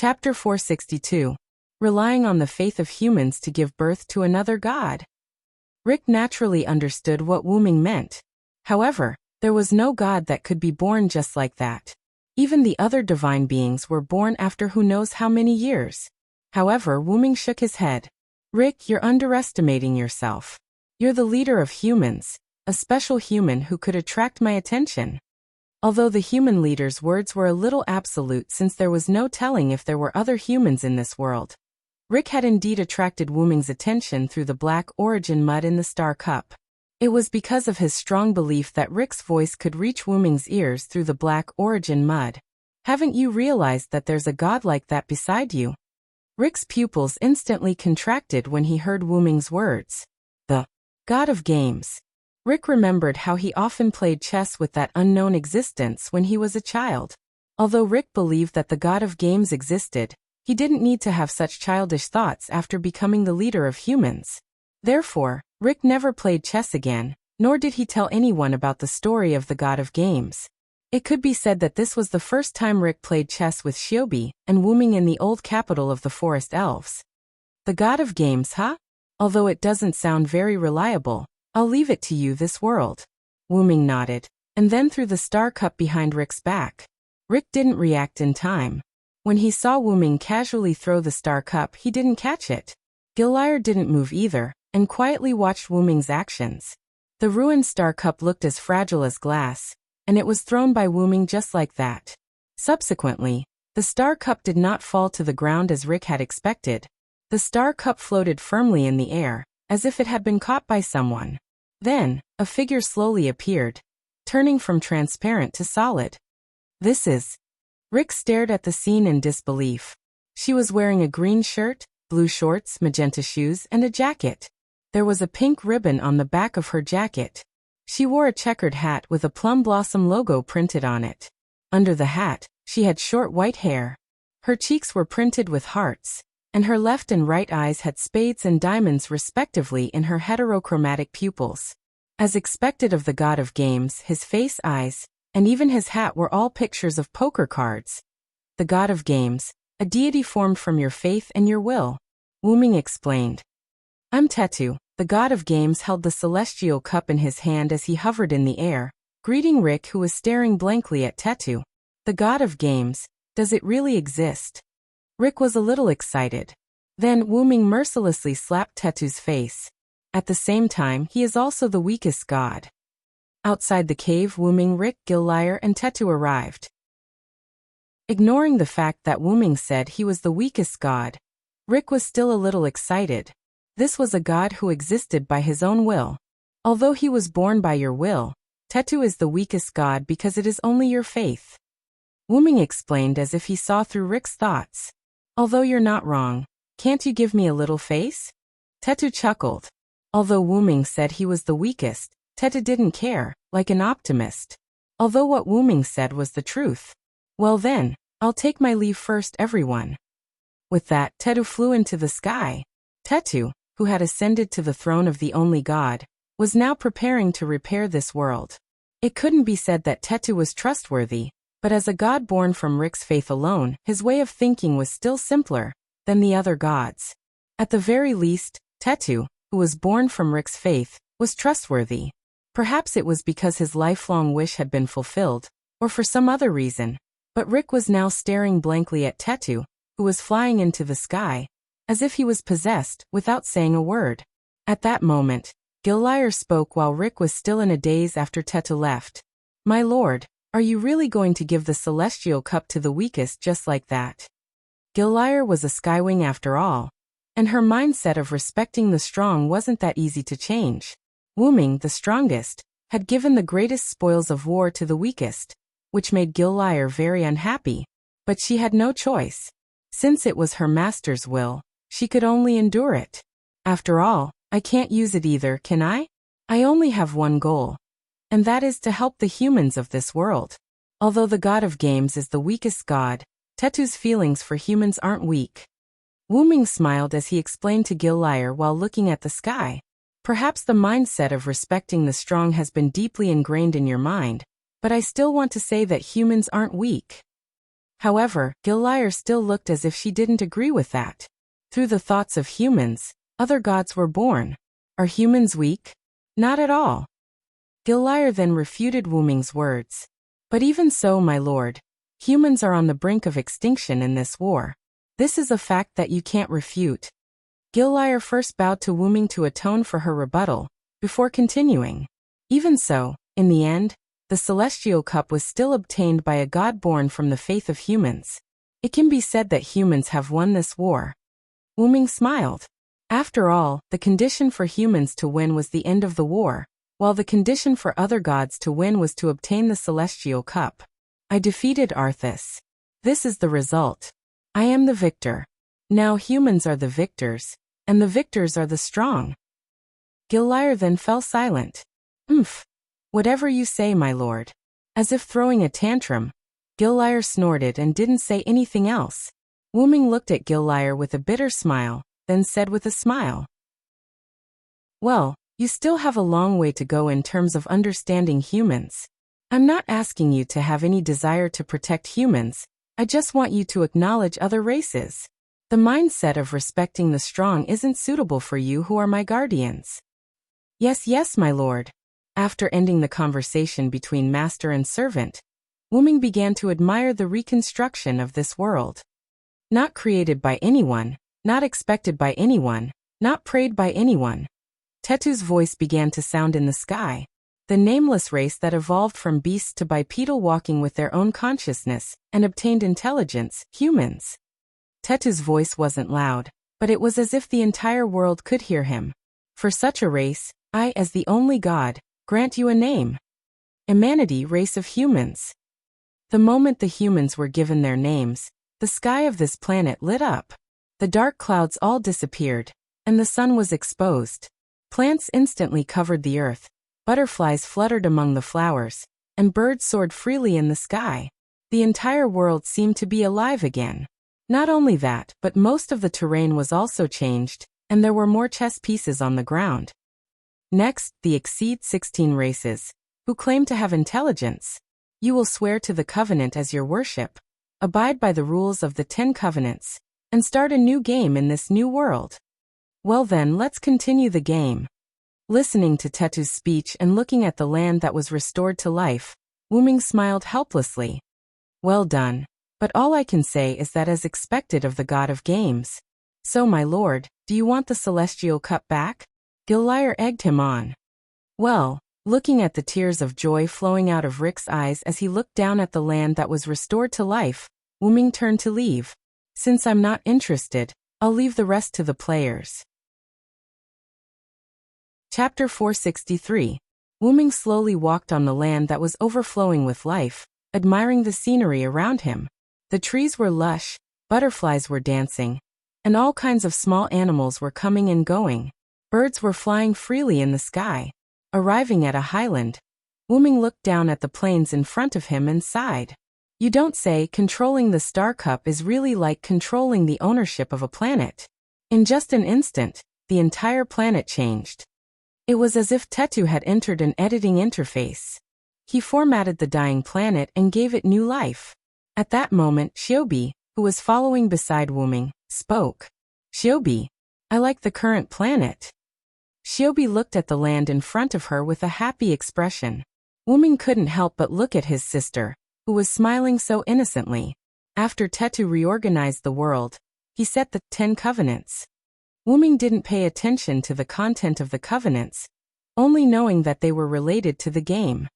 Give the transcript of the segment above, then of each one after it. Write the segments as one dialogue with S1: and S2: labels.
S1: Chapter 462. Relying on the faith of humans to give birth to another god. Rick naturally understood what wombing meant. However, there was no god that could be born just like that. Even the other divine beings were born after who knows how many years. However, wombing shook his head. Rick, you're underestimating yourself. You're the leader of humans, a special human who could attract my attention. Although the human leader's words were a little absolute since there was no telling if there were other humans in this world, Rick had indeed attracted wombing's attention through the black origin mud in the star cup. It was because of his strong belief that Rick's voice could reach wombing's ears through the black origin mud. Haven't you realized that there's a god like that beside you? Rick's pupils instantly contracted when he heard wombing's words. The god of games. Rick remembered how he often played chess with that unknown existence when he was a child. Although Rick believed that the god of games existed, he didn't need to have such childish thoughts after becoming the leader of humans. Therefore, Rick never played chess again, nor did he tell anyone about the story of the god of games. It could be said that this was the first time Rick played chess with Shiobi and wombing in the old capital of the forest elves. The god of games, huh? Although it doesn't sound very reliable, I'll leave it to you this world. Wombing nodded, and then threw the star cup behind Rick's back. Rick didn't react in time. When he saw wombing casually throw the star cup, he didn't catch it. Gillyre didn't move either, and quietly watched wombing's actions. The ruined star cup looked as fragile as glass, and it was thrown by wombing just like that. Subsequently, the star cup did not fall to the ground as Rick had expected. The star cup floated firmly in the air, as if it had been caught by someone. Then, a figure slowly appeared, turning from transparent to solid. This is... Rick stared at the scene in disbelief. She was wearing a green shirt, blue shorts, magenta shoes, and a jacket. There was a pink ribbon on the back of her jacket. She wore a checkered hat with a plum blossom logo printed on it. Under the hat, she had short white hair. Her cheeks were printed with hearts, and her left and right eyes had spades and diamonds respectively in her heterochromatic pupils. As expected of the god of games, his face, eyes, and even his hat were all pictures of poker cards. The god of games, a deity formed from your faith and your will. Wombing explained. I'm Tetu. The god of games held the celestial cup in his hand as he hovered in the air, greeting Rick, who was staring blankly at Tetu. The god of games, does it really exist? Rick was a little excited. Then wombing mercilessly slapped Tetu's face. At the same time, he is also the weakest god. Outside the cave, wombing, Rick, Gillyre, and Tetu arrived. Ignoring the fact that wombing said he was the weakest god, Rick was still a little excited. This was a god who existed by his own will. Although he was born by your will, Tetu is the weakest god because it is only your faith. Wombing explained as if he saw through Rick's thoughts. Although you're not wrong, can't you give me a little face? Tetu chuckled. Although wombing said he was the weakest, Tetu didn't care, like an optimist. Although what wombing said was the truth. Well then, I'll take my leave first, everyone. With that, Tetu flew into the sky. Tetu, who had ascended to the throne of the only god, was now preparing to repair this world. It couldn't be said that Tetu was trustworthy, but as a god born from Rick's faith alone, his way of thinking was still simpler than the other gods. At the very least, Tetu, who was born from Rick's faith, was trustworthy. Perhaps it was because his lifelong wish had been fulfilled, or for some other reason, but Rick was now staring blankly at Tetu, who was flying into the sky, as if he was possessed, without saying a word. At that moment, Gillyre spoke while Rick was still in a daze after Tetu left. My lord, are you really going to give the celestial cup to the weakest just like that? Gillyre was a skywing after all, and her mindset of respecting the strong wasn't that easy to change. Wombing, the strongest, had given the greatest spoils of war to the weakest, which made Gillyre very unhappy, but she had no choice. Since it was her master's will, she could only endure it. After all, I can't use it either, can I? I only have one goal, and that is to help the humans of this world. Although the god of games is the weakest god, Tetu's feelings for humans aren't weak. Wombing smiled as he explained to Gillyre while looking at the sky. Perhaps the mindset of respecting the strong has been deeply ingrained in your mind, but I still want to say that humans aren't weak. However, Gillyre still looked as if she didn't agree with that. Through the thoughts of humans, other gods were born. Are humans weak? Not at all. Gillyre then refuted Wuming's words. But even so, my lord, humans are on the brink of extinction in this war. This is a fact that you can't refute. Gillyre first bowed to Wuming to atone for her rebuttal, before continuing. Even so, in the end, the celestial cup was still obtained by a god born from the faith of humans. It can be said that humans have won this war. Wuming smiled. After all, the condition for humans to win was the end of the war, while the condition for other gods to win was to obtain the celestial cup. I defeated Arthas. This is the result. I am the victor. Now humans are the victors, and the victors are the strong. Gillyre then fell silent. Whatever you say, my lord. As if throwing a tantrum, Gillyre snorted and didn't say anything else. Wuming looked at Gillyre with a bitter smile, then said with a smile. Well, you still have a long way to go in terms of understanding humans. I'm not asking you to have any desire to protect humans, I just want you to acknowledge other races. The mindset of respecting the strong isn't suitable for you who are my guardians. Yes, my lord. After ending the conversation between master and servant, Wuming began to admire the reconstruction of this world. Not created by anyone, not expected by anyone, not prayed by anyone. Tetu's voice began to sound in the sky. The nameless race that evolved from beasts to bipedal walking with their own consciousness and obtained intelligence, humans. Tetu's voice wasn't loud, but it was as if the entire world could hear him. For such a race, I, as the only god, grant you a name. Humanity, race of humans. The moment the humans were given their names, the sky of this planet lit up. The dark clouds all disappeared, and the sun was exposed. Plants instantly covered the earth, butterflies fluttered among the flowers, and birds soared freely in the sky. The entire world seemed to be alive again. Not only that, but most of the terrain was also changed, and there were more chess pieces on the ground. Next, the exceed 16 races, who claim to have intelligence. You will swear to the covenant as your worship, abide by the rules of the 10 covenants, and start a new game in this new world. Well then, let's continue the game. Listening to Tetu's speech and looking at the land that was restored to life, Wuming smiled helplessly. Well done, but all I can say is that as expected of the god of games. So my lord, do you want the celestial cup back? Gillyre egged him on. Well, looking at the tears of joy flowing out of Rick's eyes as he looked down at the land that was restored to life, Wuming turned to leave. Since I'm not interested, I'll leave the rest to the players. Chapter 463. Wuming slowly walked on the land that was overflowing with life, admiring the scenery around him. The trees were lush, butterflies were dancing, and all kinds of small animals were coming and going. Birds were flying freely in the sky. Arriving at a highland, Wuming looked down at the plains in front of him and sighed. You don't say. Controlling the Star Cup is really like controlling the ownership of a planet. In just an instant, the entire planet changed. It was as if Tetu had entered an editing interface. He formatted the dying planet and gave it new life. At that moment, Shiobi, who was following beside Wuming, spoke. Shiobi, I like the current planet. Shiobi looked at the land in front of her with a happy expression. Wuming couldn't help but look at his sister, who was smiling so innocently. After Tetu reorganized the world, he set the 10 covenants. Wuming didn't pay attention to the content of the covenants, only knowing that they were related to the game.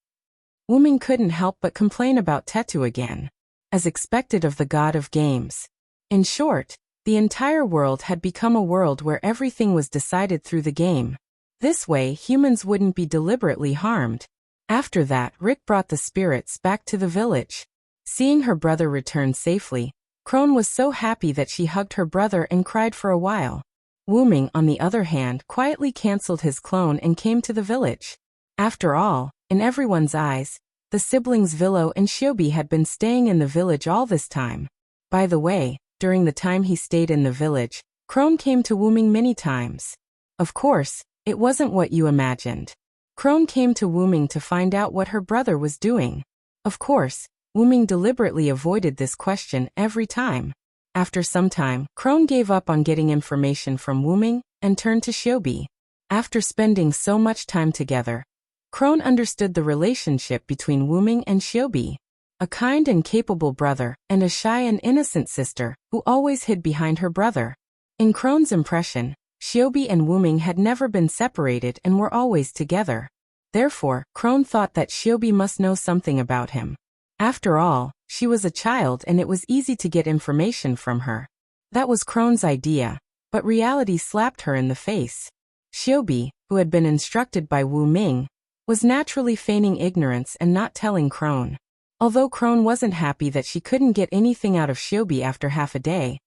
S1: Wuming couldn't help but complain about Tetu again, as expected of the god of games. In short, the entire world had become a world where everything was decided through the game. This way, humans wouldn't be deliberately harmed. After that, Rick brought the spirits back to the village. Seeing her brother return safely, Crone was so happy that she hugged her brother and cried for a while. Wuming, on the other hand, quietly cancelled his clone and came to the village. After all, in everyone's eyes, the siblings Villo and Shiobi had been staying in the village all this time. By the way, during the time he stayed in the village, Crone came to Wuming many times. Of course, it wasn't what you imagined. Crone came to Wuming to find out what her brother was doing. Of course, Wuming deliberately avoided this question every time. After some time, Crone gave up on getting information from Wuming and turned to Shiobi. After spending so much time together, Crone understood the relationship between Wuming and Shiobi. A kind and capable brother, and a shy and innocent sister, who always hid behind her brother. In Crone's impression, Shiobi and Wuming had never been separated and were always together. Therefore, Crone thought that Shiobi must know something about him. After all, she was a child and it was easy to get information from her. That was Crone's idea, but reality slapped her in the face. Shiobi, who had been instructed by Wu Ming, was naturally feigning ignorance and not telling Crone. Although Crone wasn't happy that she couldn't get anything out of Shiobi after half a day.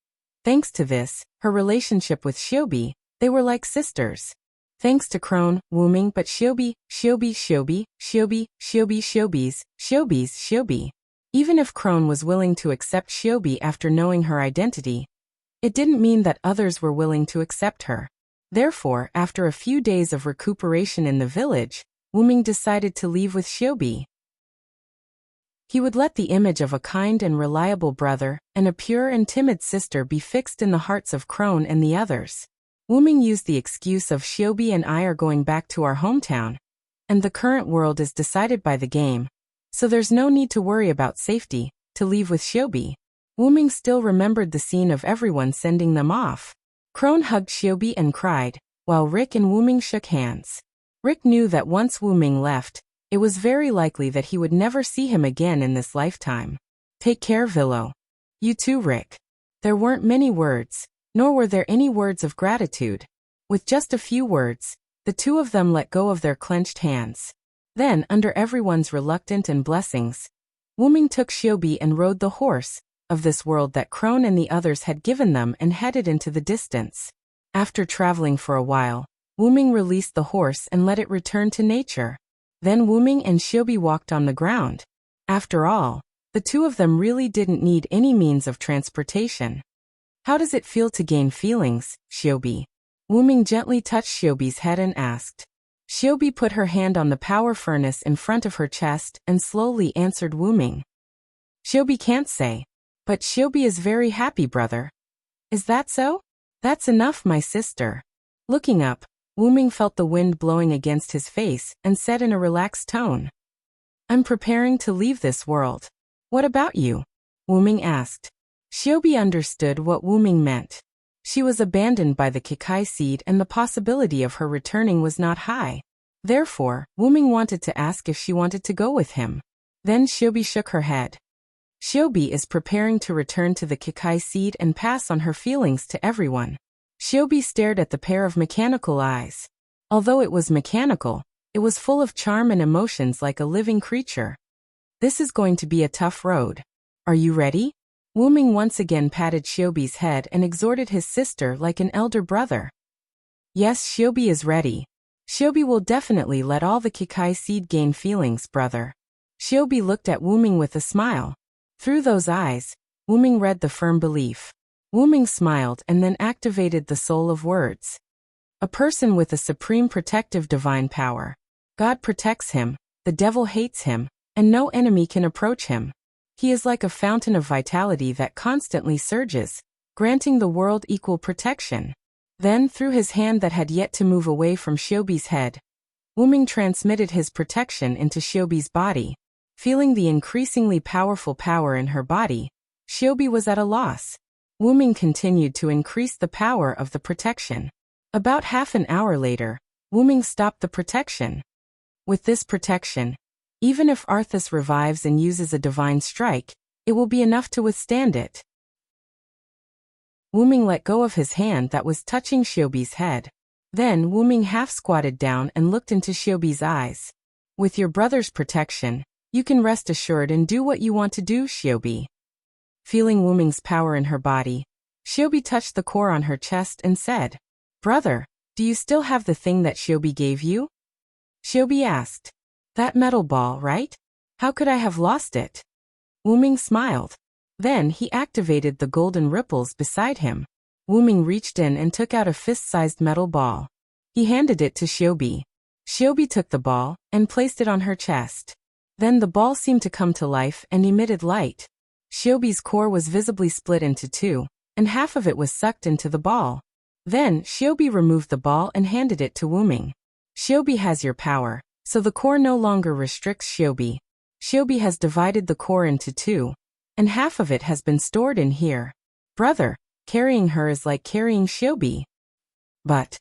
S1: Thanks to this, her relationship with Shiobi, they were like sisters. Thanks to Crone, Wuming but Shiobi. Even if Crone was willing to accept Shiobi after knowing her identity, it didn't mean that others were willing to accept her. Therefore, after a few days of recuperation in the village, Wuming decided to leave with Shiobi. He would let the image of a kind and reliable brother and a pure and timid sister be fixed in the hearts of Crone and the others. Wuming used the excuse of Shiobi and I are going back to our hometown, and the current world is decided by the game, so there's no need to worry about safety, to leave with Shiobi. Wuming still remembered the scene of everyone sending them off. Crone hugged Shiobi and cried, while Rick and Wuming shook hands. Rick knew that once Wuming left, it was very likely that he would never see him again in this lifetime. Take care, Villo. You too, Rick. There weren't many words, nor were there any words of gratitude. With just a few words, the two of them let go of their clenched hands. Then, under everyone's reluctance and blessings, Wuming took Shiobi and rode the horse of this world that Crone and the others had given them and headed into the distance. After traveling for a while, Wuming released the horse and let it return to nature. Then Wuming and Shiobi walked on the ground. After all, the two of them really didn't need any means of transportation. How does it feel to gain feelings, Shiobi? Wuming gently touched Shiobi's head and asked. Shiobi put her hand on the power furnace in front of her chest and slowly answered Wuming. Shiobi can't say. But Shiobi is very happy, brother. Is that so? That's enough, my sister. Looking up, Wuming felt the wind blowing against his face and said in a relaxed tone. I'm preparing to leave this world. What about you? Wuming asked. Shiobi understood what Wuming meant. She was abandoned by the Kikai seed and the possibility of her returning was not high. Therefore, Wuming wanted to ask if she wanted to go with him. Then Shiobi shook her head. Shiobi is preparing to return to the Kikai seed and pass on her feelings to everyone. Shiobi stared at the pair of mechanical eyes. Although it was mechanical, it was full of charm and emotions like a living creature. This is going to be a tough road. Are you ready? Wuming once again patted Shiobi's head and exhorted his sister like an elder brother. Yes, Shiobi is ready. Shiobi will definitely let all the Kikai seed gain feelings, brother. Shiobi looked at Wuming with a smile. Through those eyes, Wuming read the firm belief. Wuming smiled and then activated the soul of words. A person with a supreme protective divine power. God protects him, the devil hates him, and no enemy can approach him. He is like a fountain of vitality that constantly surges, granting the world equal protection. Then, through his hand that had yet to move away from Shiobi's head, Wuming transmitted his protection into Shiobi's body. Feeling the increasingly powerful power in her body, Shiobi was at a loss. Wuming continued to increase the power of the protection. About half an hour later, Wuming stopped the protection. With this protection, even if Arthas revives and uses a divine strike, it will be enough to withstand it. Wuming let go of his hand that was touching Shiobi's head. Then Wuming half squatted down and looked into Shiobi's eyes. With your brother's protection, you can rest assured and do what you want to do, Shiobi. Feeling Wuming's power in her body, Shiobi touched the core on her chest and said, Brother, do you still have the thing that Shiobi gave you? Shiobi asked. That metal ball, right? How could I have lost it? Wuming smiled. Then he activated the golden ripples beside him. Wuming reached in and took out a fist-sized metal ball. He handed it to Shiobi. Shiobi took the ball and placed it on her chest. Then the ball seemed to come to life and emitted light. Shiobi's core was visibly split into two, and half of it was sucked into the ball. Then, Shiobi removed the ball and handed it to Wuming. Shiobi has your power, so the core no longer restricts Shiobi. Shiobi has divided the core into two, and half of it has been stored in here. Brother, carrying her is like carrying Shiobi. But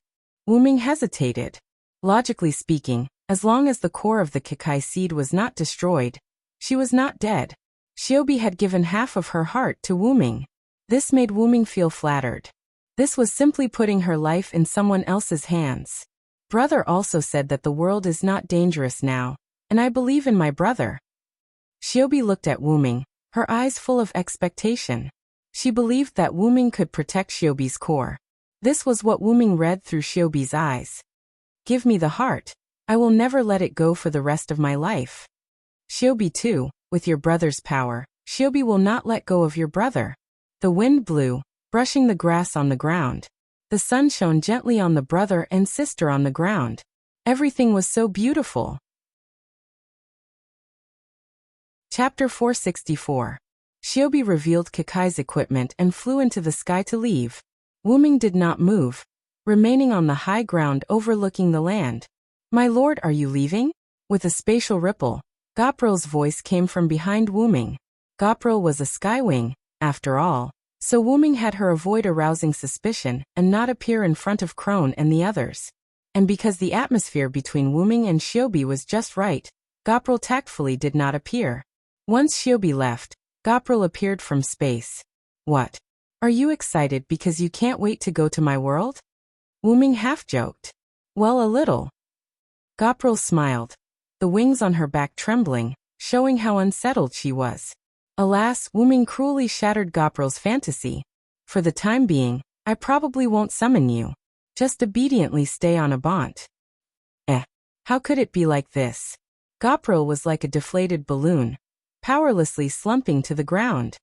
S1: Wuming hesitated. Logically speaking, as long as the core of the Kekai seed was not destroyed, she was not dead. Shiobi had given half of her heart to Wuming. This made Wuming feel flattered. This was simply putting her life in someone else's hands. Brother also said that the world is not dangerous now, and I believe in my brother. Shiobi looked at Wuming, her eyes full of expectation. She believed that Wuming could protect Shiobi's core. This was what Wuming read through Shiobi's eyes. Give me the heart. I will never let it go for the rest of my life. Shiobi too, with your brother's power, Shiobi will not let go of your brother. The wind blew, brushing the grass on the ground. The sun shone gently on the brother and sister on the ground. Everything was so beautiful. Chapter 464. Shiobi revealed Kekai's equipment and flew into the sky to leave. Wuming did not move, remaining on the high ground overlooking the land. My lord, are you leaving? With a spatial ripple, Gopril's voice came from behind Wuming. Gopril was a skywing, after all, so Wuming had her avoid arousing suspicion and not appear in front of Crone and the others. And because the atmosphere between Wuming and Shiobi was just right, Gopril tactfully did not appear. Once Shiobi left, Gopril appeared from space. What? Are you excited because you can't wait to go to my world? Wuming half-joked. Well, a little. Gopril smiled, the wings on her back trembling, showing how unsettled she was. Alas, Wuming cruelly shattered Gopril's fantasy. For the time being, I probably won't summon you. Just obediently stay on a bont. How could it be like this? Gopril was like a deflated balloon, powerlessly slumping to the ground.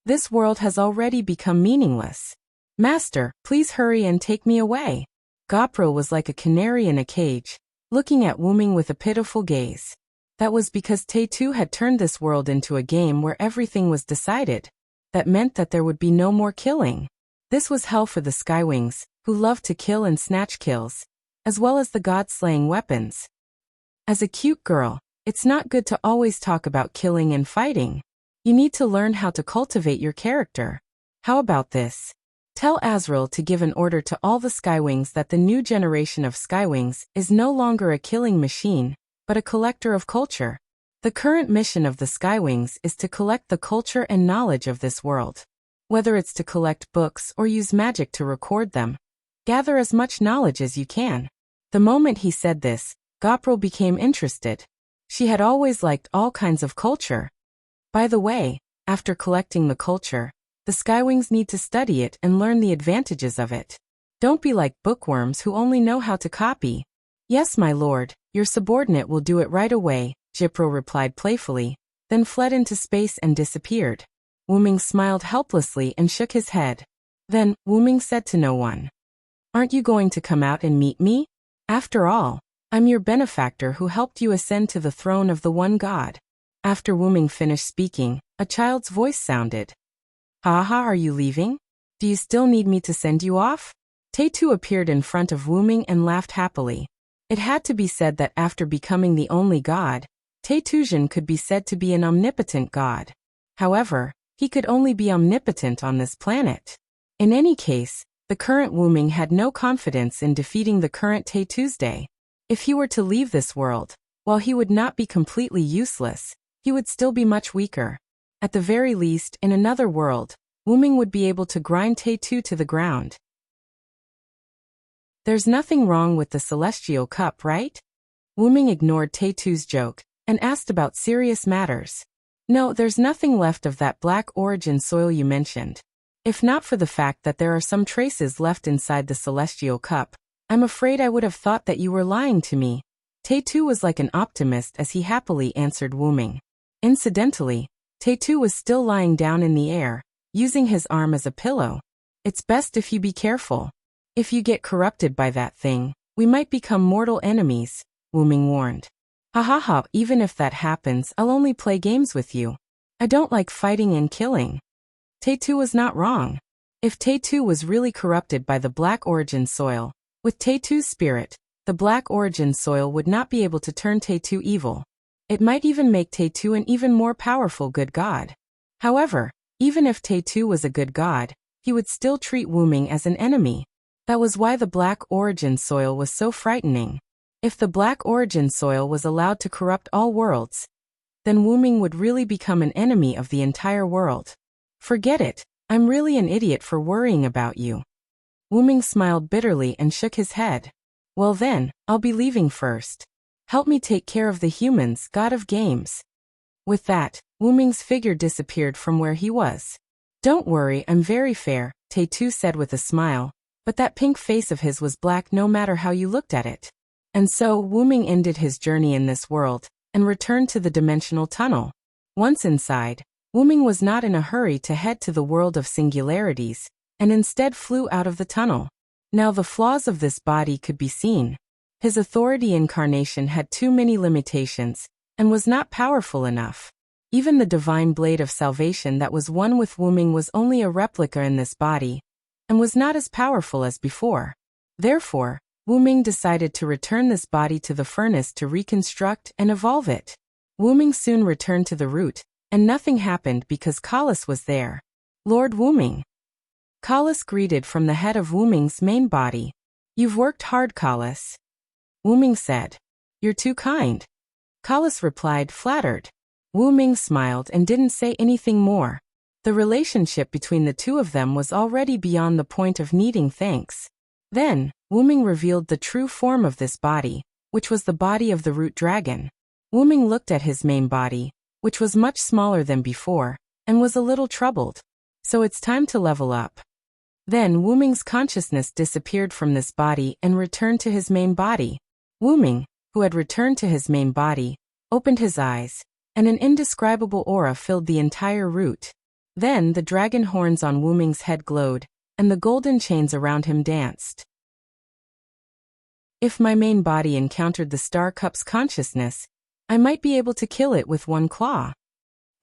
S1: This world has already become meaningless. Master, please hurry and take me away. Gopril was like a canary in a cage, looking at Wuming with a pitiful gaze. That was because Tae-2 had turned this world into a game where everything was decided. That meant that there would be no more killing. This was hell for the Skywings, who loved to kill and snatch kills, as well as the god-slaying weapons. As a cute girl, it's not good to always talk about killing and fighting. You need to learn how to cultivate your character. How about this? Tell Azrael to give an order to all the Skywings that the new generation of Skywings is no longer a killing machine, but a collector of culture. The current mission of the Skywings is to collect the culture and knowledge of this world. Whether it's to collect books or use magic to record them, gather as much knowledge as you can. The moment he said this, Gopril became interested. She had always liked all kinds of culture. By the way, after collecting the culture, the Skywings need to study it and learn the advantages of it. Don't be like bookworms who only know how to copy. Yes, my lord, your subordinate will do it right away, Gopril replied playfully, then fled into space and disappeared. Wuming smiled helplessly and shook his head. Then, Wuming said to no one, "Aren't you going to come out and meet me? After all, I'm your benefactor who helped you ascend to the throne of the one god." After Wuming finished speaking, a child's voice sounded. "Haha, are you leaving? Do you still need me to send you off?" Tae-2 appeared in front of Wuming and laughed happily. It had to be said that after becoming the only god, Tae-2 could be said to be an omnipotent god. However, he could only be omnipotent on this planet. In any case, the current Wuming had no confidence in defeating the current Tae-Tuesday. If he were to leave this world, while he would not be completely useless, he would still be much weaker. At the very least, in another world, Wuming would be able to grind Tae-2 to the ground. There's nothing wrong with the Celestial Cup, right? Wuming ignored Tae-2's joke and asked about serious matters. No, there's nothing left of that black origin soil you mentioned. If not for the fact that there are some traces left inside the Celestial Cup, I'm afraid I would have thought that you were lying to me. Tae-2 was like an optimist as he happily answered Wuming. Incidentally, Tae-2 was still lying down in the air, using his arm as a pillow. It's best if you be careful. If you get corrupted by that thing, we might become mortal enemies, Wuming warned. Ha ha ha, even if that happens, I'll only play games with you. I don't like fighting and killing. Taytu was not wrong. If Taytu was really corrupted by the Black Origin soil, with Taytu's spirit, the Black Origin soil would not be able to turn Taytu evil. It might even make Taytu an even more powerful good god. However, even if Taytu was a good god, he would still treat Wuming as an enemy. That was why the Black Origin soil was so frightening. If the Black Origin soil was allowed to corrupt all worlds, then Wuming would really become an enemy of the entire world. Forget it, I'm really an idiot for worrying about you. Wuming smiled bitterly and shook his head. Well then, I'll be leaving first. Help me take care of the humans, god of games. With that, Wuming's figure disappeared from where he was. Don't worry, I'm very fair, Taytu said with a smile, but that pink face of his was black no matter how you looked at it. And so, Wuming ended his journey in this world, and returned to the dimensional tunnel. Once inside, Wuming was not in a hurry to head to the world of singularities, and instead flew out of the tunnel. Now the flaws of this body could be seen. His authority incarnation had too many limitations, and was not powerful enough. Even the divine blade of salvation that was one with Wuming was only a replica in this body, and was not as powerful as before. Therefore, Wuming decided to return this body to the furnace to reconstruct and evolve it. Wuming soon returned to the root, and nothing happened because Kalas was there. Lord Wuming. Kalas greeted from the head of Wuming's main body. You've worked hard, Kalas. Wuming said. You're too kind. Kalas replied, flattered. Wuming smiled and didn't say anything more. The relationship between the two of them was already beyond the point of needing thanks. Then, Wuming revealed the true form of this body, which was the body of the root dragon. Wuming looked at his main body, which was much smaller than before, and was a little troubled. So it's time to level up. Then Wuming's consciousness disappeared from this body and returned to his main body. Wuming, who had returned to his main body, opened his eyes, and an indescribable aura filled the entire root. Then the dragon horns on Wuming's head glowed, and the golden chains around him danced. If my main body encountered the Star Cup's consciousness, I might be able to kill it with one claw.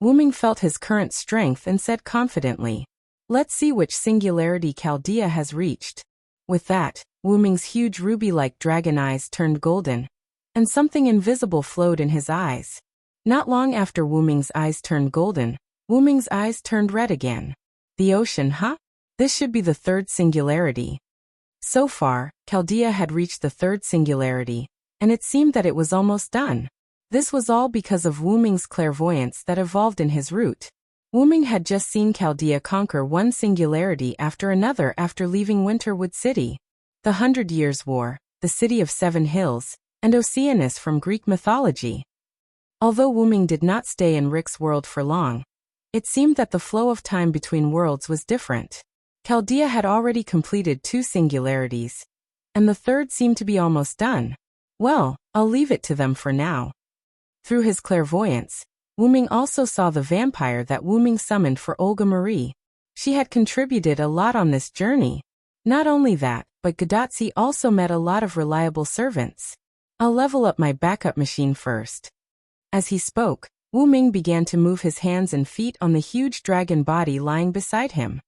S1: Wuming felt his current strength and said confidently, let's see which singularity Chaldea has reached. With that, Wuming's huge ruby-like dragon eyes turned golden, and something invisible flowed in his eyes. Not long after Wuming's eyes turned golden, Wuming's eyes turned red again. The ocean, huh? This should be the third singularity. So far, Chaldea had reached the third singularity, and it seemed that it was almost done. This was all because of Wuming's clairvoyance that evolved in his root. Wuming had just seen Chaldea conquer one singularity after another after leaving Winterwood City. The 100 Years' War, the City of Seven Hills, and Oceanus from Greek mythology. Although Wuming did not stay in Rick's world for long, it seemed that the flow of time between worlds was different. Chaldea had already completed 2 singularities, and the third seemed to be almost done. Well, I'll leave it to them for now. Through his clairvoyance, Wuming also saw the vampire that Wuming summoned for Olga Marie. She had contributed a lot on this journey. Not only that, but Gadatsi also met a lot of reliable servants. I'll level up my backup machine first. As he spoke, Wuming began to move his hands and feet on the huge dragon body lying beside him.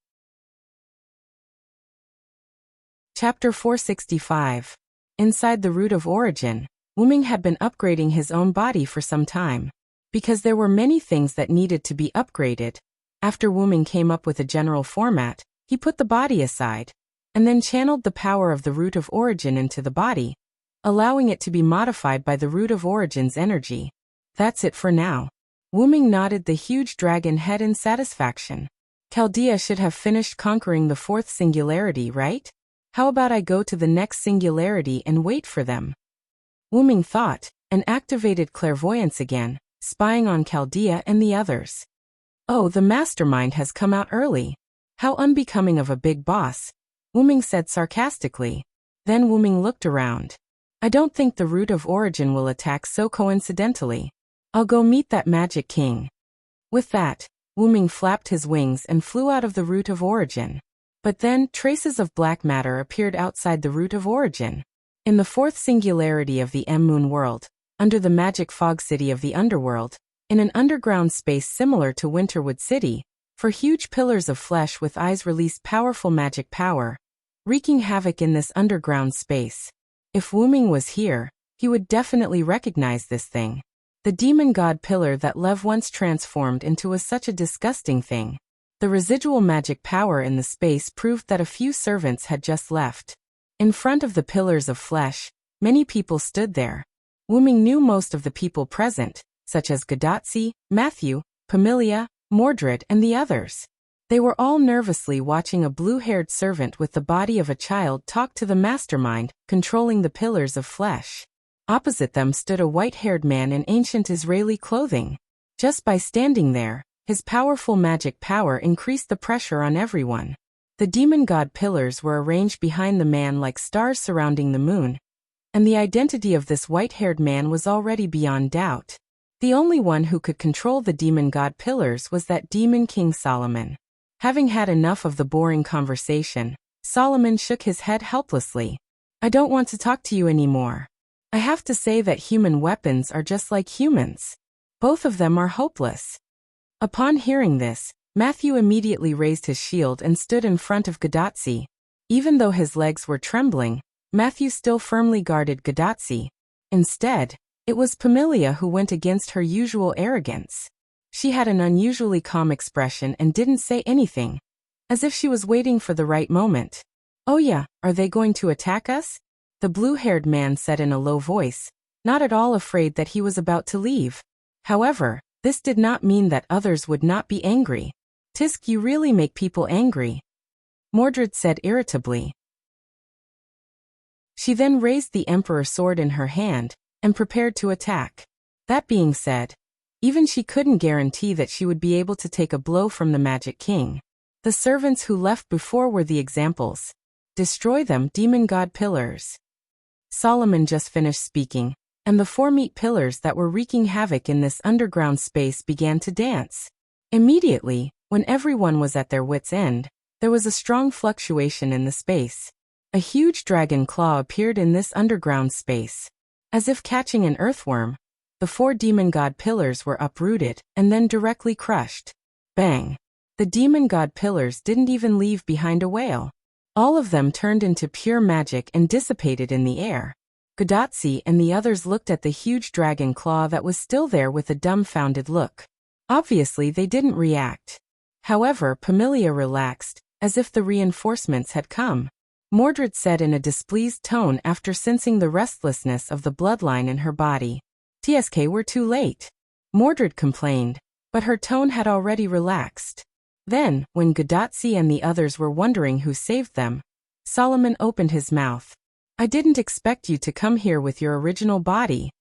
S1: Chapter 465. Inside the Root of Origin, Wuming had been upgrading his own body for some time. Because there were many things that needed to be upgraded, after Wuming came up with a general format, he put the body aside, and then channeled the power of the Root of Origin into the body, allowing it to be modified by the Root of Origin's energy. That's it for now. Wuming nodded the huge dragon head in satisfaction. Chaldea should have finished conquering the 4th singularity, right? How about I go to the next singularity and wait for them? Wuming thought, and activated clairvoyance again, spying on Chaldea and the others. Oh, the mastermind has come out early. How unbecoming of a big boss, Wuming said sarcastically. Then Wuming looked around. I don't think the Root of Origin will attack so coincidentally. I'll go meet that magic king. With that, Wuming flapped his wings and flew out of the Root of Origin. But then, traces of black matter appeared outside the Root of Origin. In the 4th singularity of the M-Moon world, under the magic fog city of the underworld, in an underground space similar to Winterwood City, for huge pillars of flesh with eyes released powerful magic power, wreaking havoc in this underground space. If Wuming was here, he would definitely recognize this thing. The demon god pillar that Lev once transformed into was such a disgusting thing. The residual magic power in the space proved that a few servants had just left. In front of the pillars of flesh, many people stood there. Wuming knew most of the people present, such as Gadotsi, Matthew, Pamilia, Mordred, and the others. They were all nervously watching a blue-haired servant with the body of a child talk to the mastermind, controlling the pillars of flesh. Opposite them stood a white-haired man in ancient Israeli clothing. Just by standing there, his powerful magic power increased the pressure on everyone. The demon god pillars were arranged behind the man like stars surrounding the moon, and the identity of this white-haired man was already beyond doubt. The only one who could control the demon god pillars was that demon king Solomon. Having had enough of the boring conversation, Solomon shook his head helplessly. "I don't want to talk to you anymore. I have to say that human weapons are just like humans. Both of them are hopeless." Upon hearing this, Matthew immediately raised his shield and stood in front of Gadotsi. Even though his legs were trembling, Matthew still firmly guarded Gadotsi. Instead, it was Pamilia who went against her usual arrogance. She had an unusually calm expression and didn't say anything, as if she was waiting for the right moment. "Oh yeah, are they going to attack us?" the blue-haired man said in a low voice, not at all afraid that he was about to leave. However, this did not mean that others would not be angry. "Tisk, you really make people angry," Mordred said irritably. She then raised the emperor's sword in her hand and prepared to attack. That being said, even she couldn't guarantee that she would be able to take a blow from the Magic King. The servants who left before were the examples. "Destroy them, demon god pillars." Solomon just finished speaking, and the four meat pillars that were wreaking havoc in this underground space began to dance. Immediately, when everyone was at their wits' end, there was a strong fluctuation in the space. A huge dragon claw appeared in this underground space. As if catching an earthworm, the four demon god pillars were uprooted and then directly crushed. Bang! The demon god pillars didn't even leave behind a wail. All of them turned into pure magic and dissipated in the air. Gadotsi and the others looked at the huge dragon claw that was still there with a dumbfounded look. Obviously they didn't react. However, Pamilia relaxed, as if the reinforcements had come. Mordred said in a displeased tone after sensing the restlessness of the bloodline in her body. "Tsk, we're too late." Mordred complained, but her tone had already relaxed. Then, when Gadotsi and the others were wondering who saved them, Solomon opened his mouth. "I didn't expect you to come here with your original body."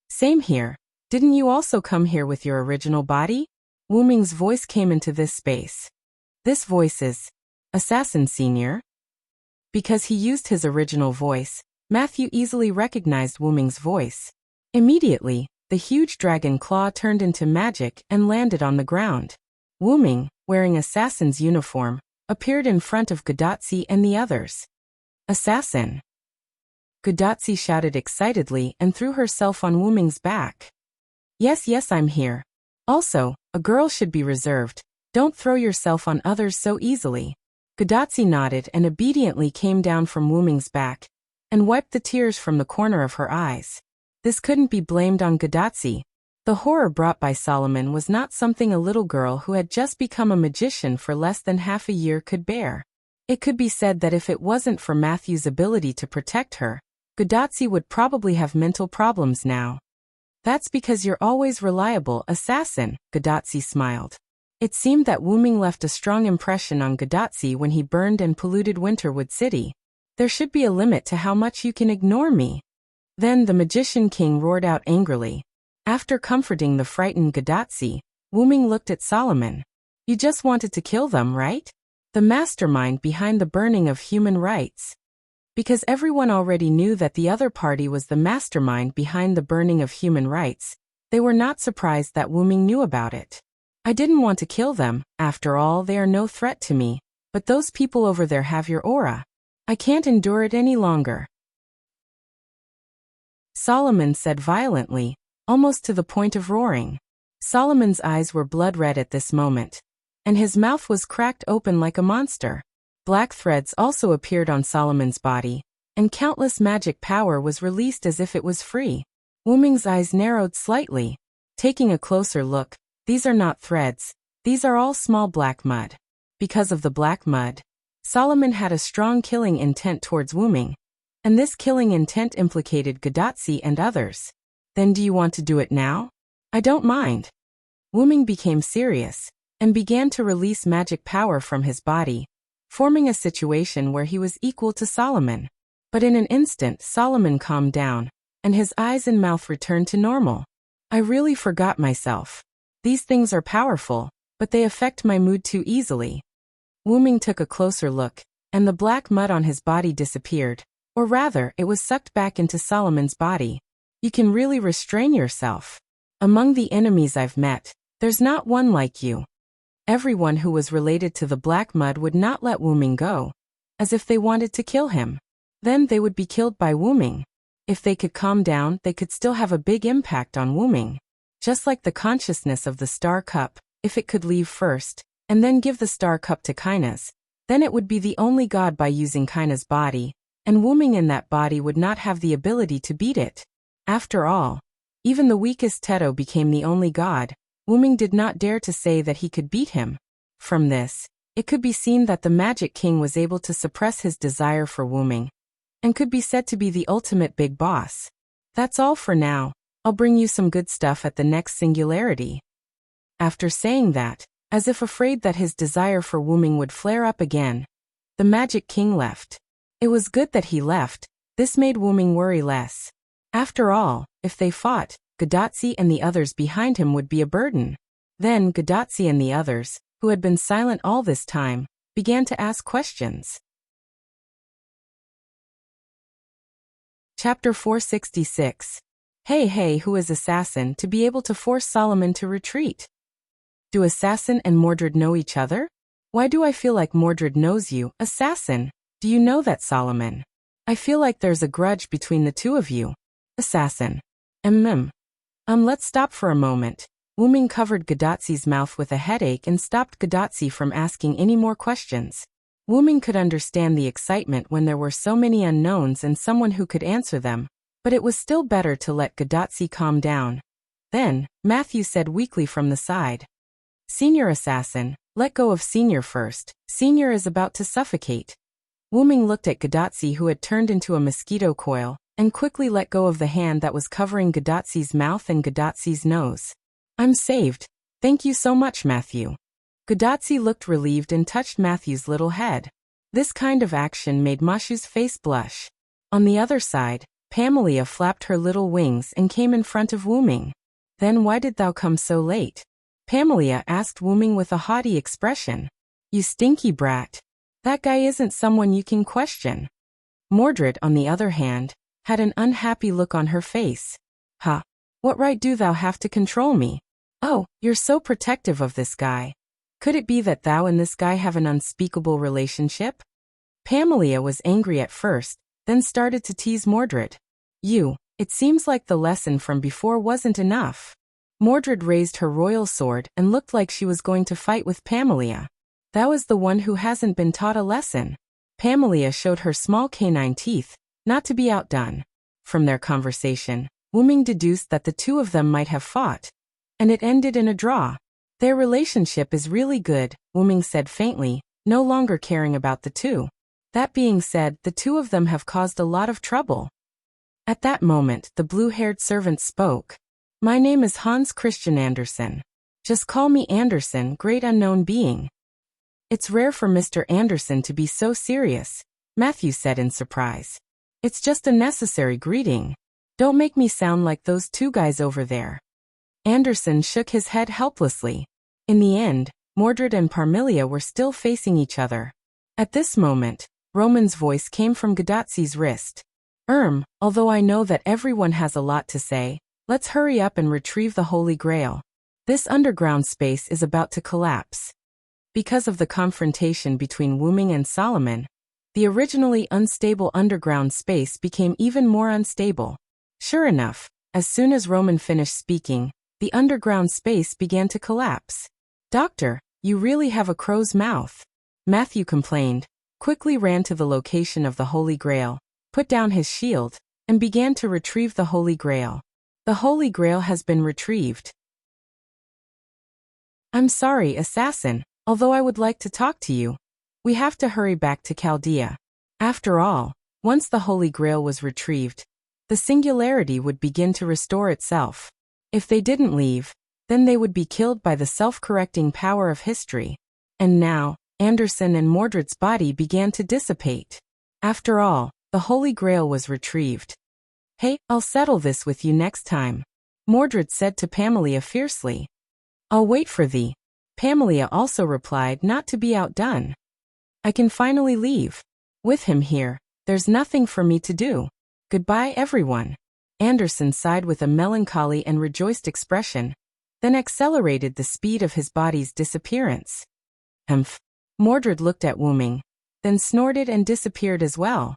S1: "Same here. Didn't you also come here with your original body?" Wuming's voice came into this space. This voice is Assassin Senior. Because he used his original voice, Matthew easily recognized Wuming's voice. Immediately, the huge dragon claw turned into magic and landed on the ground. Wuming, wearing assassin's uniform, appeared in front of Gadotsi and the others. "Assassin!" Gadotsi shouted excitedly and threw herself on Wuming's back. Yes, I'm here. Also, a girl should be reserved. Don't throw yourself on others so easily." Gadotsi nodded and obediently came down from Wuming's back and wiped the tears from the corner of her eyes. This couldn't be blamed on Gadotsi. The horror brought by Solomon was not something a little girl who had just become a magician for less than half a year could bear. It could be said that if it wasn't for Matthew's ability to protect her, Gadotsi would probably have mental problems now. "That's because you're always reliable, assassin," Gadotsi smiled. It seemed that Wuming left a strong impression on Gadotsi when he burned and polluted Winterwood City. "There should be a limit to how much you can ignore me." Then the Magician King roared out angrily. After comforting the frightened Gadotsi, Wuming looked at Solomon. "You just wanted to kill them, right? The mastermind behind the burning of human rights." Because everyone already knew that the other party was the mastermind behind the burning of human rights, they were not surprised that Wuming knew about it. "I didn't want to kill them, after all they are no threat to me, but those people over there have your aura. I can't endure it any longer." Solomon said violently, almost to the point of roaring. Solomon's eyes were blood red at this moment, and his mouth was cracked open like a monster. Black threads also appeared on Solomon's body, and countless magic power was released as if it was free. Wuming's eyes narrowed slightly. Taking a closer look, these are not threads, these are all small black mud. Because of the black mud, Solomon had a strong killing intent towards Wuming, and this killing intent implicated Gadotsi and others. Then do you want to do it now? I don't mind. Wuming became serious, and began to release magic power from his body, forming a situation where he was equal to Solomon. But in an instant Solomon calmed down, and his eyes and mouth returned to normal. I really forgot myself. These things are powerful, but they affect my mood too easily. Wuming took a closer look, and the black mud on his body disappeared, or rather, it was sucked back into Solomon's body. You can really restrain yourself. Among the enemies I've met, there's not one like you. Everyone who was related to the black mud would not let Wuming go, as if they wanted to kill him. Then they would be killed by Wuming. If they could calm down, they could still have a big impact on Wuming. Just like the consciousness of the star cup, if it could leave first, and then give the star cup to Kainas, then it would be the only god by using Kainas' body, and Wuming in that body would not have the ability to beat it. After all, even the weakest Teto became the only god. Wuming did not dare to say that he could beat him. From this, it could be seen that the Magic King was able to suppress his desire for Wuming, and could be said to be the ultimate big boss. That's all for now. I'll bring you some good stuff at the next singularity. After saying that, as if afraid that his desire for Wuming would flare up again, the Magic King left. It was good that he left. This made Wuming worry less. After all, if they fought, Gadotsi and the others behind him would be a burden. Then Gadotsi and the others, who had been silent all this time, began to ask questions. Chapter 466. Hey, who is Assassin to be able to force Solomon to retreat? Do Assassin and Mordred know each other? Why do I feel like Mordred knows you, Assassin? Do you know that, Solomon? I feel like there's a grudge between the two of you. Assassin. Let's stop for a moment. Wuming covered Gadotsi's mouth with a headache and stopped Gadotsi from asking any more questions. Wuming could understand the excitement when there were so many unknowns and someone who could answer them, but it was still better to let Gadotsi calm down. Then, Matthew said weakly from the side. Senior Assassin, let go of Senior first. Senior is about to suffocate. Wuming looked at Gadotsi, who had turned into a mosquito coil, and quickly let go of the hand that was covering Gadotsi's mouth and Gadotsi's nose. I'm saved. Thank you so much, Matthew. Gadotsi looked relieved and touched Matthew's little head. This kind of action made Mashu's face blush. On the other side, Pamela flapped her little wings and came in front of Wuming. Then why did thou come so late? Pamela asked Wuming with a haughty expression. You stinky brat. That guy isn't someone you can question. Mordred, on the other hand, had an unhappy look on her face. Ha! What right do thou have to control me? Oh, you're so protective of this guy. Could it be that thou and this guy have an unspeakable relationship? Pamela was angry at first, then started to tease Mordred. It seems like the lesson from before wasn't enough. Mordred raised her royal sword and looked like she was going to fight with Pamela. Thou is the one who hasn't been taught a lesson. Pamela showed her small canine teeth, not to be outdone. From their conversation, Wuming deduced that the two of them might have fought, and it ended in a draw. Their relationship is really good, Wuming said faintly, no longer caring about the two. That being said, the two of them have caused a lot of trouble. At that moment, the blue-haired servant spoke. My name is Hans Christian Andersen. Just call me Andersen, great unknown being. It's rare for Mr. Andersen to be so serious, Matthew said in surprise. It's just a necessary greeting. Don't make me sound like those two guys over there. Andersen shook his head helplessly. In the end, Mordred and Parmelia were still facing each other. At this moment, Roman's voice came from Gadotsi's wrist. Although I know that everyone has a lot to say, let's hurry up and retrieve the Holy Grail. This underground space is about to collapse. Because of the confrontation between Wuming and Solomon, the originally unstable underground space became even more unstable. Sure enough, as soon as Roman finished speaking, the underground space began to collapse. Doctor, you really have a crow's mouth, Matthew complained, quickly ran to the location of the Holy Grail, put down his shield, and began to retrieve the Holy Grail. The Holy Grail has been retrieved. I'm sorry, assassin, although I would like to talk to you. We have to hurry back to Chaldea. After all, once the Holy Grail was retrieved, the singularity would begin to restore itself. If they didn't leave, then they would be killed by the self-correcting power of history. And now, Anderson and Mordred's body began to dissipate. After all, the Holy Grail was retrieved. Hey, I'll settle this with you next time, Mordred said to Pamela fiercely. I'll wait for thee. Pamela also replied, not to be outdone. I can finally leave. With him here, there's nothing for me to do. Goodbye, everyone. Anderson sighed with a melancholy and rejoiced expression, then accelerated the speed of his body's disappearance. Mordred looked at Wuming, then snorted and disappeared as well.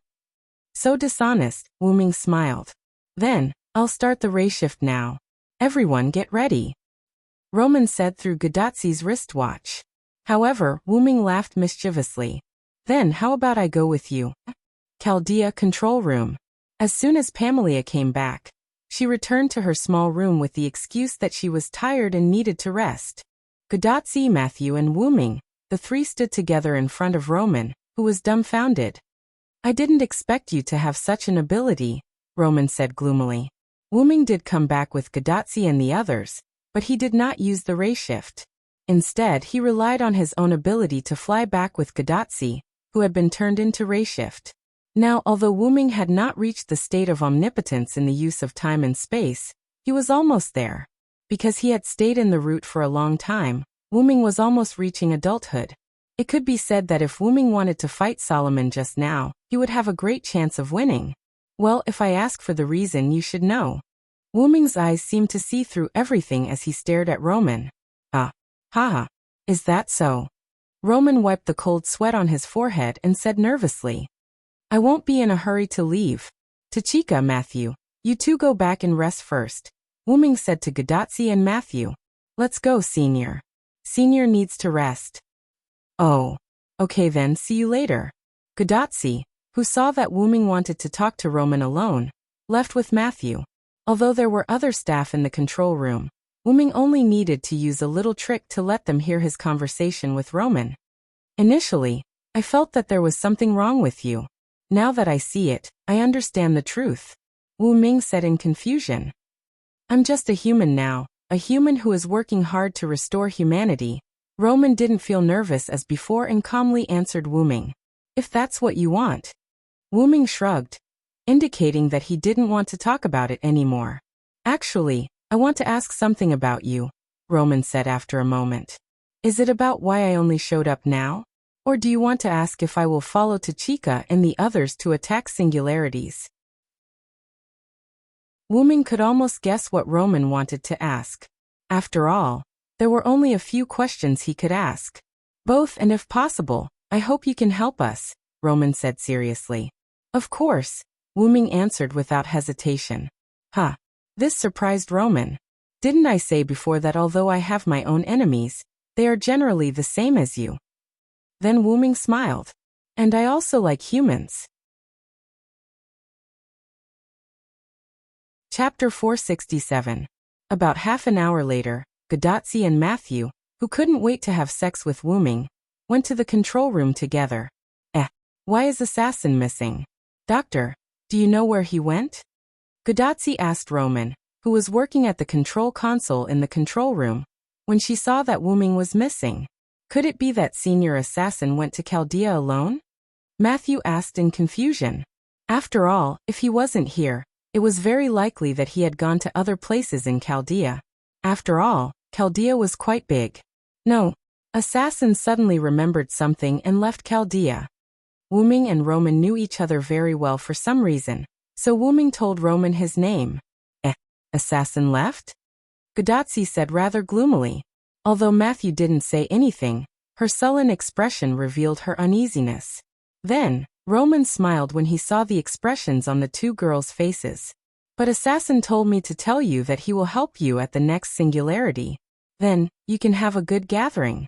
S1: So dishonest, Wuming smiled. Then, I'll start the ray shift now. Everyone get ready, Roman said through Gadatsi's wristwatch. However, Wuming laughed mischievously. Then how about I go with you? Chaldea control room. As soon as Pamela came back, she returned to her small room with the excuse that she was tired and needed to rest. Gadatsi, Matthew and Wuming, the three stood together in front of Roman, who was dumbfounded. I didn't expect you to have such an ability, Roman said gloomily. Wuming did come back with Gadatsi and the others, but he did not use the ray shift. Instead, he relied on his own ability to fly back with Gadatsi, who had been turned into ray shift. Now, although Wuming had not reached the state of omnipotence in the use of time and space, he was almost there. Because he had stayed in the route for a long time, Wuming was almost reaching adulthood. It could be said that if Wuming wanted to fight Solomon just now, he would have a great chance of winning. Well, if I ask for the reason, you should know. Wuming's eyes seemed to see through everything as he stared at Roman. Haha. Is that so? Roman wiped the cold sweat on his forehead and said nervously. I won't be in a hurry to leave. Tachika, Matthew, you two go back and rest first, Wuming said to Gadatsi and Matthew. Let's go, Senior. Senior needs to rest. Oh. Okay then, see you later. Gadatsi, who saw that Wuming wanted to talk to Roman alone, left with Matthew. Although there were other staff in the control room, Wuming only needed to use a little trick to let them hear his conversation with Roman. Initially, I felt that there was something wrong with you. Now that I see it, I understand the truth, Wuming said in confusion. I'm just a human now, a human who is working hard to restore humanity. Roman didn't feel nervous as before and calmly answered Wuming. If that's what you want. Wuming shrugged, indicating that he didn't want to talk about it anymore. Actually, I want to ask something about you, Roman said after a moment. Is it about why I only showed up now? Or do you want to ask if I will follow Tachika and the others to attack singularities? Wuming could almost guess what Roman wanted to ask. After all, there were only a few questions he could ask. Both, and if possible, I hope you can help us, Roman said seriously. Of course, Wuming answered without hesitation. This surprised Roman. Didn't I say before that although I have my own enemies, they are generally the same as you? Then Wuming smiled. And I also like humans. Chapter 467. About half an hour later, Gadatsi and Matthew, who couldn't wait to have sex with Wuming, went to the control room together. Why is Assassin missing? Doctor, do you know where he went? Gadatsi asked Roman, who was working at the control console in the control room, when she saw that Wuming was missing. Could it be that Senior Assassin went to Chaldea alone? Matthew asked in confusion. After all, if he wasn't here, it was very likely that he had gone to other places in Chaldea. After all, Chaldea was quite big. No, Assassin suddenly remembered something and left Chaldea. Wuming and Roman knew each other very well for some reason, so Wuming told Roman his name. Assassin left? Gadatsi said rather gloomily. Although Matthew didn't say anything, her sullen expression revealed her uneasiness. Then, Roman smiled when he saw the expressions on the two girls' faces. But Assassin told me to tell you that he will help you at the next singularity. Then, you can have a good gathering.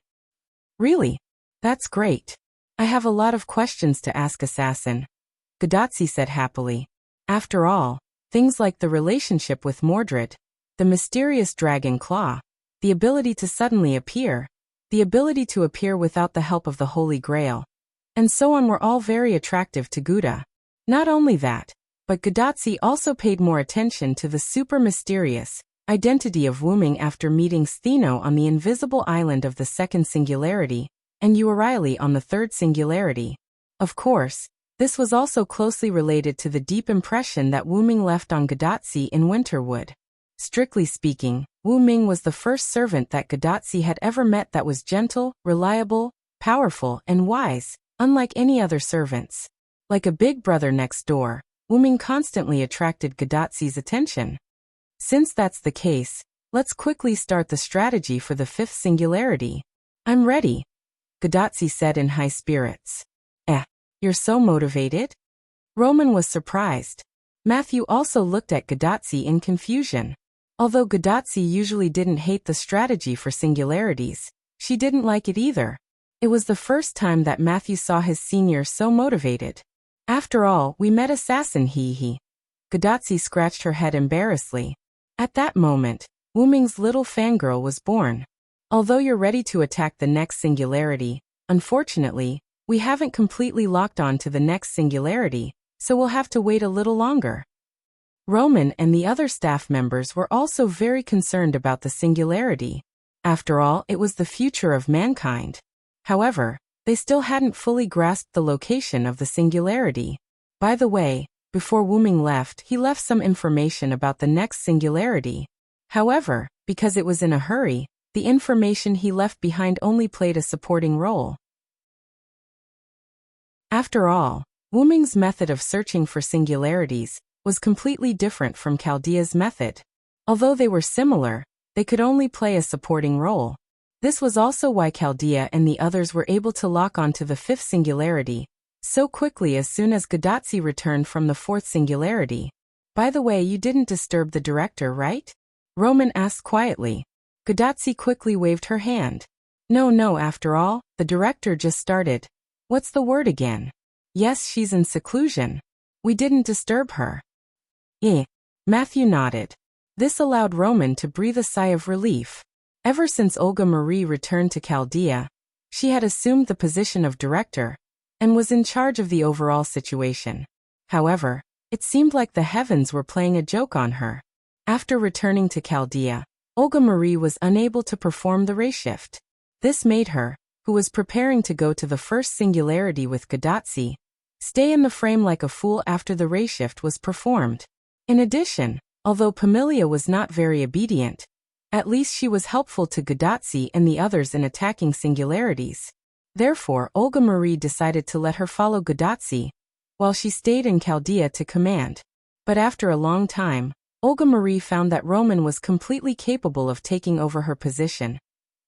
S1: Really? That's great. I have a lot of questions to ask Assassin, Gadotsi said happily. After all, things like the relationship with Mordred, the mysterious dragon claw, the ability to suddenly appear, the ability to appear without the help of the Holy Grail, and so on were all very attractive to Gouda. Not only that, but Gadotsi also paid more attention to the super mysterious identity of Wuming after meeting Stheno on the invisible island of the second singularity, and U'Reilly on the third singularity. Of course, this was also closely related to the deep impression that Wuming left on Gadotsi in Winterwood. Strictly speaking, Wu Ming was the first servant that Gadotsi had ever met that was gentle, reliable, powerful, and wise, unlike any other servants. Like a big brother next door, Wu Ming constantly attracted Gadotsi's attention. Since that's the case, let's quickly start the strategy for the fifth singularity. I'm ready, Gadotsi said in high spirits. You're so motivated? Roman was surprised. Matthew also looked at Gadotsi in confusion. Although Gadotsi usually didn't hate the strategy for singularities, she didn't like it either. It was the first time that Matthew saw his senior so motivated. After all, we met Assassin he. Gadotsi scratched her head embarrassedly. At that moment, Wuming's little fangirl was born. Although you're ready to attack the next singularity, unfortunately, we haven't completely locked on to the next singularity, so we'll have to wait a little longer. Roman and the other staff members were also very concerned about the singularity. After all, it was the future of mankind. However, they still hadn't fully grasped the location of the singularity. By the way, before Wuming left, he left some information about the next singularity. However, because it was in a hurry, the information he left behind only played a supporting role. After all, Wuming's method of searching for singularities was completely different from Chaldea's method. Although they were similar, they could only play a supporting role. This was also why Chaldea and the others were able to lock onto the fifth singularity so quickly as soon as Gadotsi returned from the fourth singularity. By the way, you didn't disturb the director, right? Roman asked quietly. Gadotsi quickly waved her hand. No, after all, the director just started. What's the word again? Yes, she's in seclusion. We didn't disturb her. Matthew nodded. This allowed Roman to breathe a sigh of relief. Ever since Olga Marie returned to Chaldea, she had assumed the position of director and was in charge of the overall situation. However, it seemed like the heavens were playing a joke on her. After returning to Chaldea, Olga Marie was unable to perform the ray shift. This made her, who was preparing to go to the first singularity with Gadotsi, stay in the frame like a fool after the ray shift was performed. In addition, although Pamilia was not very obedient, at least she was helpful to Gadotsi and the others in attacking singularities. Therefore, Olga Marie decided to let her follow Gadotsi, while she stayed in Chaldea to command. But after a long time, Olga Marie found that Roman was completely capable of taking over her position.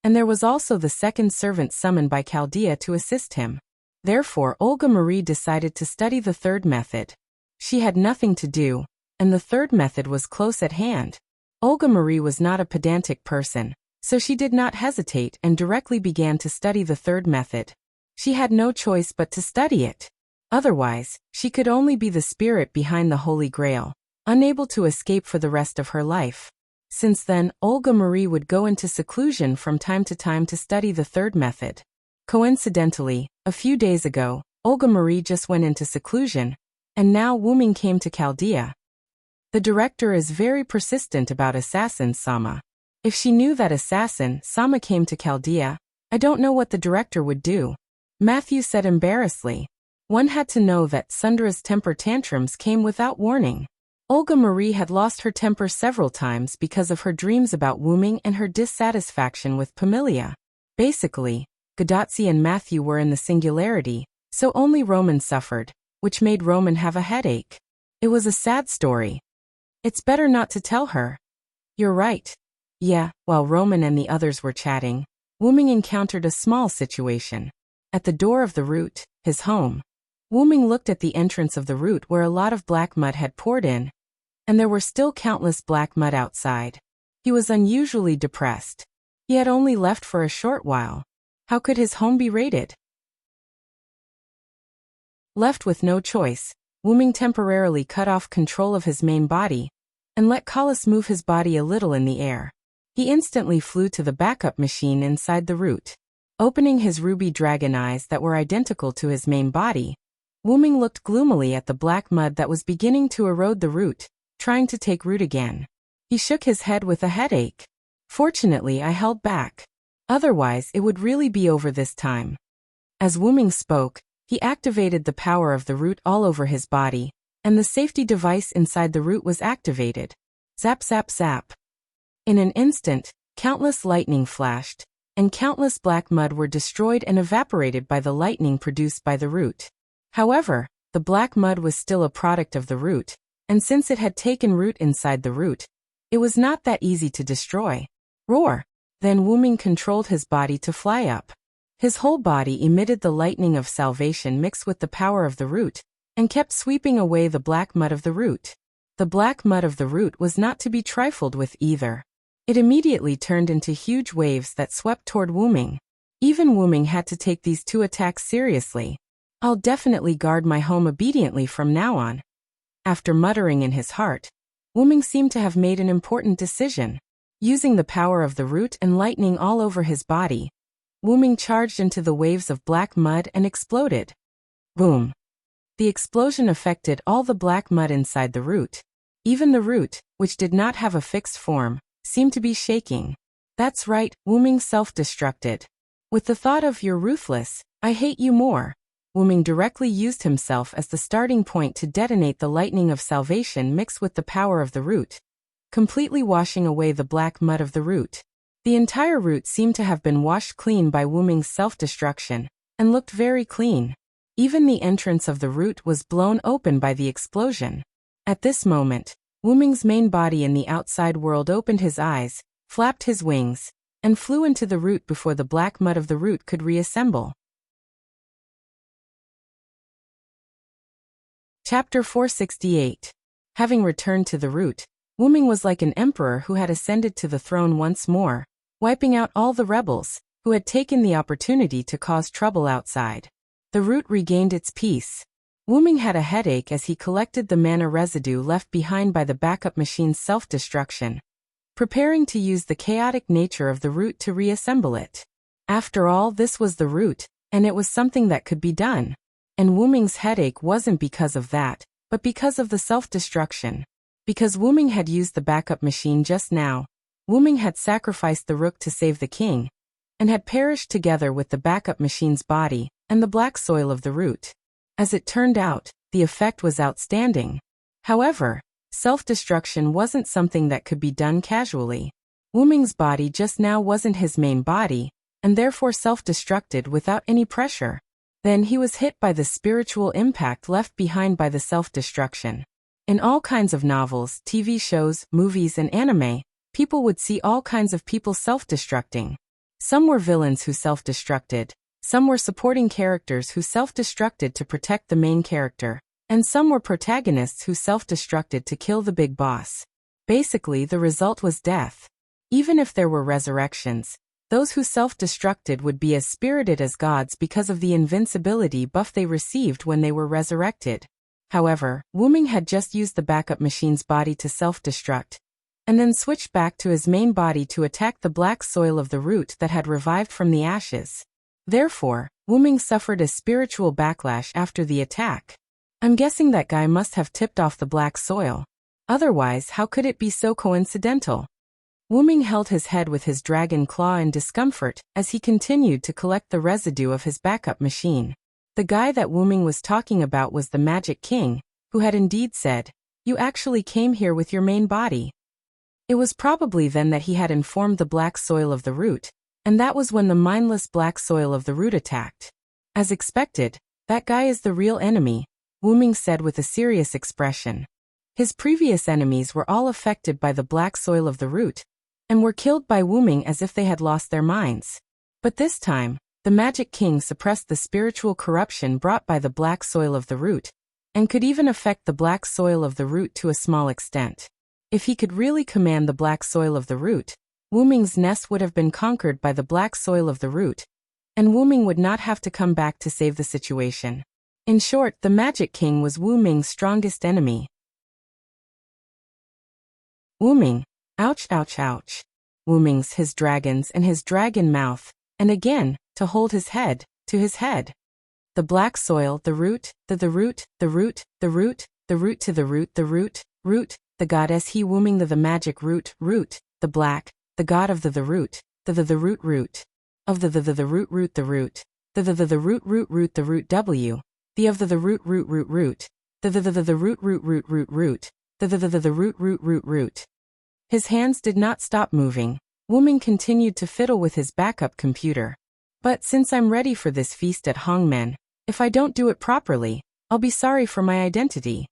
S1: And there was also the second servant summoned by Chaldea to assist him. Therefore, Olga Marie decided to study the third method. She had nothing to do, and the third method was close at hand. Olga Marie was not a pedantic person, so she did not hesitate and directly began to study the third method. She had no choice but to study it. Otherwise, she could only be the spirit behind the Holy Grail, unable to escape for the rest of her life. Since then, Olga Marie would go into seclusion from time to time to study the third method. Coincidentally, a few days ago, Olga Marie just went into seclusion, and now Wuming came to Chaldea. The director is very persistent about Assassin Sama. If she knew that Assassin Sama came to Chaldea, I don't know what the director would do. Matthew said embarrassedly. One had to know that Sundra's temper tantrums came without warning. Olga Marie had lost her temper several times because of her dreams about Wuming and her dissatisfaction with Pamilia. Basically, Gadotsi and Matthew were in the singularity, so only Roman suffered, which made Roman have a headache. It was a sad story. It's better not to tell her. You're right. Yeah, while Roman and the others were chatting, Wuming encountered a small situation. At the door of the root, his home, Wuming looked at the entrance of the root where a lot of black mud had poured in, and there were still countless black mud outside. He was unusually depressed. He had only left for a short while. How could his home be raided? Left with no choice, Wyrm temporarily cut off control of his main body and let Collis move his body a little in the air. He instantly flew to the backup machine inside the root. Opening his ruby dragon eyes that were identical to his main body, Wyrm looked gloomily at the black mud that was beginning to erode the root, trying to take root again. He shook his head with a headache. Fortunately, I held back. Otherwise, it would really be over this time. As Wyrm spoke, he activated the power of the root all over his body, and the safety device inside the root was activated. Zap zap zap. In an instant, countless lightning flashed, and countless black mud were destroyed and evaporated by the lightning produced by the root. However, the black mud was still a product of the root, and since it had taken root inside the root, it was not that easy to destroy. Roar! Then Wyrm controlled his body to fly up. His whole body emitted the lightning of salvation mixed with the power of the root, and kept sweeping away the black mud of the root. The black mud of the root was not to be trifled with either. It immediately turned into huge waves that swept toward Wyrm. Even Wyrm had to take these two attacks seriously. I'll definitely guard my home obediently from now on. After muttering in his heart, Wyrm seemed to have made an important decision. Using the power of the root and lightning all over his body, Wyrm charged into the waves of black mud and exploded. Boom! The explosion affected all the black mud inside the root. Even the root, which did not have a fixed form, seemed to be shaking. That's right, Wyrm self-destructed. With the thought of "you're ruthless, I hate you more," Wyrm directly used himself as the starting point to detonate the lightning of salvation mixed with the power of the root, completely washing away the black mud of the root. The entire root seemed to have been washed clean by Wyrm's self-destruction, and looked very clean. Even the entrance of the root was blown open by the explosion. At this moment, Wyrm's main body in the outside world opened his eyes, flapped his wings, and flew into the root before the black mud of the root could reassemble. Chapter 468. Having returned to the root, Wyrm was like an emperor who had ascended to the throne once more, wiping out all the rebels who had taken the opportunity to cause trouble outside. The root regained its peace. Wyrm had a headache as he collected the mana residue left behind by the backup machine's self-destruction, preparing to use the chaotic nature of the root to reassemble it. After all, this was the root, and it was something that could be done. And Wyrm's headache wasn't because of that, but because of the self-destruction. Because Wyrm had used the backup machine just now, Wyrm had sacrificed the rook to save the king, and had perished together with the backup machine's body and the black soil of the root. As it turned out, the effect was outstanding. However, self-destruction wasn't something that could be done casually. Wyrm's body just now wasn't his main body, and therefore self-destructed without any pressure. Then he was hit by the spiritual impact left behind by the self-destruction. In all kinds of novels, TV shows, movies, and anime, people would see all kinds of people self-destructing. Some were villains who self-destructed, some were supporting characters who self-destructed to protect the main character, and some were protagonists who self-destructed to kill the big boss. Basically, the result was death. Even if there were resurrections, those who self-destructed would be as spirited as gods because of the invincibility buff they received when they were resurrected. However, Wyrm had just used the backup machine's body to self-destruct, and then switched back to his main body to attack the black soil of the root that had revived from the ashes. Therefore, Wyrm suffered a spiritual backlash after the attack. I'm guessing that guy must have tipped off the black soil. Otherwise, how could it be so coincidental? Wyrm held his head with his dragon claw in discomfort as he continued to collect the residue of his backup machine. The guy that Wyrm was talking about was the Magic King, who had indeed said, "You actually came here with your main body." It was probably then that he had informed the black soil of the root, and that was when the mindless black soil of the root attacked. As expected, that guy is the real enemy, Wyrm said with a serious expression. His previous enemies were all affected by the black soil of the root, and were killed by Wyrm as if they had lost their minds. But this time, the Magic King suppressed the spiritual corruption brought by the black soil of the root, and could even affect the black soil of the root to a small extent. If he could really command the black soil of the root, Wu Ming's nest would have been conquered by the black soil of the root, and Wu Ming would not have to come back to save the situation. In short, the Magic King was Wu Ming's strongest enemy. Wu Ming, ouch ouch ouch. Wu Ming's his dragons and his dragon mouth, and again, to hold his head, to his head. The black soil, the root, the root, the root, the root, the root to the root, the root, root, the goddess he Wu Ming the magic root, root, the black, the god of the root, the root root, of the root root the root, the root root root the root w, the of the root root root root, the root root root root root, the root root root root. His hands did not stop moving. Wu Ming continued to fiddle with his backup computer. But since I'm ready for this feast at Hongmen, if I don't do it properly, I'll be sorry for my identity.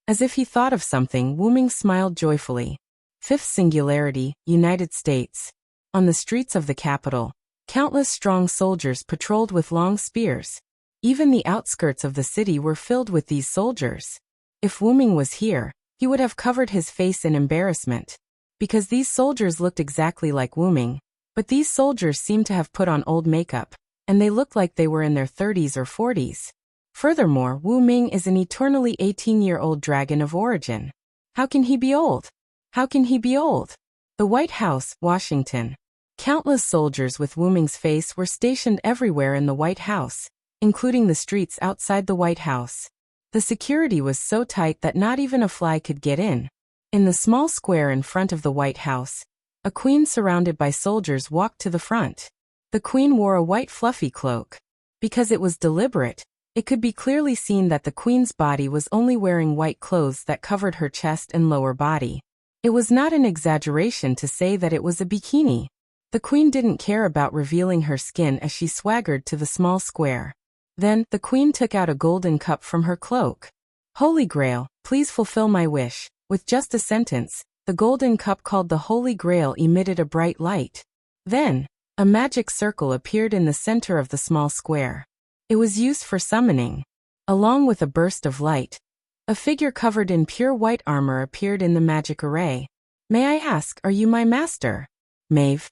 S1: As if he thought of something, Wu Ming smiled joyfully. Fifth singularity, United States. On the streets of the capital, countless strong soldiers patrolled with long spears. Even the outskirts of the city were filled with these soldiers. If Wu Ming was here, he would have covered his face in embarrassment. Because these soldiers looked exactly like Wu Ming, but these soldiers seemed to have put on old makeup, and they looked like they were in their 30s or 40s. Furthermore, Wu Ming is an eternally 18-year-old dragon of origin. How can he be old? How can he be old? The White House, Washington. Countless soldiers with Wu Ming's face were stationed everywhere in the White House, including the streets outside the White House. The security was so tight that not even a fly could get in. In the small square in front of the White House, a queen surrounded by soldiers walked to the front. The queen wore a white fluffy cloak. Because it was deliberate, it could be clearly seen that the queen's body was only wearing white clothes that covered her chest and lower body. It was not an exaggeration to say that it was a bikini. The queen didn't care about revealing her skin as she swaggered to the small square. Then, the queen took out a golden cup from her cloak. Holy Grail, please fulfill my wish. With just a sentence, the golden cup called the Holy Grail emitted a bright light. Then, a magic circle appeared in the center of the small square. It was used for summoning. Along with a burst of light, a figure covered in pure white armor appeared in the magic array. May I ask, are you my master? Maeve.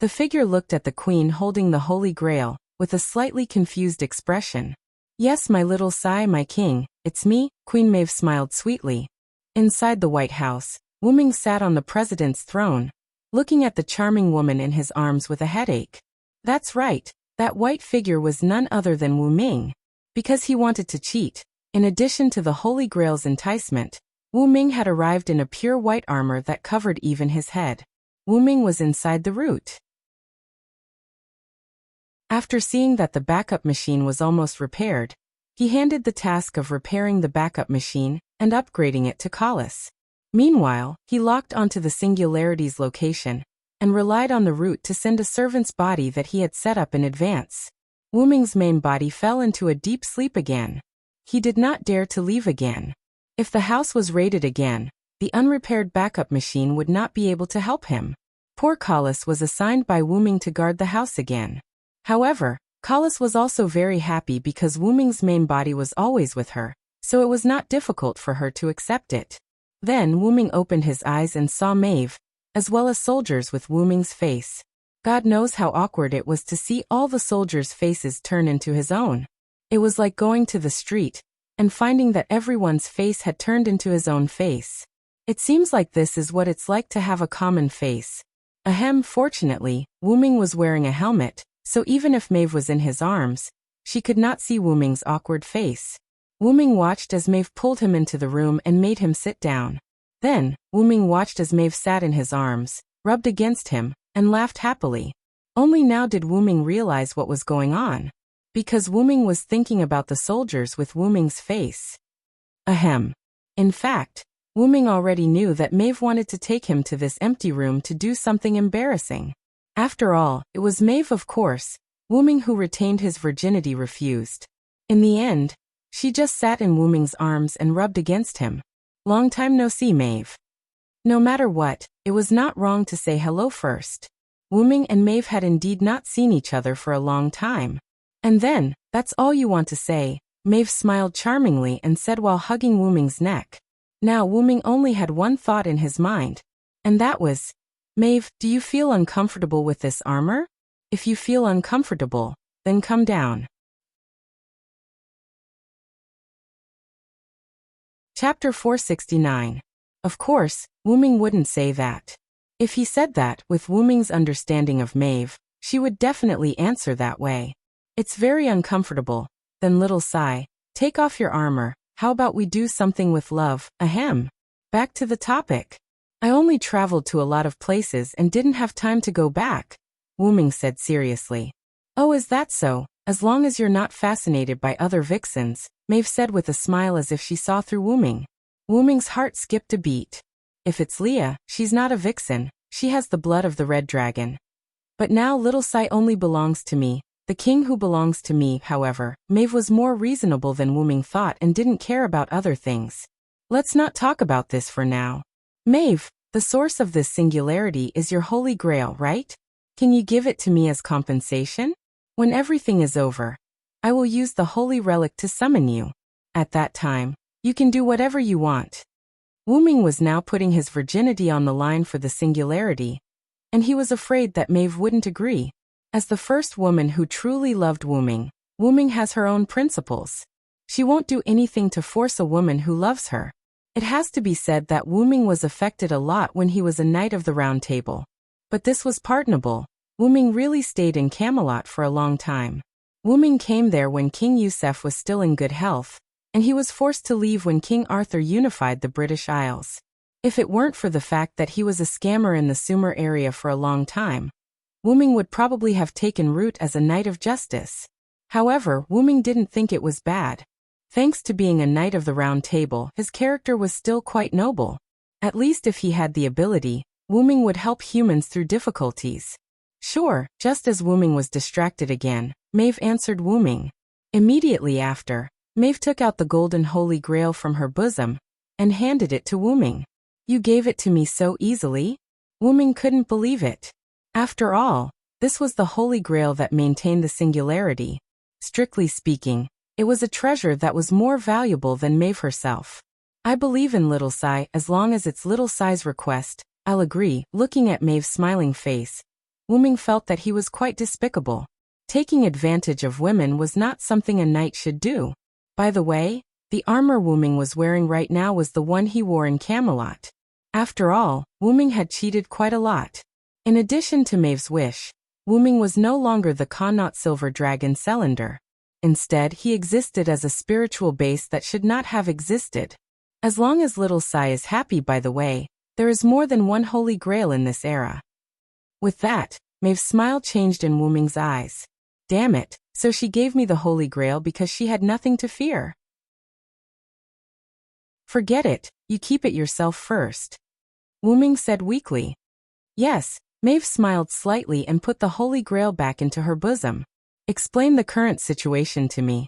S1: The figure looked at the queen holding the Holy Grail, with a slightly confused expression. Yes, my little Sai, my king, it's me, Queen Maeve smiled sweetly. Inside the White House, Wu Ming sat on the president's throne, looking at the charming woman in his arms with a headache. That's right, that white figure was none other than Wu Ming. Because he wanted to cheat, in addition to the Holy Grail's enticement, Wu Ming had arrived in a pure white armor that covered even his head. Wu Ming was inside the root. After seeing that the backup machine was almost repaired, he handed the task of repairing the backup machine and upgrading it to Collis. Meanwhile, he locked onto the Singularity's location and relied on the root to send a servant's body that he had set up in advance. Wu Ming's main body fell into a deep sleep again. He did not dare to leave again. If the house was raided again, the unrepaired backup machine would not be able to help him. Poor Collis was assigned by Wu Ming to guard the house again. However, Collis was also very happy because Wu Ming's main body was always with her, so it was not difficult for her to accept it. Then Wu Ming opened his eyes and saw Maeve, as well as soldiers with Wu Ming's face. God knows how awkward it was to see all the soldiers' faces turn into his own. It was like going to the street and finding that everyone's face had turned into his own face. It seems like this is what it's like to have a common face. Ahem, fortunately, Wu Ming was wearing a helmet, so even if Maeve was in his arms, she could not see Wu Ming's awkward face. Wu Ming watched as Maeve pulled him into the room and made him sit down. Then, Wu Ming watched as Maeve sat in his arms, rubbed against him, and laughed happily. Only now did Wu Ming realize what was going on. Because Wu Ming was thinking about the soldiers with Wu Ming's face. Ahem. In fact, Wu Ming already knew that Maeve wanted to take him to this empty room to do something embarrassing. After all, it was Maeve, of course. Wu Ming, who retained his virginity, refused. In the end, she just sat in Wu Ming's arms and rubbed against him. Long time no see, Maeve. No matter what, it was not wrong to say hello first. Wu Ming and Maeve had indeed not seen each other for a long time. And then, that's all you want to say, Maeve smiled charmingly and said while hugging Wuming's neck. Now Wuming only had one thought in his mind, and that was, Maeve, do you feel uncomfortable with this armor? If you feel uncomfortable, then come down. Chapter 469. Of course, Wuming wouldn't say that. If he said that, with Wuming's understanding of Maeve, she would definitely answer that way. It's very uncomfortable. Then little sigh, take off your armor, how about we do something with love, ahem. Back to the topic. I only traveled to a lot of places and didn't have time to go back, Wuming said seriously. Oh, is that so? As long as you're not fascinated by other vixens, Maeve said with a smile as if she saw through Wuming. Wuming's heart skipped a beat. If it's Leah, she's not a vixen, she has the blood of the red dragon. But now little Sai only belongs to me, the king who belongs to me. However, Maeve was more reasonable than Wuming thought and didn't care about other things. Let's not talk about this for now. Maeve, the source of this singularity is your holy grail, right? Can you give it to me as compensation? When everything is over, I will use the holy relic to summon you. At that time, you can do whatever you want. Wuming was now putting his virginity on the line for the singularity, and he was afraid that Maeve wouldn't agree. As the first woman who truly loved Wuming, Wuming has her own principles. She won't do anything to force a woman who loves her. It has to be said that Wuming was affected a lot when he was a Knight of the Round Table. But this was pardonable. Wuming really stayed in Camelot for a long time. Wuming came there when King Yusef was still in good health, and he was forced to leave when King Arthur unified the British Isles. If it weren't for the fact that he was a scammer in the Sumer area for a long time, Wuming would probably have taken root as a Knight of Justice. However, Wuming didn't think it was bad. Thanks to being a Knight of the Round Table, his character was still quite noble. At least if he had the ability, Wuming would help humans through difficulties. Sure, just as Wuming was distracted again, Maeve answered Wuming. Immediately after, Maeve took out the golden holy grail from her bosom and handed it to Wuming. You gave it to me so easily? Wuming couldn't believe it. After all, this was the holy grail that maintained the singularity. Strictly speaking, it was a treasure that was more valuable than Maeve herself. I believe in Little Sai. As long as it's Little Sai's request, I'll agree. Looking at Maeve's smiling face, Wuming felt that he was quite despicable. Taking advantage of women was not something a knight should do. By the way, the armor Wuming was wearing right now was the one he wore in Camelot. After all, Wuming had cheated quite a lot. In addition to Maeve's wish, Wuming was no longer the Connaught Silver Dragon Cylinder. Instead, he existed as a spiritual base that should not have existed. As long as Little Sai is happy, by the way, there is more than one holy grail in this era. With that, Maeve's smile changed in Wuming's eyes. Damn it, so she gave me the holy grail because she had nothing to fear. Forget it, you keep it yourself first. Wuming said weakly. Yes, Maeve smiled slightly and put the holy grail back into her bosom. Explain the current situation to me.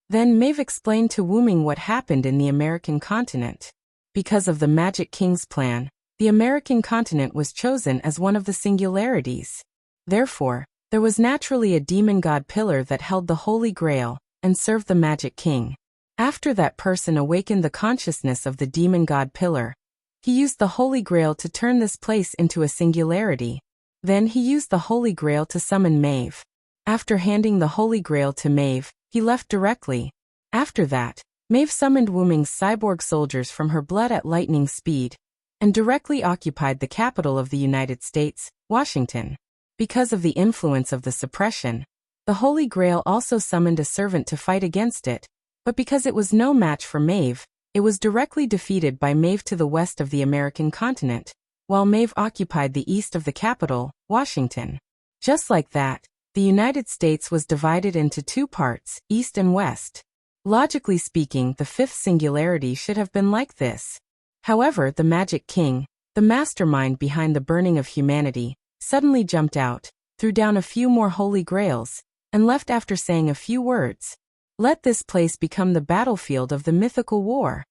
S1: Then Maeve explained to Wuming what happened in the American continent. Because of the Magic King's plan, the American continent was chosen as one of the singularities. Therefore, there was naturally a demon god pillar that held the Holy Grail and served the Magic King. After that person awakened the consciousness of the demon god pillar, he used the Holy Grail to turn this place into a singularity. Then he used the Holy Grail to summon Maeve. After handing the Holy Grail to Maeve, he left directly. After that, Maeve summoned Wuming's cyborg soldiers from her blood at lightning speed and directly occupied the capital of the United States, Washington. Because of the influence of the suppression, the Holy Grail also summoned a servant to fight against it, but because it was no match for Maeve, it was directly defeated by Maeve to the west of the American continent, while Maeve occupied the east of the capital, Washington. Just like that, the United States was divided into two parts, east and west. Logically speaking, the fifth singularity should have been like this. However, the Magic King, the mastermind behind the burning of humanity, suddenly jumped out, threw down a few more holy grails, and left after saying a few words. Let this place become the battlefield of the mythical war.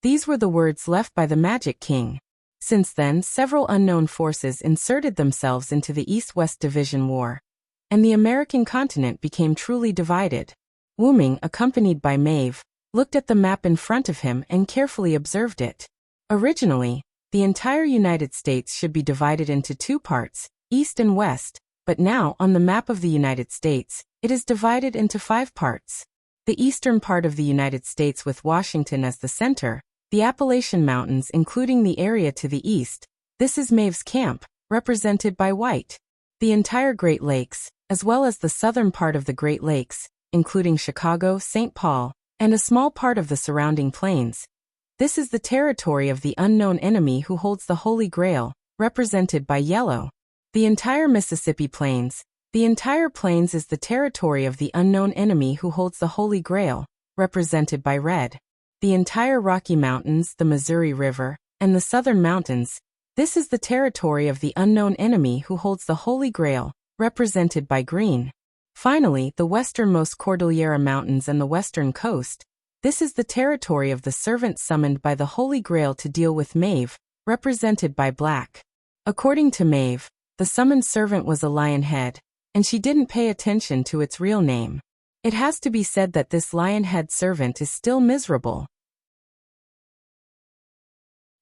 S1: These were the words left by the Magic King. Since then, several unknown forces inserted themselves into the East-West Division War, and the American continent became truly divided. Wuming, accompanied by Maeve, looked at the map in front of him and carefully observed it. Originally, the entire United States should be divided into two parts, east and west, but now on the map of the United States, it is divided into 5 parts. The eastern part of the United States with Washington as the center, the Appalachian Mountains including the area to the east, this is Maeve's camp, represented by white. The entire Great Lakes, as well as the southern part of the Great Lakes, including Chicago, St. Paul, and a small part of the surrounding plains. This is the territory of the unknown enemy who holds the Holy Grail, represented by yellow. The entire Mississippi Plains. The entire plains is the territory of the unknown enemy who holds the Holy Grail, represented by red. The entire Rocky Mountains, the Missouri River, and the Southern Mountains. This is the territory of the unknown enemy who holds the Holy Grail, represented by green. Finally, the westernmost Cordillera Mountains and the western coast. This is the territory of the servant summoned by the Holy Grail to deal with Maeve, represented by black. According to Maeve, the summoned servant was a lion-head, and she didn't pay attention to its real name. It has to be said that this lion-head servant is still miserable.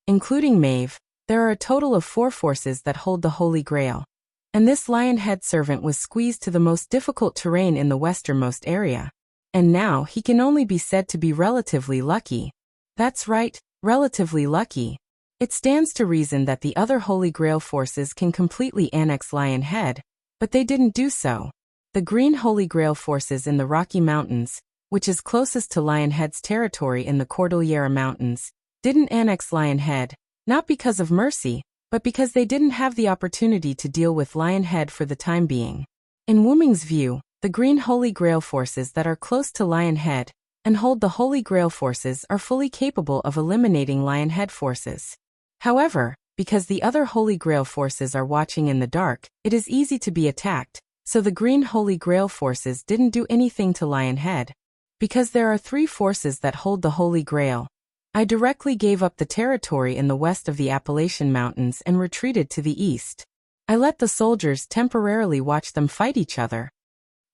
S1: Including Maeve, there are a total of 4 forces that hold the Holy Grail, and this lion-head servant was squeezed to the most difficult terrain in the westernmost area. And now he can only be said to be relatively lucky. That's right, relatively lucky. It stands to reason that the other Holy Grail forces can completely annex Lionhead, but they didn't do so. The Green Holy Grail forces in the Rocky Mountains, which is closest to Lionhead's territory in the Cordillera Mountains, didn't annex Lionhead, not because of mercy, but because they didn't have the opportunity to deal with Lionhead for the time being. In Wuming's view, the Green Holy Grail forces that are close to Lionhead and hold the Holy Grail forces are fully capable of eliminating Lionhead forces. However, because the other Holy Grail forces are watching in the dark, it is easy to be attacked, so the Green Holy Grail forces didn't do anything to Lionhead. Because there are 3 forces that hold the Holy Grail, I directly gave up the territory in the west of the Appalachian Mountains and retreated to the east. I let the soldiers temporarily watch them fight each other.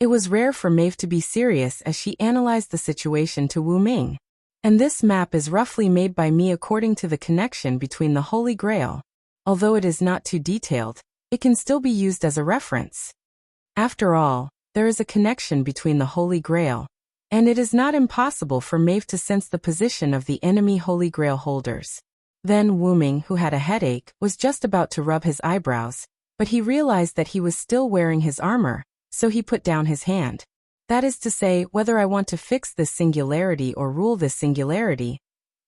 S1: It was rare for Maeve to be serious as she analyzed the situation to Wuming. And this map is roughly made by me according to the connection between the Holy Grail. Although it is not too detailed, it can still be used as a reference. After all, there is a connection between the Holy Grail, and it is not impossible for Maeve to sense the position of the enemy Holy Grail holders. Then Wuming, who had a headache, was just about to rub his eyebrows, but he realized that he was still wearing his armor, so he put down his hand. That is to say, whether I want to fix this singularity or rule this singularity,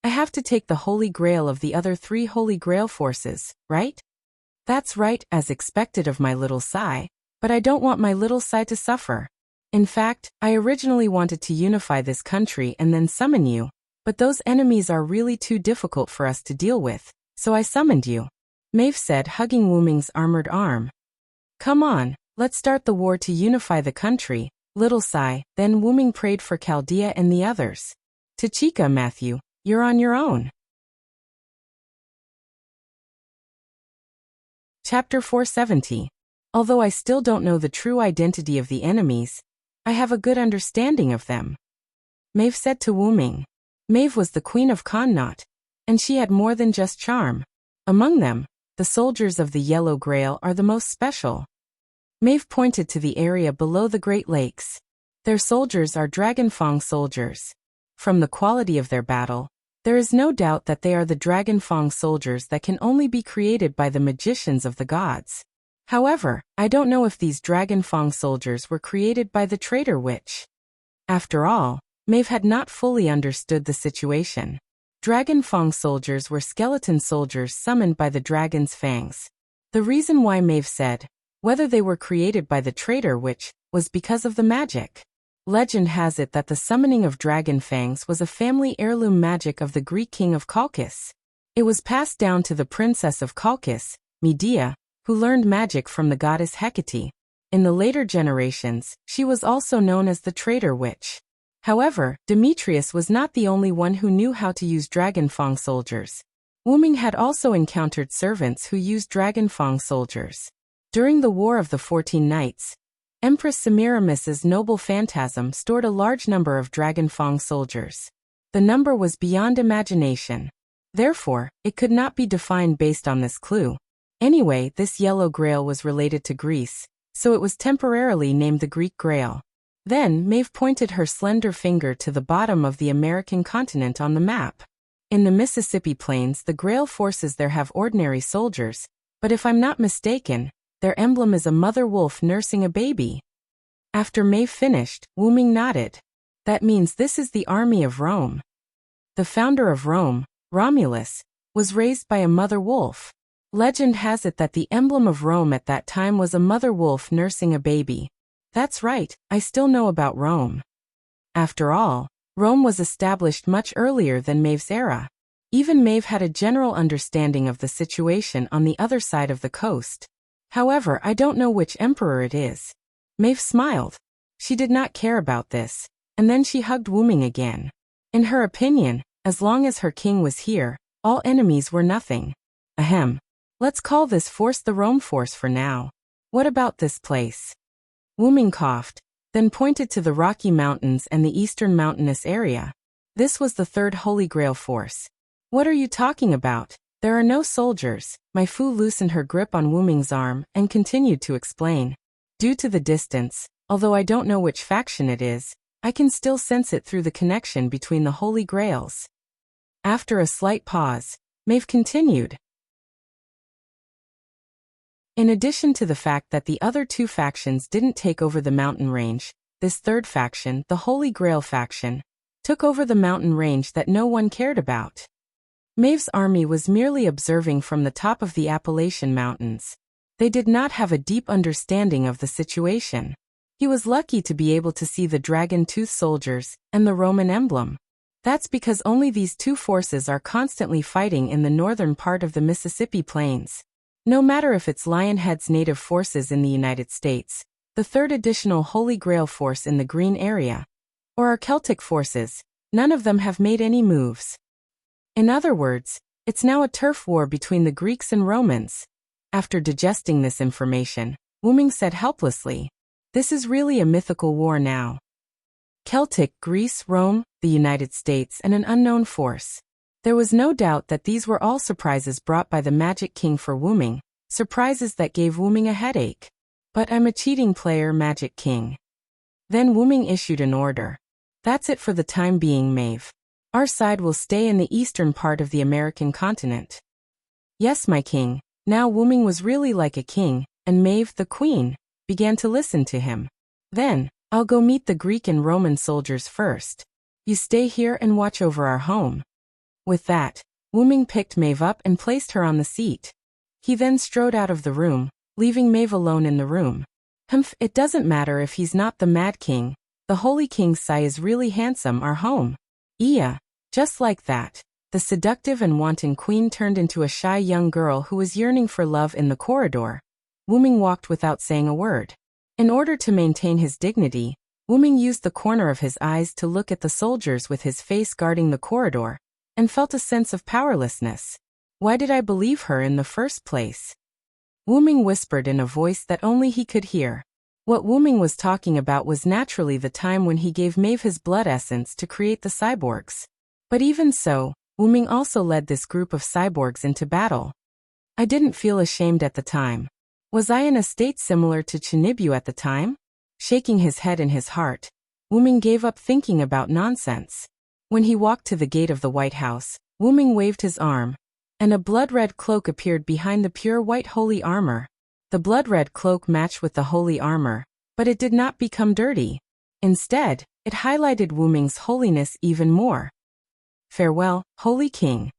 S1: I have to take the Holy Grail of the other 3 Holy Grail forces, right? That's right, as expected of my little Sai, but I don't want my little Sai to suffer. In fact, I originally wanted to unify this country and then summon you, but those enemies are really too difficult for us to deal with, so I summoned you. Maeve said, hugging Wuming's armored arm. Come on, let's start the war to unify the country. Little Sai, then Wuming prayed for Chaldea and the others. Tachika, Matthew, you're on your own. Chapter 470. Although I still don't know the true identity of the enemies, I have a good understanding of them. Maeve said to Wuming. Maeve was the queen of Connaught, and she had more than just charm. Among them, the soldiers of the Yellow Grail are the most special. Maeve pointed to the area below the Great Lakes. Their soldiers are Dragonfang soldiers. From the quality of their battle, there is no doubt that they are the Dragonfang soldiers that can only be created by the magicians of the gods. However, I don't know if these Dragonfang soldiers were created by the traitor witch. After all, Maeve had not fully understood the situation. Dragonfang soldiers were skeleton soldiers summoned by the dragon's fangs. The reason why Maeve said, whether they were created by the traitor witch, was because of the magic. Legend has it that the summoning of dragon fangs was a family heirloom magic of the Greek king of Colchis. It was passed down to the princess of Colchis, Medea, who learned magic from the goddess Hecate. In the later generations, she was also known as the traitor witch. However, Demetrius was not the only one who knew how to use Dragonfang soldiers. Wuming had also encountered servants who used Dragonfang soldiers. During the War of the 14 Knights, Empress Semiramis's noble phantasm stored a large number of Dragon Fang soldiers. The number was beyond imagination. Therefore, it could not be defined based on this clue. Anyway, this yellow grail was related to Greece, so it was temporarily named the Greek Grail. Then, Maeve pointed her slender finger to the bottom of the American continent on the map. In the Mississippi Plains, the Grail forces there have ordinary soldiers, but if I'm not mistaken, their emblem is a mother wolf nursing a baby. After Maeve finished, Wuming nodded. That means this is the army of Rome. The founder of Rome, Romulus, was raised by a mother wolf. Legend has it that the emblem of Rome at that time was a mother wolf nursing a baby. That's right, I still know about Rome. After all, Rome was established much earlier than Maeve's era. Even Maeve had a general understanding of the situation on the other side of the coast. However, I don't know which emperor it is. Maeve smiled. She did not care about this, and then she hugged Wuming again. In her opinion, as long as her king was here, all enemies were nothing. Ahem. Let's call this force the Rome force for now. What about this place? Wuming coughed, then pointed to the Rocky Mountains and the eastern mountainous area. This was the third Holy Grail force. What are you talking about? There are no soldiers. My Fu loosened her grip on Wuming's arm and continued to explain. Due to the distance, although I don't know which faction it is, I can still sense it through the connection between the Holy Grails. After a slight pause, Maeve continued. In addition to the fact that the other two factions didn't take over the mountain range, this third faction, the Holy Grail faction, took over the mountain range that no one cared about. Maeve's army was merely observing from the top of the Appalachian Mountains. They did not have a deep understanding of the situation. He was lucky to be able to see the dragon-tooth soldiers and the Roman emblem. That's because only these two forces are constantly fighting in the northern part of the Mississippi Plains. No matter if it's Lionhead's native forces in the United States, the third additional Holy Grail force in the Green area, or our Celtic forces, none of them have made any moves. In other words, it's now a turf war between the Greeks and Romans. After digesting this information, Wuming said helplessly, "This is really a mythical war now. Celtic, Greece, Rome, the United States, and an unknown force." There was no doubt that these were all surprises brought by the Magic King for Wuming, surprises that gave Wuming a headache. But I'm a cheating player, Magic King. Then Wuming issued an order. That's it for the time being, Maeve. Our side will stay in the eastern part of the American continent. Yes, my king. Now Wuming was really like a king, and Maeve, the queen, began to listen to him. Then, I'll go meet the Greek and Roman soldiers first. You stay here and watch over our home. With that, Wuming picked Maeve up and placed her on the seat. He then strode out of the room, leaving Maeve alone in the room. Humph, it doesn't matter if he's not the Mad King. The Holy King's Sai is really handsome, our home. Yeah. Just like that, the seductive and wanton queen turned into a shy young girl who was yearning for love in the corridor. Wuming walked without saying a word. In order to maintain his dignity, Wuming used the corner of his eyes to look at the soldiers with his face guarding the corridor, and felt a sense of powerlessness. Why did I believe her in the first place? Wuming whispered in a voice that only he could hear. What Wuming was talking about was naturally the time when he gave Maeve his blood essence to create the cyborgs. But even so, Wuming also led this group of cyborgs into battle. I didn't feel ashamed at the time. Was I in a state similar to Chinibu at the time? Shaking his head in his heart, Wuming gave up thinking about nonsense. When he walked to the gate of the White House, Wuming waved his arm, and a blood-red cloak appeared behind the pure white holy armor. The blood-red cloak matched with the holy armor, but it did not become dirty. Instead, it highlighted Wuming's holiness even more. Farewell, Holy King.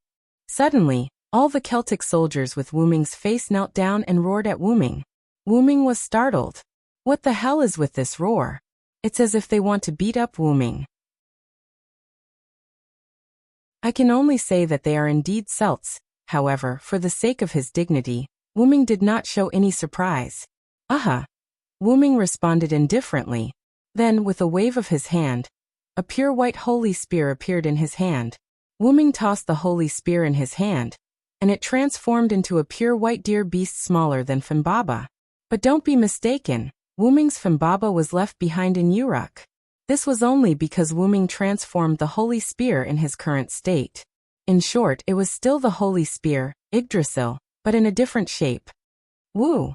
S1: Suddenly, all the Celtic soldiers with Wuming's face knelt down and roared at Wuming. Wuming was startled. What the hell is with this roar? It's as if they want to beat up Wuming. I can only say that they are indeed Celts. However, for the sake of his dignity, Wuming did not show any surprise. Aha! Wuming responded indifferently. Then, with a wave of his hand, a pure white holy spear appeared in his hand. Wuming tossed the holy spear in his hand, and it transformed into a pure white deer beast smaller than Fimbaba. But don't be mistaken, Wu Ming's Fimbaba was left behind in Uruk. This was only because Wu Ming transformed the holy spear in his current state. In short, it was still the holy spear, Yggdrasil, but in a different shape. Wu!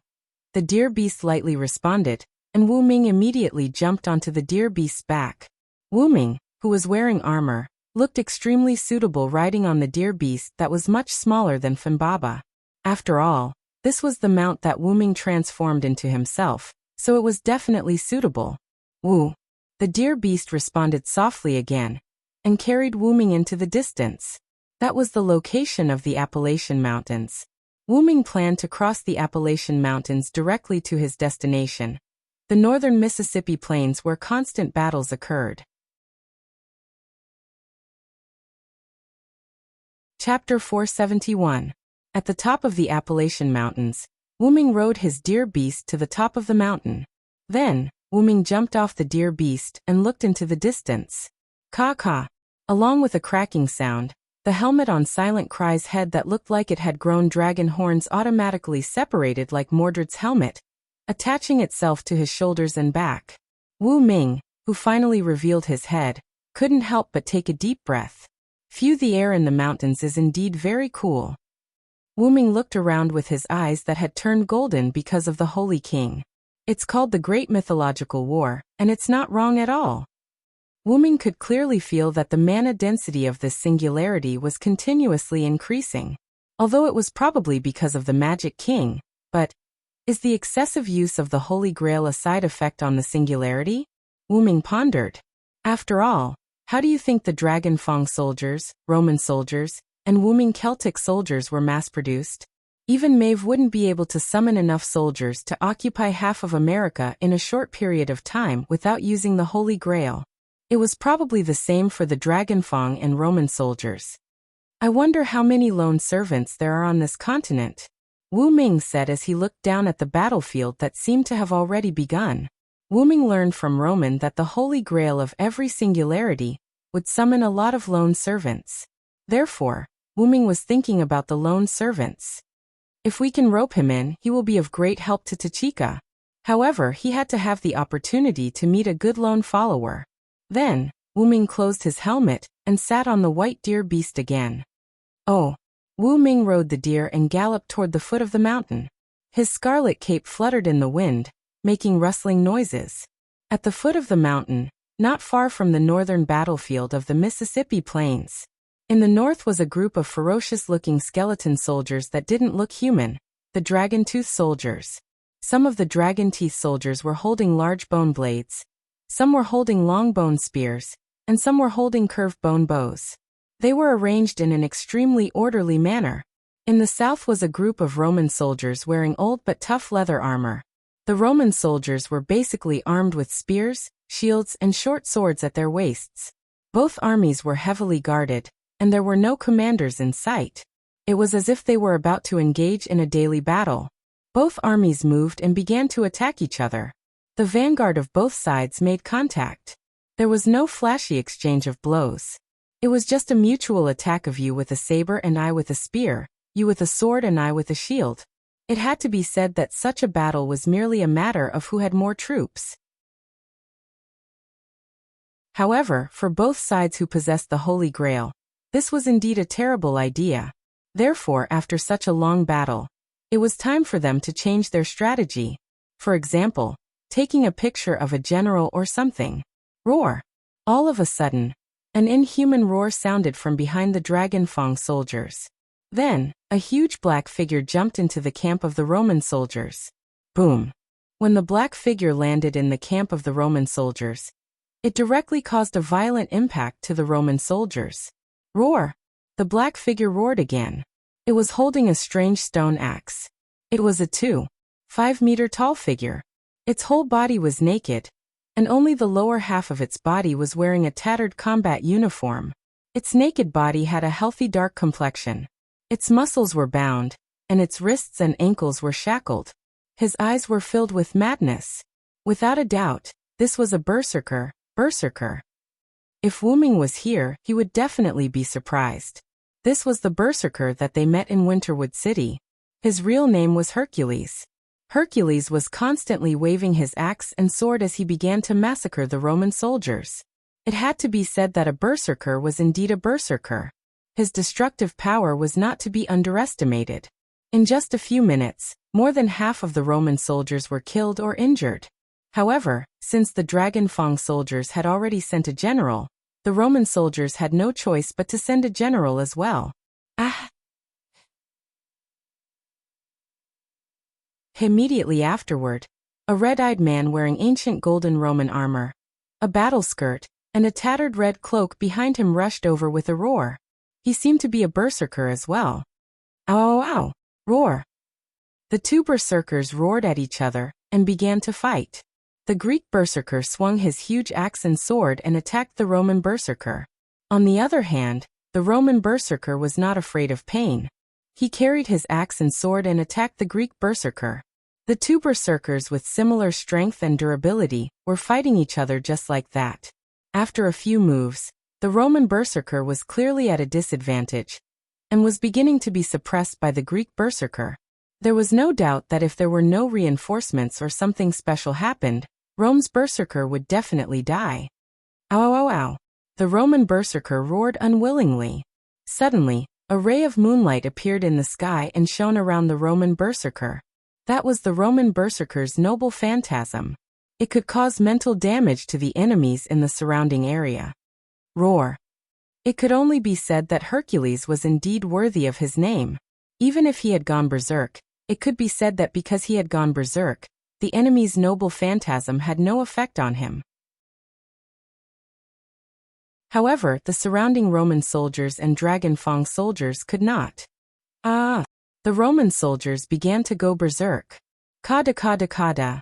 S1: The deer beast lightly responded, and Wu Ming immediately jumped onto the deer beast's back. Wu Ming, who was wearing armor, looked extremely suitable riding on the deer beast that was much smaller than Fimbaba. After all, this was the mount that Wu Ming transformed into himself, so it was definitely suitable. Wu! The deer beast responded softly again, and carried Wu Ming into the distance. That was the location of the Appalachian Mountains. Wu Ming planned to cross the Appalachian Mountains directly to his destination, the northern Mississippi plains where constant battles occurred. Chapter 471. At the top of the Appalachian Mountains, Wu Ming rode his deer beast to the top of the mountain. Then, Wu Ming jumped off the deer beast and looked into the distance. Caw-caw! Along with a cracking sound, the helmet on Silent Cry's head that looked like it had grown dragon horns automatically separated like Mordred's helmet, attaching itself to his shoulders and back. Wu Ming, who finally revealed his head, couldn't help but take a deep breath. Phew, the air in the mountains is indeed very cool. Wu Ming looked around with his eyes that had turned golden because of the Holy King. It's called the Great Mythological War, and it's not wrong at all. Wu Ming could clearly feel that the mana density of this singularity was continuously increasing. Although it was probably because of the Magic King, but is the excessive use of the Holy Grail a side effect on the singularity? Wu Ming pondered. After all, how do you think the Dragon Fang soldiers, Roman soldiers, and Wu Ming Celtic soldiers were mass-produced? Even Maeve wouldn't be able to summon enough soldiers to occupy half of America in a short period of time without using the Holy Grail. It was probably the same for the Dragon Fang and Roman soldiers. I wonder how many lone servants there are on this continent, Wu Ming said as he looked down at the battlefield that seemed to have already begun. Wu Ming learned from Roman that the Holy Grail of every singularity would summon a lot of lone servants. Therefore, Wu Ming was thinking about the lone servants. If we can rope him in, he will be of great help to Tachika. However, he had to have the opportunity to meet a good lone follower. Then, Wu Ming closed his helmet and sat on the white deer beast again. Oh! Wu Ming rode the deer and galloped toward the foot of the mountain. His scarlet cape fluttered in the wind, making rustling noises. At the foot of the mountain, not far from the northern battlefield of the Mississippi Plains. In the north was a group of ferocious-looking skeleton soldiers that didn't look human, the Dragon Tooth soldiers. Some of the Dragon Teeth soldiers were holding large bone blades. Some were holding long bone spears, and some were holding curved bone bows. They were arranged in an extremely orderly manner. In the south was a group of Roman soldiers wearing old but tough leather armor. The Roman soldiers were basically armed with spears, shields, and short swords at their waists. Both armies were heavily guarded, and there were no commanders in sight. It was as if they were about to engage in a daily battle. Both armies moved and began to attack each other. The vanguard of both sides made contact. There was no flashy exchange of blows. It was just a mutual attack of you with a saber and I with a spear, you with a sword and I with a shield. It had to be said that such a battle was merely a matter of who had more troops. However, for both sides who possessed the Holy Grail, this was indeed a terrible idea. Therefore, after such a long battle, it was time for them to change their strategy. For example, taking a picture of a general or something. Roar! All of a sudden, an inhuman roar sounded from behind the Dragon Fang soldiers. Then, a huge black figure jumped into the camp of the Roman soldiers. Boom! When the black figure landed in the camp of the Roman soldiers, it directly caused a violent impact to the Roman soldiers. Roar! The black figure roared again. It was holding a strange stone axe. It was a 2.5-meter tall figure. Its whole body was naked, and only the lower half of its body was wearing a tattered combat uniform. Its naked body had a healthy dark complexion. Its muscles were bound, and its wrists and ankles were shackled. His eyes were filled with madness. Without a doubt, this was a berserker. If Wu Ming was here, he would definitely be surprised. This was the berserker that they met in Winterwood City. His real name was Hercules. Hercules was constantly waving his axe and sword as he began to massacre the Roman soldiers. It had to be said that a berserker was indeed a berserker. His destructive power was not to be underestimated. In just a few minutes, more than half of the Roman soldiers were killed or injured. However, since the Dragon Fang soldiers had already sent a general, the Roman soldiers had no choice but to send a general as well. Immediately afterward, a red-eyed man wearing ancient golden Roman armor, a battle skirt, and a tattered red cloak behind him rushed over with a roar. He seemed to be a berserker as well. Ow, ow, ow! Roar! The two berserkers roared at each other and began to fight. The Greek berserker swung his huge axe and sword and attacked the Roman berserker. On the other hand, the Roman berserker was not afraid of pain. He carried his axe and sword and attacked the Greek berserker. The two berserkers with similar strength and durability were fighting each other just like that. After a few moves, the Roman berserker was clearly at a disadvantage and was beginning to be suppressed by the Greek berserker. There was no doubt that if there were no reinforcements or something special happened, Rome's berserker would definitely die. Ow, ow, ow, ow! The Roman berserker roared unwillingly. Suddenly, a ray of moonlight appeared in the sky and shone around the Roman berserker. That was the Roman berserker's noble phantasm. It could cause mental damage to the enemies in the surrounding area. Roar. It could only be said that Hercules was indeed worthy of his name. Even if he had gone berserk, it could be said that because he had gone berserk, the enemy's noble phantasm had no effect on him. However, the surrounding Roman soldiers and Dragon Fang soldiers could not. The Roman soldiers began to go berserk. Kada kada kada.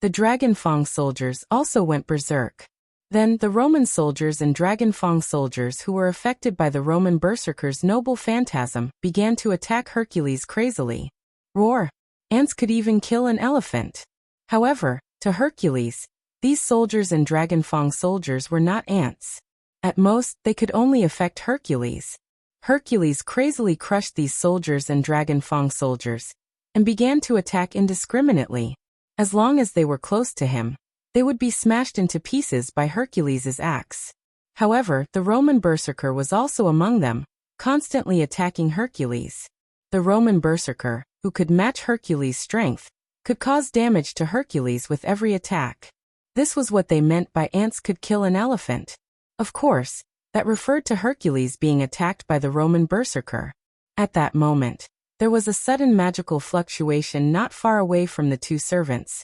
S1: The Dragon Fang soldiers also went berserk. Then, the Roman soldiers and Dragon Fang soldiers who were affected by the Roman berserker's noble phantasm began to attack Hercules crazily. Roar! Ants could even kill an elephant. However, to Hercules, these soldiers and Dragon Fang soldiers were not ants. At most, they could only affect Hercules. Hercules crazily crushed these soldiers and Dragon Fang soldiers and began to attack indiscriminately. As long as they were close to him, they would be smashed into pieces by Hercules' axe. However, the Roman berserker was also among them, constantly attacking Hercules. The Roman berserker, who could match Hercules' strength, could cause damage to Hercules with every attack. This was what they meant by ants could kill an elephant. Of course, that referred to Hercules being attacked by the Roman berserker. At that moment, there was a sudden magical fluctuation not far away from the two servants,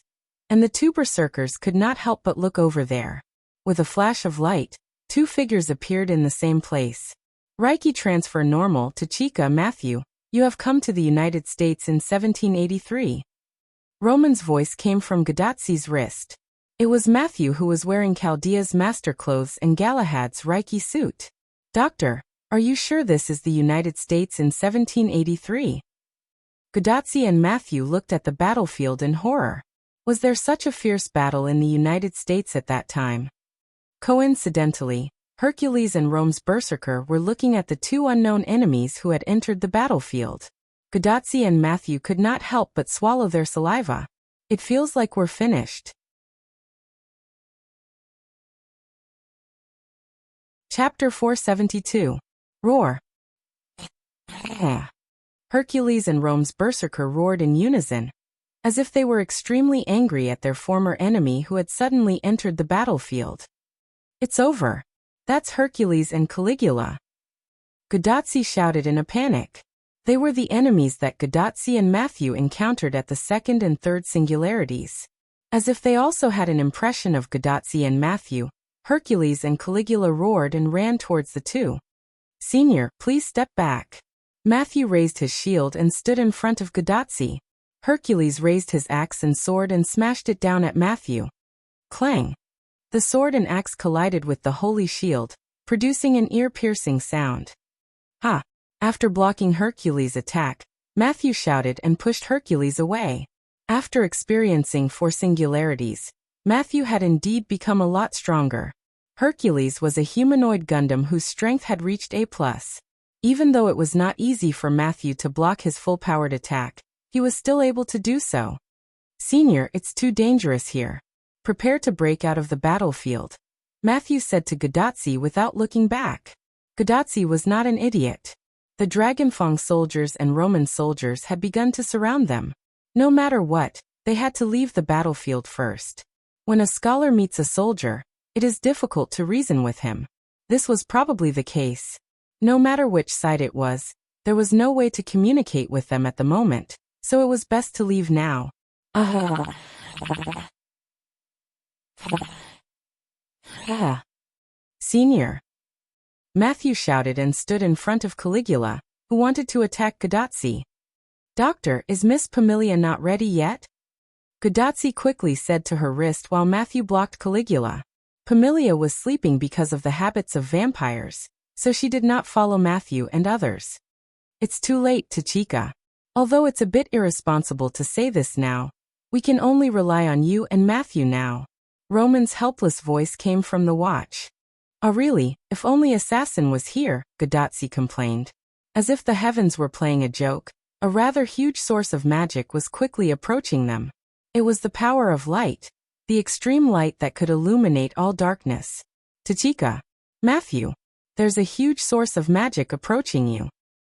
S1: and the two berserkers could not help but look over there. With a flash of light, two figures appeared in the same place. Reiki transfer normal to Chica Matthew, you have come to the United States in 1783. Roman's voice came from Gadazzi's wrist. It was Matthew who was wearing Chaldea's master clothes and Galahad's Reiki suit. Doctor, are you sure this is the United States in 1783? Gadazzi and Matthew looked at the battlefield in horror. Was there such a fierce battle in the United States at that time? Coincidentally, Hercules and Rome's berserker were looking at the two unknown enemies who had entered the battlefield. Gadazzi and Matthew could not help but swallow their saliva. It feels like we're finished. Chapter 472. Roar. Hercules and Rome's berserker roared in unison, as if they were extremely angry at their former enemy who had suddenly entered the battlefield. It's over. That's Hercules and Caligula. Gadazzi shouted in a panic. They were the enemies that Gadazzi and Matthew encountered at the second and third singularities. As if they also had an impression of Gadazzi and Matthew, Hercules and Caligula roared and ran towards the two. Senior, please step back. Matthew raised his shield and stood in front of Gadazzi. Hercules raised his axe and sword and smashed it down at Matthew. Clang! The sword and axe collided with the holy shield, producing an ear-piercing sound. Ha! After blocking Hercules' attack, Matthew shouted and pushed Hercules away. After experiencing 4 singularities, Matthew had indeed become a lot stronger. Hercules was a humanoid Gundam whose strength had reached A+. Even though it was not easy for Matthew to block his full-powered attack, he was still able to do so. Senior, it's too dangerous here. Prepare to break out of the battlefield, Matthew said to Gadotsi without looking back. Gadotsi was not an idiot. The Dragonfang soldiers and Roman soldiers had begun to surround them. No matter what, they had to leave the battlefield first. When a scholar meets a soldier, it is difficult to reason with him. This was probably the case. No matter which side it was, there was no way to communicate with them at the moment, so it was best to leave now. Senior, Matthew shouted and stood in front of Caligula, who wanted to attack Gadotsi. Doctor, is Miss Pamilia not ready yet? Gadotsi quickly said to her wrist while Matthew blocked Caligula. Pamilia was sleeping because of the habits of vampires, so she did not follow Matthew and others. It's too late, Tachika. Although it's a bit irresponsible to say this now, we can only rely on you and Matthew now. Roman's helpless voice came from the watch. Oh really, if only Assassin was here, Gadotsi complained. As if the heavens were playing a joke, a rather huge source of magic was quickly approaching them. It was the power of light, the extreme light that could illuminate all darkness. Tachika, Matthew, there's a huge source of magic approaching you.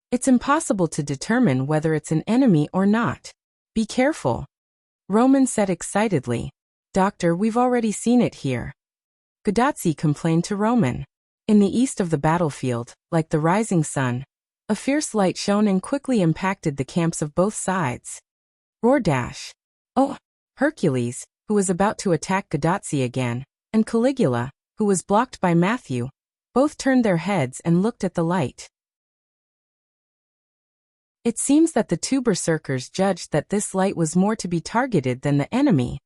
S1: It's impossible to determine whether it's an enemy or not. Be careful, Roman said excitedly. Doctor, we've already seen it here. Gadotsi complained to Roman. In the east of the battlefield, like the rising sun, a fierce light shone and quickly impacted the camps of both sides. Roar dash. Oh, Hercules, who was about to attack Gadotsi again, and Caligula, who was blocked by Matthew, both turned their heads and looked at the light. It seems that the two berserkers judged that this light was more to be targeted than the enemy.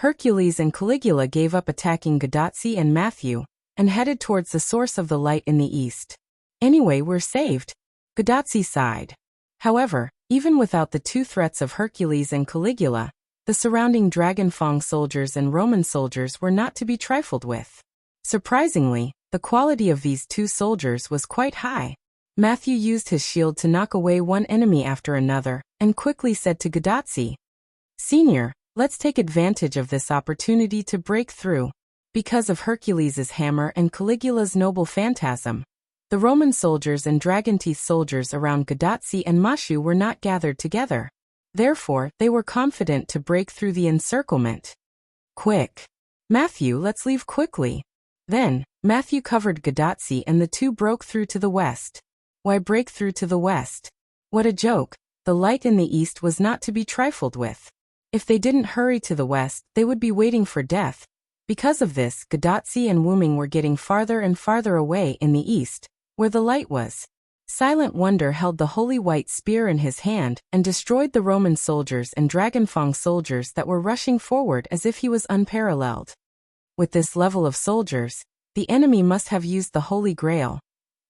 S1: Hercules and Caligula gave up attacking Gadotsi and Matthew, and headed towards the source of the light in the east. Anyway, we're saved, Gadotsi sighed. However, even without the two threats of Hercules and Caligula, the surrounding Dragonfang soldiers and Roman soldiers were not to be trifled with. Surprisingly, the quality of these two soldiers was quite high. Matthew used his shield to knock away one enemy after another, and quickly said to Gadotsi, Senior, let's take advantage of this opportunity to break through. Because of Hercules' hammer and Caligula's noble phantasm, the Roman soldiers and Dragonteeth soldiers around Gadotsi and Mashu were not gathered together. Therefore, they were confident to break through the encirclement. Quick! Matthew, let's leave quickly. Then, Matthew covered Gadotsi and the two broke through to the west. Why break through to the west? What a joke! The light in the east was not to be trifled with. If they didn't hurry to the west, they would be waiting for death. Because of this, Gadotsi and Wyrm were getting farther and farther away in the east, where the light was. Silent Wonder held the holy white spear in his hand and destroyed the Roman soldiers and Dragonfang soldiers that were rushing forward as if he was unparalleled. With this level of soldiers, the enemy must have used the Holy Grail,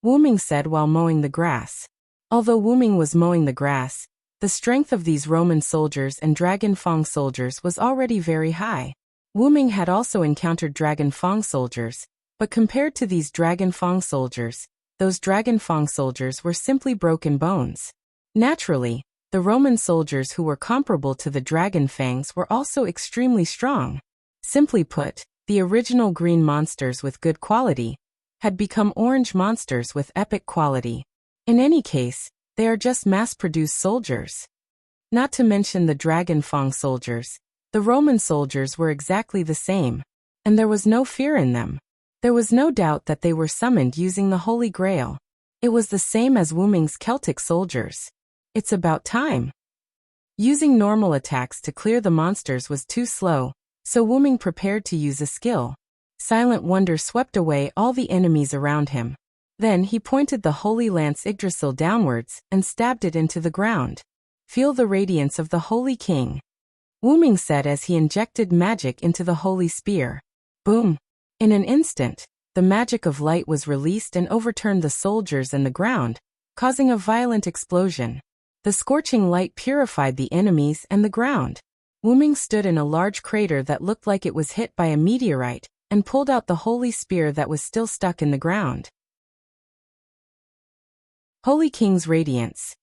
S1: Wyrm said while mowing the grass. Although Wyrm was mowing the grass, the strength of these Roman soldiers and Dragonfang soldiers was already very high. Wyrm had also encountered Dragonfang soldiers, but compared to these Dragonfang soldiers, those Dragonfang soldiers were simply broken bones. Naturally, the Roman soldiers who were comparable to the Dragonfangs were also extremely strong. Simply put, the original green monsters with good quality had become orange monsters with epic quality. In any case, they are just mass-produced soldiers. Not to mention the Dragonfang soldiers, the Roman soldiers were exactly the same, and there was no fear in them. There was no doubt that they were summoned using the Holy Grail. It was the same as Wyrm's Celtic soldiers. It's about time. Using normal attacks to clear the monsters was too slow, so Wyrm prepared to use a skill. Silent Wonder swept away all the enemies around him. Then he pointed the holy lance Yggdrasil downwards and stabbed it into the ground. Feel the radiance of the Holy King, Wyrm said as he injected magic into the holy spear. Boom! In an instant, the magic of light was released and overturned the soldiers and the ground, causing a violent explosion. The scorching light purified the enemies and the ground. Wyrm stood in a large crater that looked like it was hit by a meteorite, and pulled out the holy spear that was still stuck in the ground. Holy King's Radiance.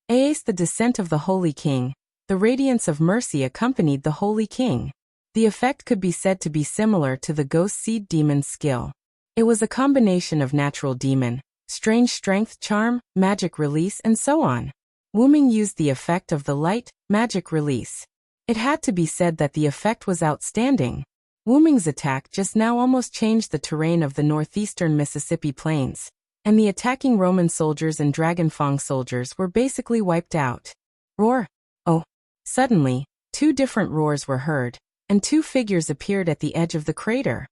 S1: Ace, the descent of the Holy King. The radiance of mercy accompanied the Holy King. The effect could be said to be similar to the ghost seed demon's skill. It was a combination of natural demon, strange strength, charm, magic release, and so on. Wuming used the effect of the light, magic release. It had to be said that the effect was outstanding. Wuming's attack just now almost changed the terrain of the northeastern Mississippi plains, and the attacking Roman soldiers and Dragonfang soldiers were basically wiped out. Roar! Oh! Suddenly, two different roars were heard, and two figures appeared at the edge of the crater.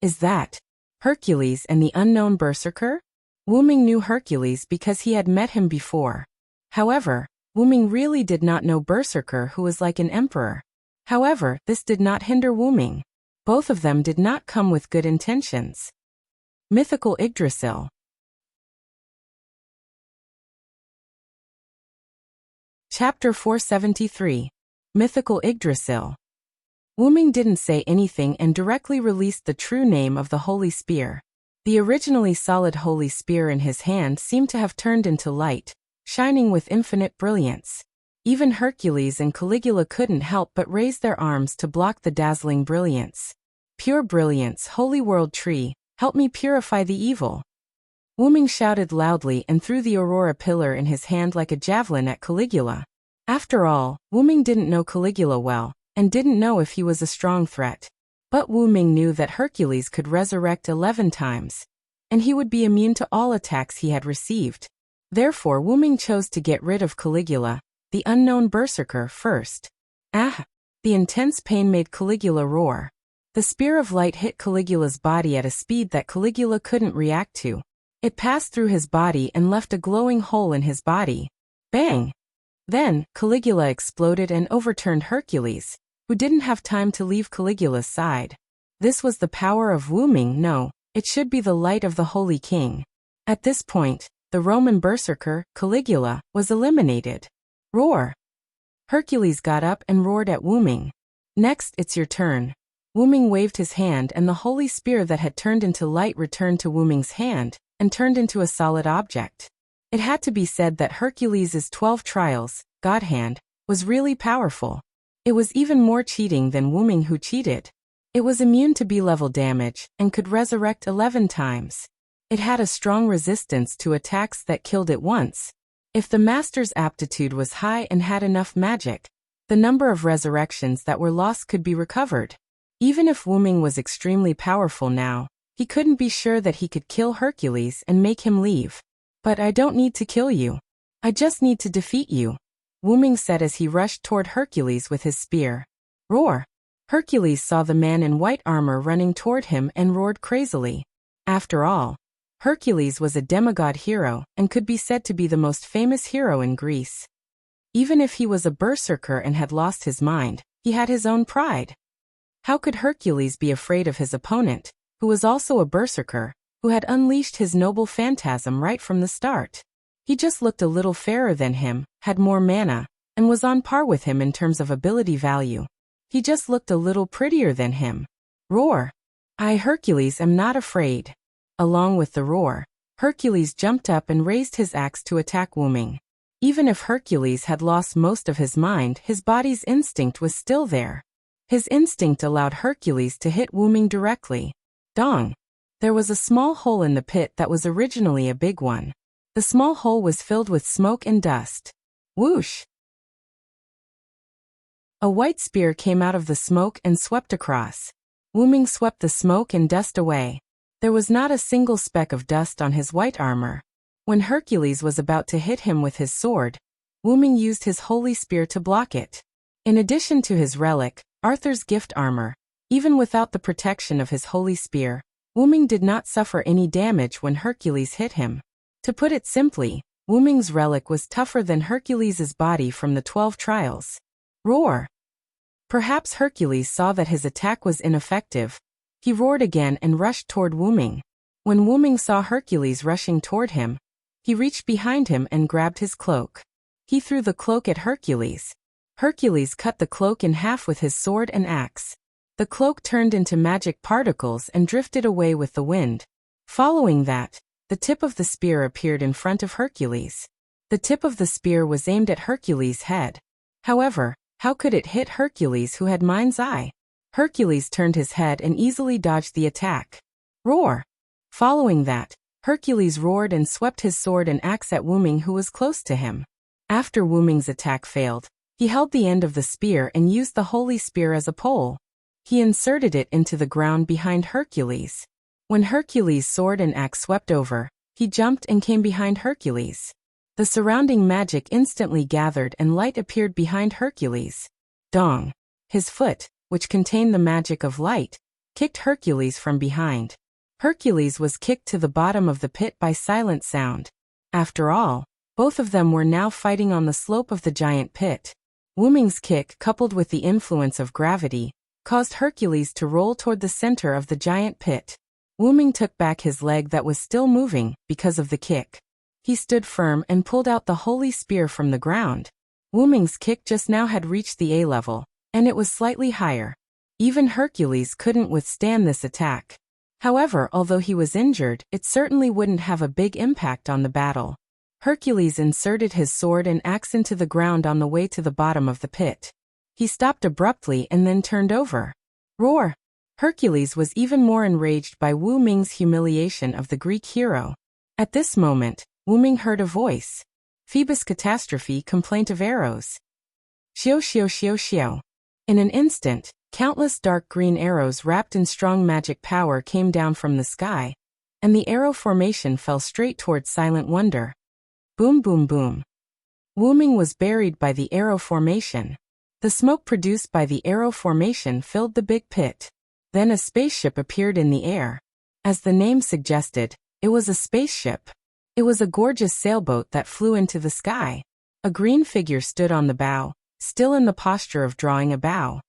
S1: Is that Hercules and the unknown berserker? Wuming knew Hercules because he had met him before. However, Wuming really did not know Berserker, who was like an emperor. However, this did not hinder Wuming. Both of them did not come with good intentions. Mythical Yggdrasil. Chapter 473. Mythical Yggdrasil. Wuming didn't say anything and directly released the true name of the Holy Spear. The originally solid Holy Spear in his hand seemed to have turned into light, shining with infinite brilliance. Even Hercules and Caligula couldn't help but raise their arms to block the dazzling brilliance. Pure brilliance, holy world tree, help me purify the evil. Wuming shouted loudly and threw the aurora pillar in his hand like a javelin at Caligula. After all, Wuming didn't know Caligula well, and didn't know if he was a strong threat. But Wuming knew that Hercules could resurrect 11 times, and he would be immune to all attacks he had received. Therefore Wuming chose to get rid of Caligula, the unknown berserker, first. Ah! The intense pain made Caligula roar. The spear of light hit Caligula's body at a speed that Caligula couldn't react to. It passed through his body and left a glowing hole in his body. Bang! Then, Caligula exploded and overturned Hercules, who didn't have time to leave Caligula's side. This was the power of Wuming. No, it should be the light of the Holy King. At this point, the Roman berserker, Caligula, was eliminated. Roar! Hercules got up and roared at Wuming. Next, it's your turn. Wuming waved his hand and the holy spear that had turned into light returned to Wuming's hand, and turned into a solid object. It had to be said that Hercules' 12 trials, God Hand, was really powerful. It was even more cheating than Wuming, who cheated. It was immune to B-level damage, and could resurrect 11 times. It had a strong resistance to attacks that killed it once. If the master's aptitude was high and had enough magic, the number of resurrections that were lost could be recovered. Even if Wuming was extremely powerful now, he couldn't be sure that he could kill Hercules and make him leave. But I don't need to kill you. I just need to defeat you, Wuming said as he rushed toward Hercules with his spear. Roar! Hercules saw the man in white armor running toward him and roared crazily. After all, Hercules was a demigod hero and could be said to be the most famous hero in Greece. Even if he was a berserker and had lost his mind, he had his own pride. How could Hercules be afraid of his opponent, who was also a berserker, who had unleashed his noble phantasm right from the start? He just looked a little fairer than him, had more mana, and was on par with him in terms of ability value. He just looked a little prettier than him. Roar! I, Hercules, am not afraid. Along with the roar, Hercules jumped up and raised his axe to attack Wuming. Even if Hercules had lost most of his mind, his body's instinct was still there. His instinct allowed Hercules to hit Wuming directly. Dong! There was a small hole in the pit that was originally a big one. The small hole was filled with smoke and dust. Whoosh! A white spear came out of the smoke and swept across. Wuming swept the smoke and dust away. There was not a single speck of dust on his white armor. When Hercules was about to hit him with his sword, Wuming used his holy spear to block it. In addition to his relic, Arthur's gift armor, even without the protection of his holy spear, Wuming did not suffer any damage when Hercules hit him. To put it simply, Wuming's relic was tougher than Hercules' body from the 12 trials. Roar! Perhaps Hercules saw that his attack was ineffective. He roared again and rushed toward Wuming. When Wuming saw Hercules rushing toward him, he reached behind him and grabbed his cloak. He threw the cloak at Hercules. Hercules cut the cloak in half with his sword and axe. The cloak turned into magic particles and drifted away with the wind. Following that, the tip of the spear appeared in front of Hercules. The tip of the spear was aimed at Hercules' head. However, how could it hit Hercules, who had mind's eye? Hercules turned his head and easily dodged the attack. Roar! Following that, Hercules roared and swept his sword and axe at Wyrm, who was close to him. After Wyrm's attack failed, he held the end of the spear and used the holy spear as a pole. He inserted it into the ground behind Hercules. When Hercules' sword and axe swept over, he jumped and came behind Hercules. The surrounding magic instantly gathered and light appeared behind Hercules. Dong! His foot, which contained the magic of light, kicked Hercules from behind. Hercules was kicked to the bottom of the pit by silent sound. After all, both of them were now fighting on the slope of the giant pit. Wyrm's kick, coupled with the influence of gravity, caused Hercules to roll toward the center of the giant pit. Wyrm took back his leg that was still moving because of the kick. He stood firm and pulled out the holy spear from the ground. Wyrm's kick just now had reached the A level, and it was slightly higher. Even Hercules couldn't withstand this attack. However, although he was injured, it certainly wouldn't have a big impact on the battle. Hercules inserted his sword and axe into the ground on the way to the bottom of the pit. He stopped abruptly and then turned over. Roar! Hercules was even more enraged by Wyrm's humiliation of the Greek hero. At this moment, Wyrm heard a voice. Phoebus' catastrophe, complaint of arrows. Xiao xiao xiao xiao. In an instant, countless dark green arrows wrapped in strong magic power came down from the sky, and the arrow formation fell straight towards Silent Wonder. Boom boom boom. Wyrm was buried by the arrow formation. The smoke produced by the arrow formation filled the big pit. Then a spaceship appeared in the air. As the name suggested, it was a spaceship. It was a gorgeous sailboat that flew into the sky. A green figure stood on the bow, still in the posture of drawing a bow.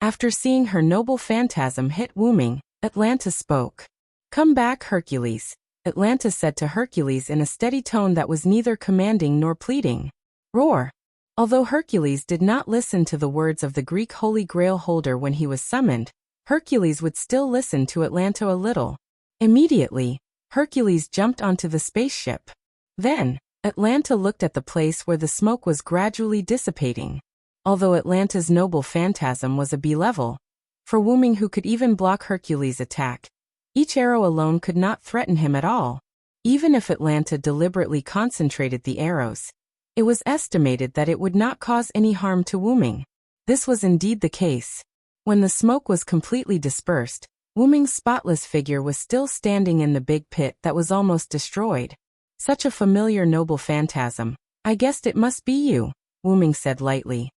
S1: After seeing her noble phantasm hit Wyrm, Atalanta spoke. Come back, Hercules, Atalanta said to Hercules in a steady tone that was neither commanding nor pleading. Roar! Although Hercules did not listen to the words of the Greek Holy Grail holder when he was summoned, Hercules would still listen to Atalanta a little. Immediately, Hercules jumped onto the spaceship. Then, Atalanta looked at the place where the smoke was gradually dissipating. Although Atalanta's noble phantasm was a B level, for Wyrm, who could even block Hercules' attack, each arrow alone could not threaten him at all. Even if Atalanta deliberately concentrated the arrows, it was estimated that it would not cause any harm to Wyrm. This was indeed the case. When the smoke was completely dispersed, Wyrm's spotless figure was still standing in the big pit that was almost destroyed. Such a familiar noble phantasm. I guessed it must be you, Wyrm said lightly.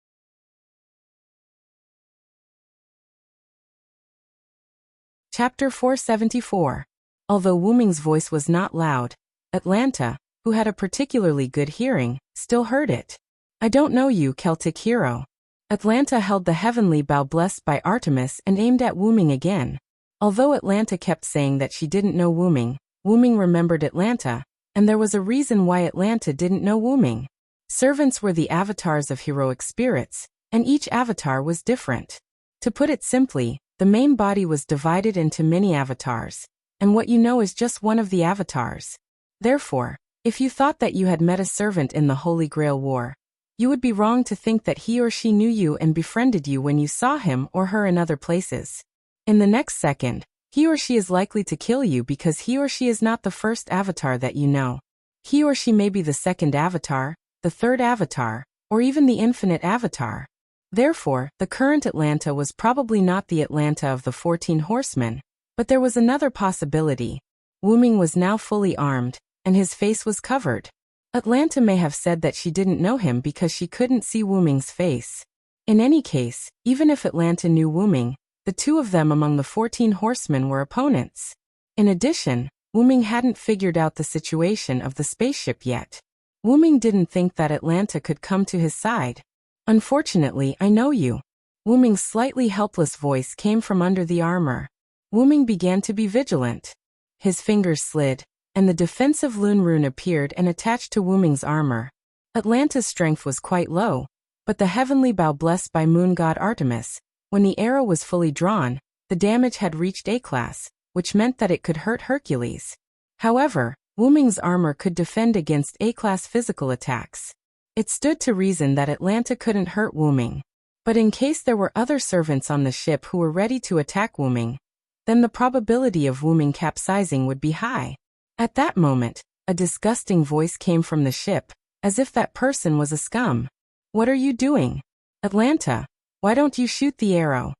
S1: Chapter 474. Although Wyrm's voice was not loud, Atalanta, who had a particularly good hearing, still heard it. I don't know you, Celtic hero. Atalanta held the heavenly bow blessed by Artemis and aimed at Wyrm again. Although Atalanta kept saying that she didn't know Wyrm, Wyrm remembered Atalanta, and there was a reason why Atalanta didn't know Wyrm. Servants were the avatars of heroic spirits, and each avatar was different. To put it simply, the main body was divided into many avatars, and what you know is just one of the avatars. Therefore, if you thought that you had met a servant in the Holy Grail War, you would be wrong to think that he or she knew you and befriended you when you saw him or her in other places. In the next second, he or she is likely to kill you because he or she is not the first avatar that you know. He or she may be the second avatar, the third avatar, or even the infinite avatar. Therefore, the current Atalanta was probably not the Atalanta of the 14 horsemen, but there was another possibility. Wyrm was now fully armed, and his face was covered. Atalanta may have said that she didn't know him because she couldn't see Wyrm's face. In any case, even if Atalanta knew Wyrm, the two of them among the 14 horsemen were opponents. In addition, Wyrm hadn't figured out the situation of the spaceship yet. Wyrm didn't think that Atalanta could come to his side. Unfortunately, I know you. Wyrm's slightly helpless voice came from under the armor. Wyrm began to be vigilant. His fingers slid, and the defensive Lune rune appeared and attached to Wyrm's armor. Atalanta's strength was quite low, but the heavenly bow blessed by moon god Artemis, when the arrow was fully drawn, the damage had reached A class, which meant that it could hurt Hercules. However, Wyrm's armor could defend against A class physical attacks. It stood to reason that Atlanta couldn't hurt Wu Ming. But in case there were other servants on the ship who were ready to attack Wu Ming, then the probability of Wu Ming capsizing would be high. At that moment, a disgusting voice came from the ship, as if that person was a scum. "What are you doing? Atlanta, why don't you shoot the arrow?"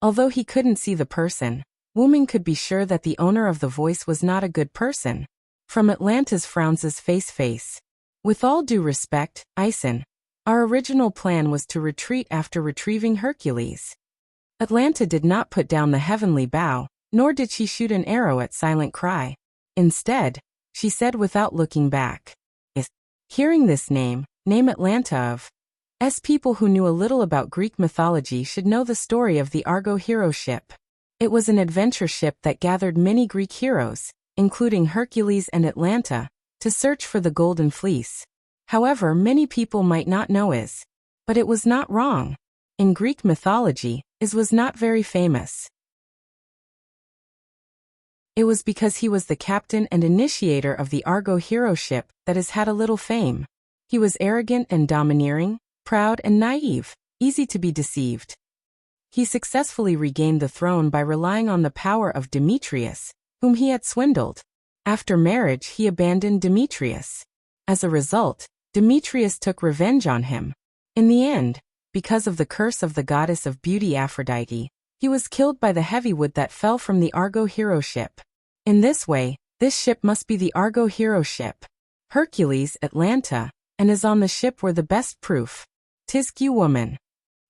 S1: Although he couldn't see the person, Wu Ming could be sure that the owner of the voice was not a good person. From Atlanta's frowns face. "With all due respect, Ison, our original plan was to retreat after retrieving Hercules." Atlanta did not put down the heavenly bow, nor did she shoot an arrow at Silent Cry. Instead, she said without looking back, Hearing this name Atlanta of people who knew a little about Greek mythology should know the story of the Argo hero ship. It was an adventure ship that gathered many Greek heroes, including Hercules and Atlanta, to search for the Golden Fleece. However, many people might not know Is. But it was not wrong. In Greek mythology, Is was not very famous. It was because he was the captain and initiator of the Argo hero ship that Is had a little fame. He was arrogant and domineering, proud and naive, easy to be deceived. He successfully regained the throne by relying on the power of Demetrius, whom he had swindled. After marriage, he abandoned Demetrius. As a result, Demetrius took revenge on him. In the end, because of the curse of the goddess of beauty Aphrodite, he was killed by the heavy wood that fell from the Argo hero ship. In this way, this ship must be the Argo hero ship. Hercules, Atlanta, and Is on the ship were the best proof. "'Tis you, woman."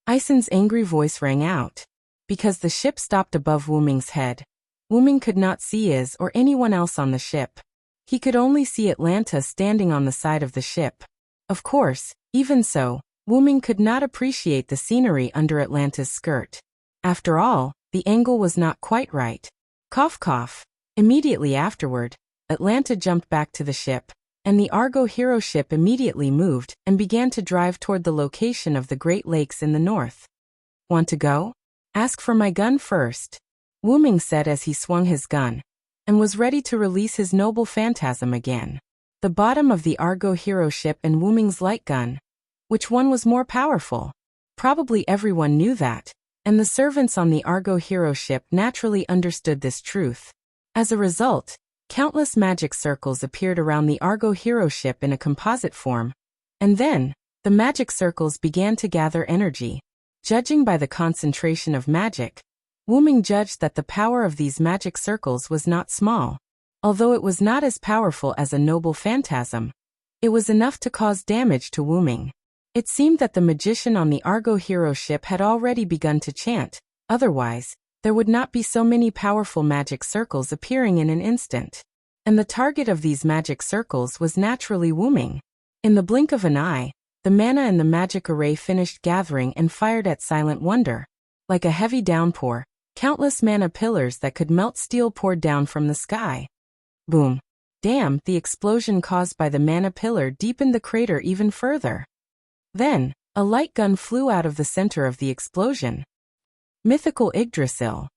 S1: Ison's angry voice rang out. Because the ship stopped above Wu Ming's head, Wu Ming could not see Is or anyone else on the ship. He could only see Atlanta standing on the side of the ship. Of course, even so, Wu Ming could not appreciate the scenery under Atlanta's skirt. After all, the angle was not quite right. Cough cough. Immediately afterward, Atlanta jumped back to the ship, and the Argo hero ship immediately moved and began to drive toward the location of the Great Lakes in the north. "Want to go? Ask for my gun first," Wu Ming said as he swung his gun, and was ready to release his noble phantasm again. The bottom of the Argo hero ship and Wu Ming's light gun. Which one was more powerful? Probably everyone knew that, and the servants on the Argo hero ship naturally understood this truth. As a result, countless magic circles appeared around the Argo hero ship in a composite form, and then, the magic circles began to gather energy. Judging by the concentration of magic, Wu Ming judged that the power of these magic circles was not small. Although it was not as powerful as a noble phantasm, it was enough to cause damage to Wu Ming. It seemed that the magician on the Argo hero ship had already begun to chant, otherwise, there would not be so many powerful magic circles appearing in an instant. And the target of these magic circles was naturally Wu Ming. In the blink of an eye, the mana in the magic array finished gathering and fired at Silent Wonder. Like a heavy downpour, countless mana pillars that could melt steel poured down from the sky. Boom. Damn, the explosion caused by the mana pillar deepened the crater even further. Then, a light gun flew out of the center of the explosion. Mythical Yggdrasil.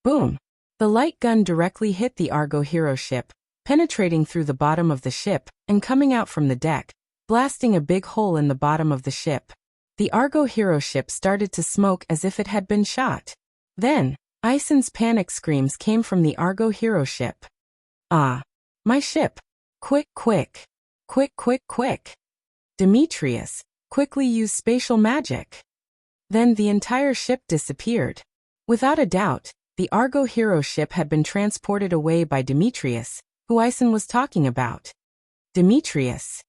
S1: Boom. The light gun directly hit the Argo hero ship, penetrating through the bottom of the ship and coming out from the deck, blasting a big hole in the bottom of the ship. The Argo hero ship started to smoke as if it had been shot. Then, Ison's panic screams came from the Argo hero ship. "Ah! My ship! Quick, quick! Quick, quick, quick! Demetrius, quickly use spatial magic!" Then the entire ship disappeared. Without a doubt, the Argo hero ship had been transported away by Demetrius, who Ison was talking about. Demetrius.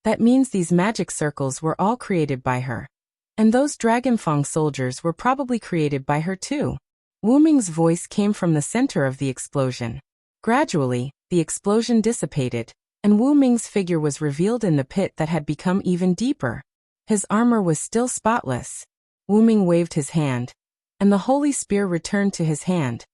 S1: That means these magic circles were all created by her. And those Dragonfang soldiers were probably created by her too. Wu Ming's voice came from the center of the explosion. Gradually, the explosion dissipated, and Wu Ming's figure was revealed in the pit that had become even deeper. His armor was still spotless. Wu Ming waved his hand, and the holy spear returned to his hand.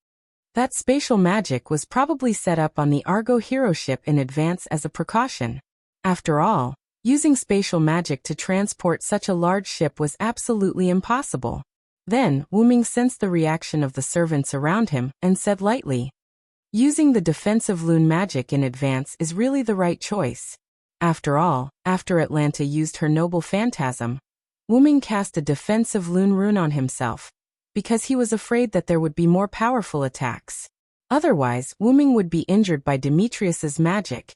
S1: That spatial magic was probably set up on the Argo hero ship in advance as a precaution. After all, using spatial magic to transport such a large ship was absolutely impossible. Then, Wu Ming sensed the reaction of the servants around him and said lightly, "Using the defensive Lune magic in advance is really the right choice. After all, after Atlanta used her noble phantasm, Wuming cast a defensive Lune rune on himself, because he was afraid that there would be more powerful attacks. Otherwise, Wuming would be injured by Demetrius's magic,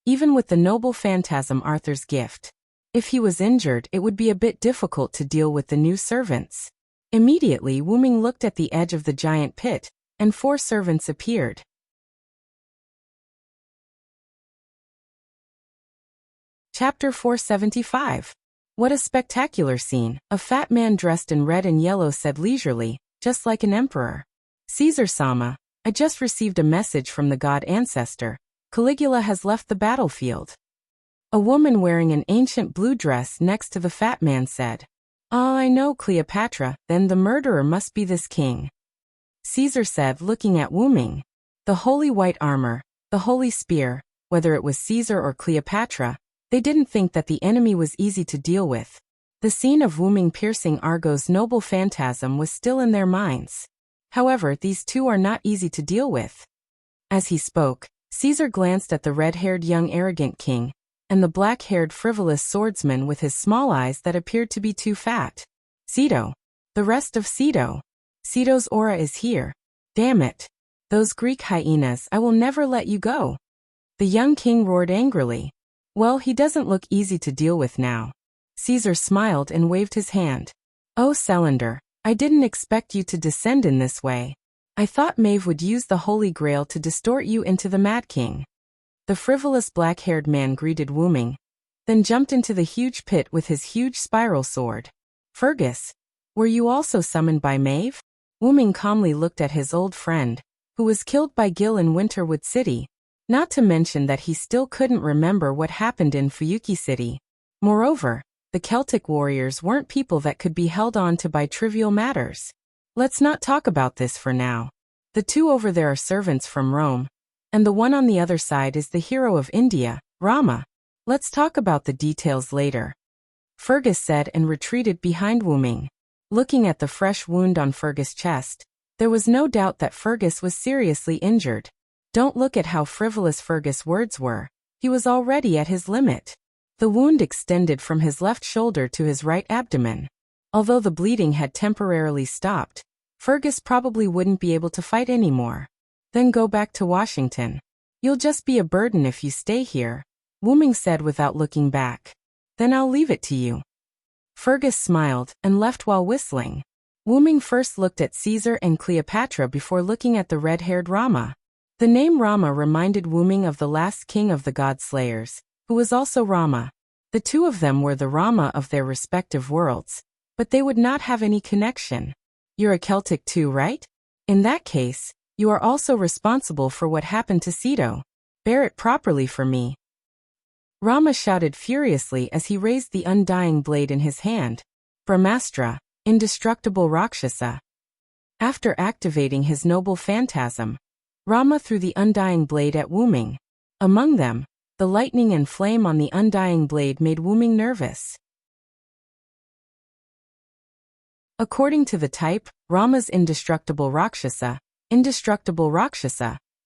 S1: even with the noble phantasm Arthur's gift. If he was injured, it would be a bit difficult to deal with the new servants. Immediately, Wuming looked at the edge of the giant pit, and 4 servants appeared. Chapter 475. What a spectacular scene! A fat man dressed in red and yellow said leisurely, just like an emperor. Caesar-sama, I just received a message from the god ancestor. Caligula has left the battlefield. A woman wearing an ancient blue dress next to the fat man said, "Ah, I know, Cleopatra, then the murderer must be this king." Caesar said, looking at Wuming. The holy white armor, the holy spear, whether it was Caesar or Cleopatra, they didn't think that the enemy was easy to deal with. The scene of Wuming piercing Argo's noble phantasm was still in their minds. However, these two are not easy to deal with. As he spoke, Caesar glanced at the red-haired young arrogant king, and the black-haired frivolous swordsman with his small eyes that appeared to be too fat. Ceto. The rest of Ceto. Ceto's aura is here. Damn it. Those Greek hyenas, I will never let you go. The young king roared angrily. Well, he doesn't look easy to deal with now. Caesar smiled and waved his hand. Oh, Celander, I didn't expect you to descend in this way. I thought Maeve would use the Holy Grail to distort you into the Mad King. The frivolous black-haired man greeted Wuming, then jumped into the huge pit with his huge spiral sword. Fergus, were you also summoned by Maeve? Wuming calmly looked at his old friend, who was killed by Gil in Winterwood City, not to mention that he still couldn't remember what happened in Fuyuki City. Moreover, the Celtic warriors weren't people that could be held on to by trivial matters. Let's not talk about this for now. The two over there are servants from Rome, and the one on the other side is the hero of India, Rama. Let's talk about the details later. Fergus said and retreated behind Wuming. Looking at the fresh wound on Fergus' chest, there was no doubt that Fergus was seriously injured. Don't look at how frivolous Fergus' words were. He was already at his limit. The wound extended from his left shoulder to his right abdomen. Although the bleeding had temporarily stopped, Fergus probably wouldn't be able to fight anymore. Then go back to Washington. You'll just be a burden if you stay here, Wuming said without looking back. Then I'll leave it to you. Fergus smiled and left while whistling. Wuming first looked at Caesar and Cleopatra before looking at the red-haired Rama. The name Rama reminded Wuming of the last king of the God-slayers, who was also Rama. The two of them were the Rama of their respective worlds, but they would not have any connection. You're a Celtic too, right? In that case, you are also responsible for what happened to Ceto. Bear it properly for me. Rama shouted furiously as he raised the undying blade in his hand. Brahmastra, indestructible Rakshasa. After activating his noble phantasm, Rama threw the undying blade at Wuming. Among them, the lightning and flame on the undying blade made Wuming nervous. According to the type, Rama's indestructible Rakshasa,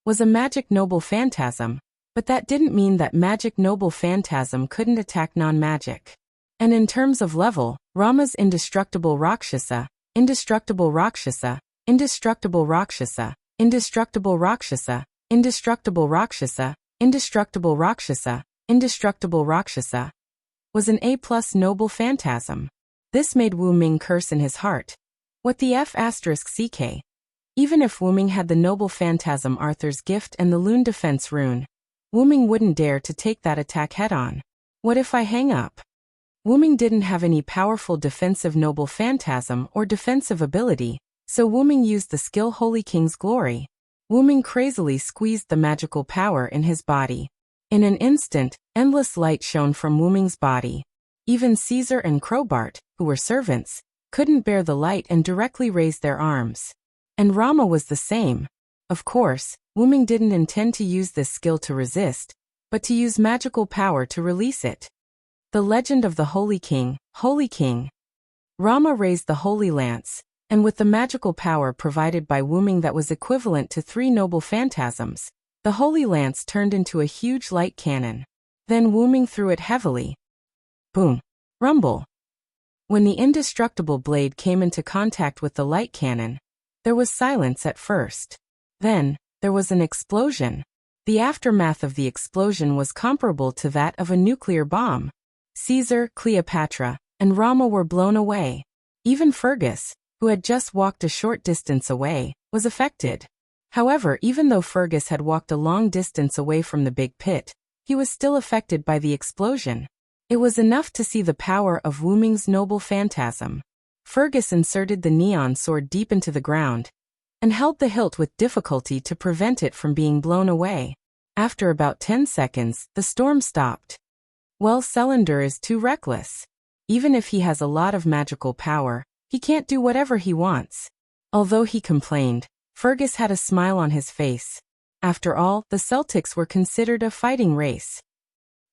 S1: was a magic noble phantasm, but that didn't mean that magic noble phantasm couldn't attack non-magic. And in terms of level, Rama's indestructible Rakshasa, indestructible Rakshasa, indestructible Rakshasa, indestructible Rakshasa, indestructible Rakshasa, indestructible Rakshasa, indestructible Rakshasa, was an A+ noble phantasm. This made Wuming curse in his heart. What the F***ck? Even if Wuming had the noble phantasm Arthur's gift and the Lune defense rune, Wuming wouldn't dare to take that attack head-on. What if I hang up? Wuming didn't have any powerful defensive noble phantasm or defensive ability, so Wuming used the skill Holy King's Glory. Wuming crazily squeezed the magical power in his body. In an instant, endless light shone from Wuming's body. Even Caesar and Crowbart, who were servants, couldn't bear the light and directly raised their arms. And Rama was the same. Of course, Wuming didn't intend to use this skill to resist, but to use magical power to release it. The legend of the Holy King, Holy King. Rama raised the Holy Lance, and with the magical power provided by Wuming that was equivalent to 3 noble phantasms, the Holy Lance turned into a huge light cannon. Then Wuming threw it heavily. Boom. Rumble. When the indestructible blade came into contact with the light cannon, there was silence at first. Then, there was an explosion. The aftermath of the explosion was comparable to that of a nuclear bomb. Caesar, Cleopatra, and Rama were blown away. Even Fergus, who had just walked a short distance away, was affected. However, even though Fergus had walked a long distance away from the big pit, he was still affected by the explosion. It was enough to see the power of Wuming's noble phantasm. Fergus inserted the neon sword deep into the ground, and held the hilt with difficulty to prevent it from being blown away. After about 10 seconds, the storm stopped. Well, Selander is too reckless. Even if he has a lot of magical power, he can't do whatever he wants. Although he complained, Fergus had a smile on his face. After all, the Celtics were considered a fighting race.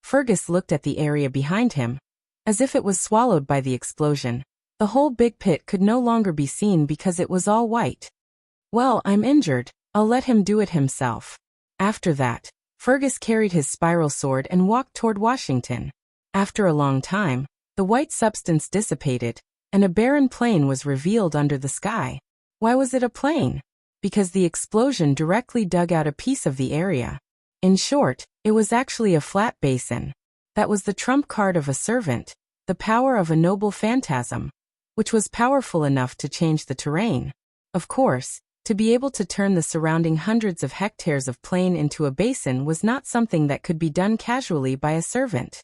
S1: Fergus looked at the area behind him. As if it was swallowed by the explosion, the whole big pit could no longer be seen because it was all white. Well, I'm injured, I'll let him do it himself. After that, Fergus carried his spiral sword and walked toward Washington. After a long time, the white substance dissipated, and a barren plain was revealed under the sky. Why was it a plain? Because the explosion directly dug out a piece of the area. In short, it was actually a flat basin. That was the trump card of a servant, the power of a noble phantasm, which was powerful enough to change the terrain. Of course, to be able to turn the surrounding hundreds of hectares of plain into a basin was not something that could be done casually by a servant.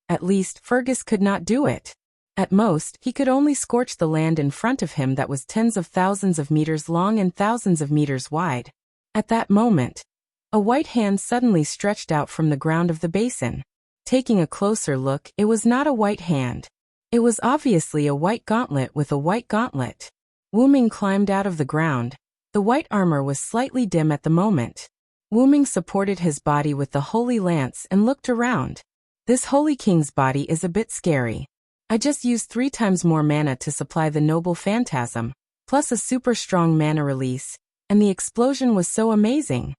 S1: At least, Fergus could not do it. At most, he could only scorch the land in front of him that was tens of thousands of meters long and thousands of meters wide. At that moment, a white hand suddenly stretched out from the ground of the basin. Taking a closer look, it was not a white hand. It was obviously a white gauntlet with a white gauntlet. Wuming climbed out of the ground. The white armor was slightly dim at the moment. Wuming supported his body with the holy lance and looked around. This holy king's body is a bit scary. I just used 3 times more mana to supply the noble phantasm, plus a super strong mana release, and the explosion was so amazing.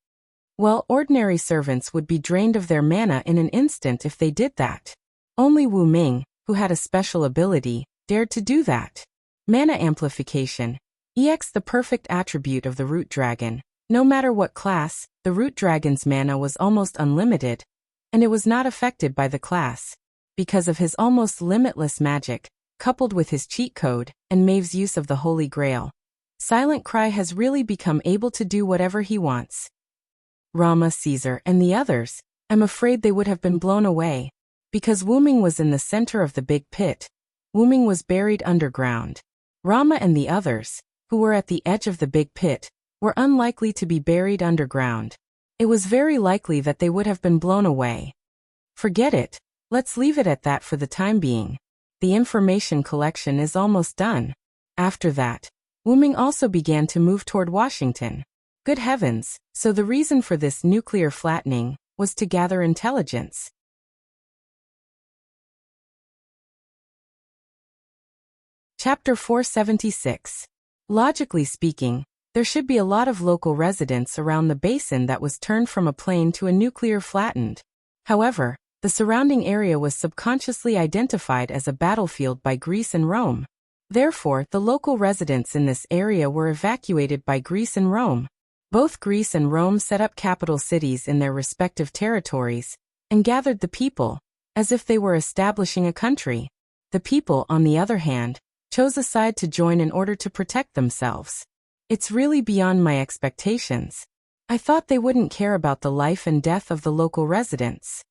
S1: Well, ordinary servants would be drained of their mana in an instant if they did that. Only Wuming, who had a special ability, dared to do that. Mana amplification. EX, the perfect attribute of the root dragon. No matter what class, the root dragon's mana was almost unlimited, and it was not affected by the class. Because of his almost limitless magic, coupled with his cheat code, and Maeve's use of the Holy Grail, Silent Cry has really become able to do whatever he wants. Rama, Caesar, and the others, I'm afraid they would have been blown away. Because Wuming was in the center of the big pit, Wuming was buried underground. Rama and the others, who were at the edge of the big pit, were unlikely to be buried underground. It was very likely that they would have been blown away. Forget it. Let's leave it at that for the time being. The information collection is almost done. After that, Wuming also began to move toward Washington. Good heavens, so the reason for this nuclear flattening was to gather intelligence. Chapter 476. Logically speaking, there should be a lot of local residents around the basin that was turned from a plain to a nuclear flattened. However, the surrounding area was subconsciously identified as a battlefield by Greece and Rome. Therefore, the local residents in this area were evacuated by Greece and Rome. Both Greece and Rome set up capital cities in their respective territories, and gathered the people, as if they were establishing a country. The people, on the other hand, chose a side to join in order to protect themselves. It's really beyond my expectations. I thought they wouldn't care about the life and death of the local residents.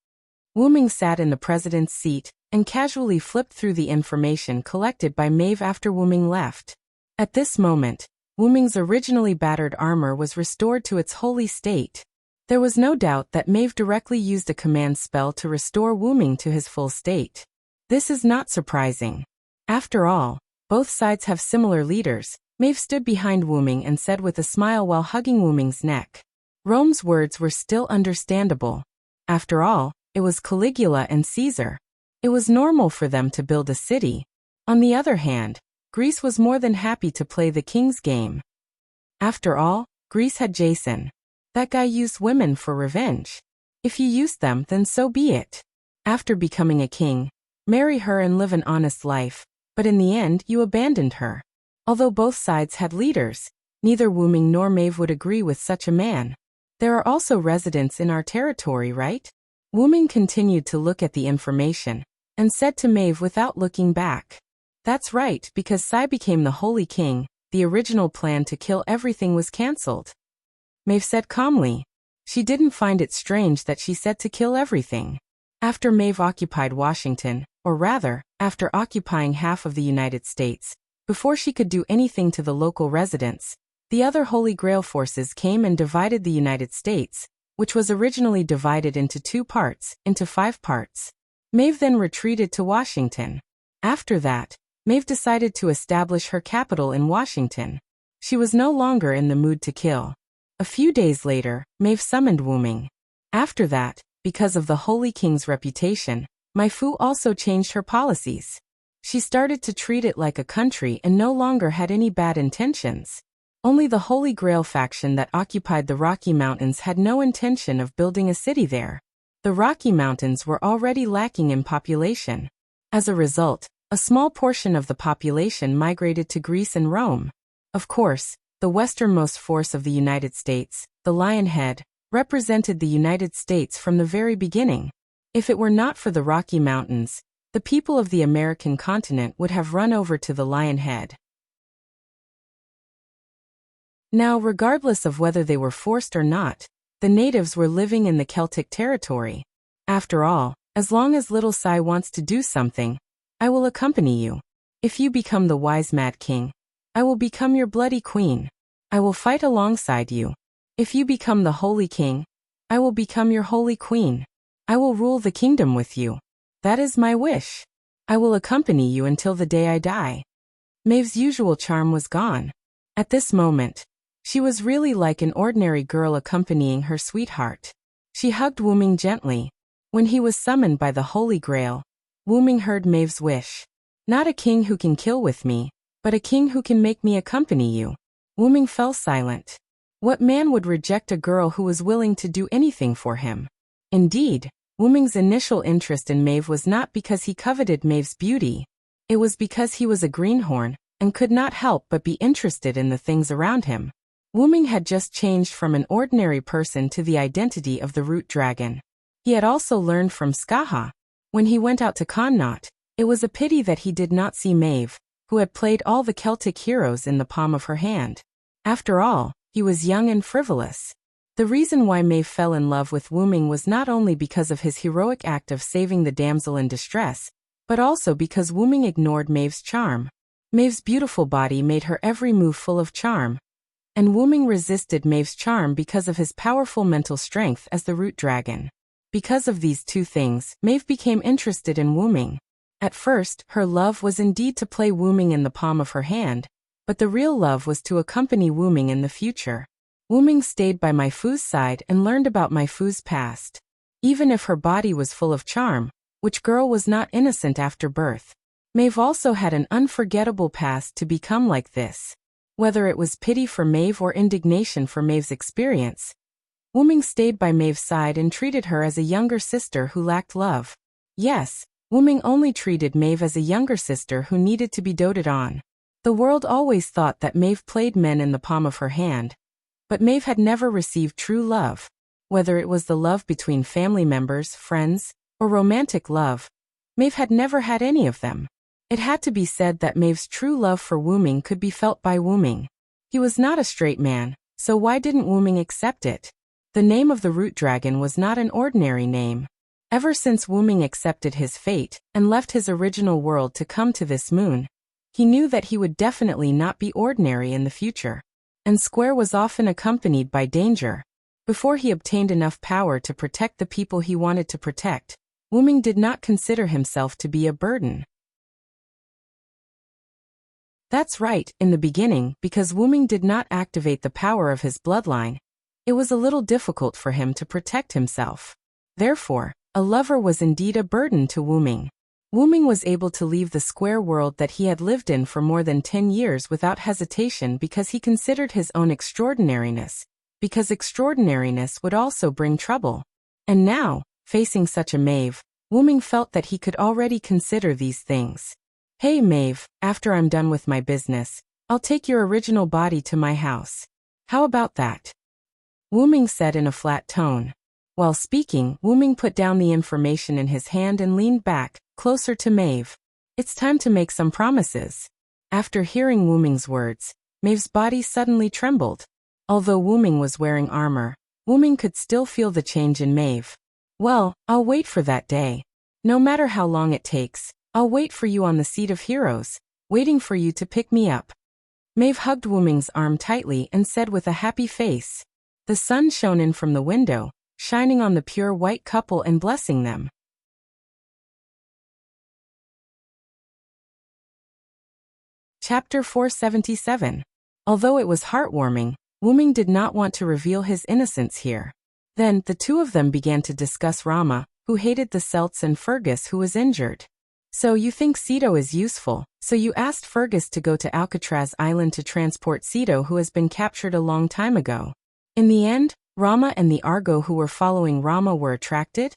S1: Wuming sat in the president's seat and casually flipped through the information collected by Maeve after Wuming left. At this moment, Wuming's originally battered armor was restored to its holy state. There was no doubt that Maeve directly used a command spell to restore Wuming to his full state. This is not surprising. After all, both sides have similar leaders. Maeve stood behind Wuming and said with a smile while hugging Wuming's neck. Rome's words were still understandable. After all, it was Caligula and Caesar. It was normal for them to build a city. On the other hand, Greece was more than happy to play the king's game. After all, Greece had Jason. That guy used women for revenge. If you used them, then so be it. After becoming a king, marry her and live an honest life, but in the end you abandoned her. Although both sides had leaders, neither Wuming nor Maeve would agree with such a man. There are also residents in our territory, right? Wuming continued to look at the information, and said to Maeve without looking back. That's right, because Sai became the Holy King, the original plan to kill everything was cancelled. Maeve said calmly. She didn't find it strange that she said to kill everything. After Maeve occupied Washington, or rather, after occupying half of the United States, before she could do anything to the local residents, the other Holy Grail forces came and divided the United States, which was originally divided into 5 parts. Maeve then retreated to Washington. After that, Maeve decided to establish her capital in Washington. She was no longer in the mood to kill. A few days later, Maeve summoned Wuming. After that, because of the Holy King's reputation, Mai Fu also changed her policies. She started to treat it like a country and no longer had any bad intentions. Only the Holy Grail faction that occupied the Rocky Mountains had no intention of building a city there. The Rocky Mountains were already lacking in population. As a result, a small portion of the population migrated to Greece and Rome. Of course, the westernmost force of the United States, the Lionhead, represented the United States from the very beginning. If it were not for the Rocky Mountains, the people of the American continent would have run over to the Lionhead. Now, regardless of whether they were forced or not, the natives were living in the Celtic territory. After all, as long as little Sai wants to do something, I will accompany you. If you become the wise Mad King, I will become your bloody queen. I will fight alongside you. If you become the Holy King, I will become your Holy Queen. I will rule the kingdom with you. That is my wish. I will accompany you until the day I die. Maeve's usual charm was gone. At this moment, she was really like an ordinary girl accompanying her sweetheart. She hugged Wuming gently. When he was summoned by the Holy Grail, Wuming heard Maeve's wish. Not a king who can kill with me, but a king who can make me accompany you. Wuming fell silent. What man would reject a girl who was willing to do anything for him? Indeed, Wuming's initial interest in Maeve was not because he coveted Maeve's beauty. It was because he was a greenhorn, and could not help but be interested in the things around him. Wuming had just changed from an ordinary person to the identity of the root dragon. He had also learned from Skaha. When he went out to Connaught, it was a pity that he did not see Maeve, who had played all the Celtic heroes in the palm of her hand. After all, he was young and frivolous. The reason why Maeve fell in love with Wuming was not only because of his heroic act of saving the damsel in distress, but also because Wuming ignored Maeve's charm. Maeve's beautiful body made her every move full of charm, and Wuming resisted Maeve's charm because of his powerful mental strength as the root dragon. Because of these two things, Maeve became interested in Wuming. At first, her love was indeed to play Wuming in the palm of her hand, but the real love was to accompany Wuming in the future. Wuming stayed by Mai Fu's side and learned about Mai Fu's past. Even if her body was full of charm, which girl was not innocent after birth? Maeve also had an unforgettable past to become like this. Whether it was pity for Maeve or indignation for Maeve's experience, Wuming stayed by Maeve's side and treated her as a younger sister who lacked love. Yes, Wuming only treated Maeve as a younger sister who needed to be doted on. The world always thought that Maeve played men in the palm of her hand, but Maeve had never received true love. Whether it was the love between family members, friends, or romantic love, Maeve had never had any of them. It had to be said that Maeve's true love for Wuming could be felt by Wuming. He was not a straight man, so why didn't Wuming accept it? The name of the root dragon was not an ordinary name. Ever since Wuming accepted his fate and left his original world to come to this moon, he knew that he would definitely not be ordinary in the future. And Square was often accompanied by danger. Before he obtained enough power to protect the people he wanted to protect, Wuming did not consider himself to be a burden. That's right, in the beginning, because Wuming did not activate the power of his bloodline, it was a little difficult for him to protect himself. Therefore, a lover was indeed a burden to Wuming. Wuming was able to leave the square world that he had lived in for more than 10 years without hesitation because he considered his own extraordinariness, because extraordinariness would also bring trouble. And now, facing such a Maeve, Wyrm felt that he could already consider these things. Hey Maeve, after I'm done with my business, I'll take your original body to my house. How about that? Wyrm said in a flat tone. While speaking, Wyrm put down the information in his hand and leaned back, closer to Maeve. It's time to make some promises. After hearing Wyrm's words, Maeve's body suddenly trembled. Although Wyrm was wearing armor, Wyrm could still feel the change in Maeve. Well, I'll wait for that day. No matter how long it takes, I'll wait for you on the seat of heroes, waiting for you to pick me up. Maeve hugged Wyrm's arm tightly and said with a happy face. The sun shone in from the window, shining on the pure white couple and blessing them. Chapter 477. Although it was heartwarming, Wyrm did not want to reveal his innocence here. Then, the two of them began to discuss Rama, who hated the Celts, and Fergus, who was injured. So you think Ceto is useful, so you asked Fergus to go to Alcatraz Island to transport Ceto, who has been captured a long time ago. In the end, Rama and the Argo who were following Rama were attracted?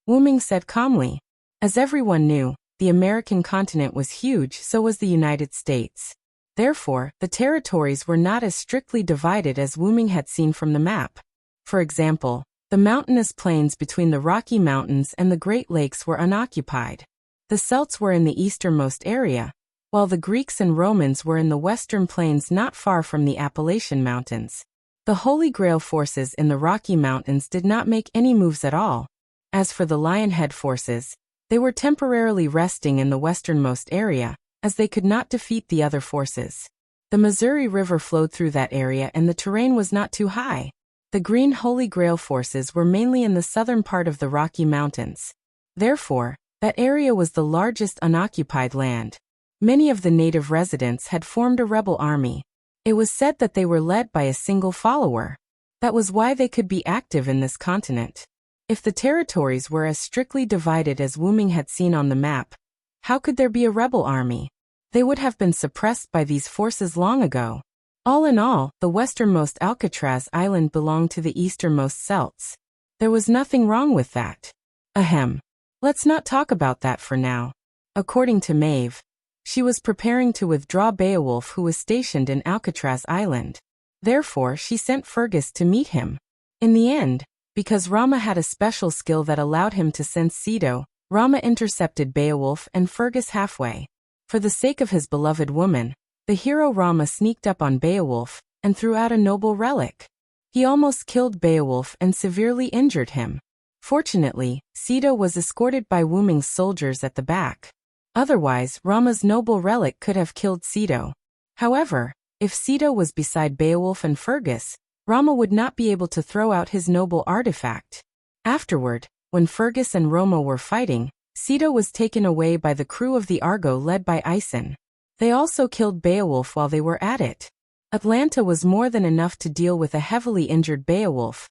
S1: Wyrm said calmly. As everyone knew, the American continent was huge, so was the United States. Therefore, the territories were not as strictly divided as Wyrm had seen from the map. For example, the mountainous plains between the Rocky Mountains and the Great Lakes were unoccupied. The Celts were in the easternmost area, while the Greeks and Romans were in the western plains not far from the Appalachian Mountains. The Holy Grail forces in the Rocky Mountains did not make any moves at all. As for the Lionhead forces, they were temporarily resting in the westernmost area, as they could not defeat the other forces. The Missouri River flowed through that area and the terrain was not too high. The Green Holy Grail forces were mainly in the southern part of the Rocky Mountains. Therefore, that area was the largest unoccupied land. Many of the native residents had formed a rebel army. It was said that they were led by a single follower. That was why they could be active in this continent. If the territories were as strictly divided as Wyrm had seen on the map, how could there be a rebel army? They would have been suppressed by these forces long ago. All in all, the westernmost Alcatraz Island belonged to the easternmost Celts. There was nothing wrong with that. Ahem. Let's not talk about that for now. According to Maeve, she was preparing to withdraw Beowulf, who was stationed in Alcatraz Island. Therefore, she sent Fergus to meet him. In the end, because Rama had a special skill that allowed him to sense Ceto, Rama intercepted Beowulf and Fergus halfway. For the sake of his beloved woman, the hero Rama sneaked up on Beowulf and threw out a noble relic. He almost killed Beowulf and severely injured him. Fortunately, Ceto was escorted by Wyrm's soldiers at the back. Otherwise, Rama's noble relic could have killed Ceto. However, if Ceto was beside Beowulf and Fergus, Rama would not be able to throw out his noble artifact. Afterward, when Fergus and Roma were fighting, Ceto was taken away by the crew of the Argo led by Aeson. They also killed Beowulf while they were at it. Atlanta was more than enough to deal with a heavily injured Beowulf.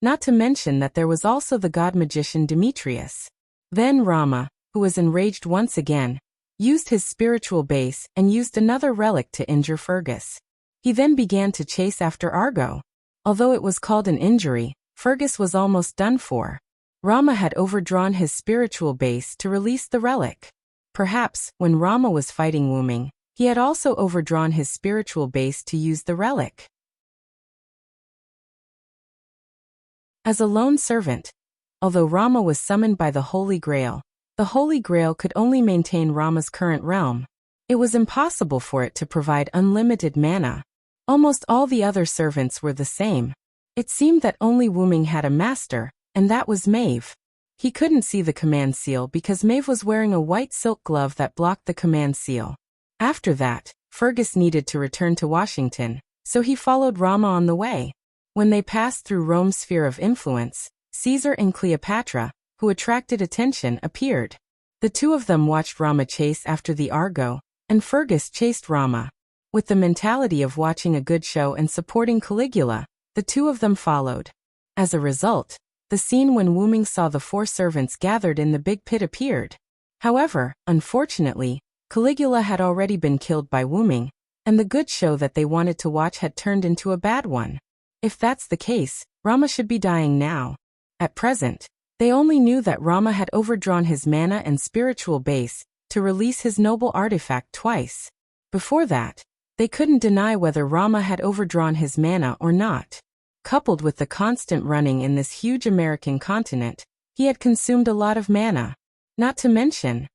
S1: Not to mention that there was also the god-magician Demetrius. Then Rama, who was enraged once again, used his spiritual base and used another relic to injure Fergus. He then began to chase after Argo. Although it was called an injury, Fergus was almost done for. Rama had overdrawn his spiritual base to release the relic. Perhaps, when Rama was fighting Wyrm, he had also overdrawn his spiritual base to use the relic. As a lone servant, although Rama was summoned by the Holy Grail, the Holy Grail could only maintain Rama's current realm. It was impossible for it to provide unlimited mana. Almost all the other servants were the same. It seemed that only Wyrm had a master, and that was Maeve. He couldn't see the command seal because Maeve was wearing a white silk glove that blocked the command seal. After that, Fergus needed to return to Washington, so he followed Rama on the way. When they passed through Rome's sphere of influence, Caesar and Cleopatra, who attracted attention, appeared. The two of them watched Rama chase after the Argo, and Fergus chased Rama. With the mentality of watching a good show and supporting Caligula, the two of them followed. As a result, the scene when Wyrm saw the four servants gathered in the big pit appeared. However, unfortunately, Caligula had already been killed by Wyrm, and the good show that they wanted to watch had turned into a bad one. If that's the case, Rama should be dying now. At present, they only knew that Rama had overdrawn his mana and spiritual base to release his noble artifact twice. Before that, they couldn't deny whether Rama had overdrawn his mana or not. Coupled with the constant running in this huge American continent, he had consumed a lot of mana. Not to mention,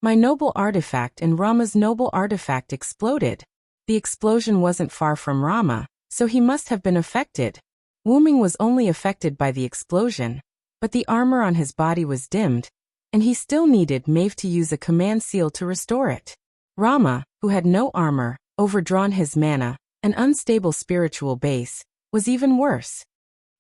S1: my noble artifact and Rama's noble artifact exploded. The explosion wasn't far from Rama, so he must have been affected. Wuming was only affected by the explosion, but the armor on his body was dimmed, and he still needed Maeve to use a command seal to restore it. Rama, who had no armor, overdrawn his mana, an unstable spiritual base, was even worse.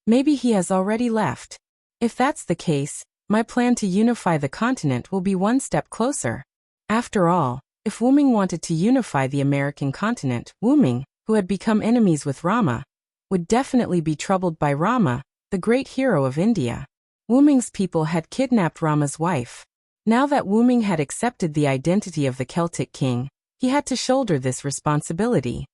S1: Maybe he has already left. If that's the case, my plan to unify the continent will be one step closer. After all, if Wuming wanted to unify the American continent, Wuming, who had become enemies with Rama, would definitely be troubled by Rama, the great hero of India. Wuming's people had kidnapped Rama's wife. Now that Wuming had accepted the identity of the Celtic king, he had to shoulder this responsibility.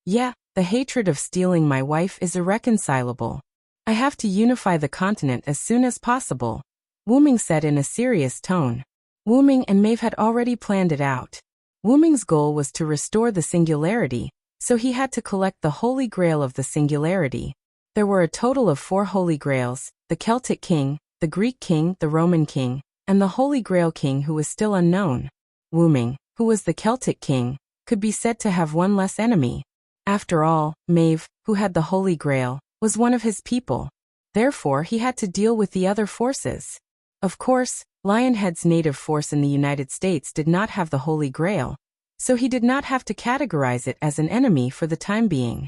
S1: Yeah, the hatred of stealing my wife is irreconcilable. I have to unify the continent as soon as possible, Wuming said in a serious tone. Wuming and Maeve had already planned it out. Wuming's goal was to restore the singularity, so he had to collect the Holy Grail of the singularity. There were a total of 4 Holy Grails, the Celtic king, the Greek king, the Roman king, and the Holy Grail king who was still unknown. Wuming, who was the Celtic king, could be said to have one less enemy. After all, Maeve, who had the Holy Grail, was one of his people. Therefore he had to deal with the other forces. Of course, Lionhead's native force in the United States did not have the Holy Grail, so he did not have to categorize it as an enemy for the time being.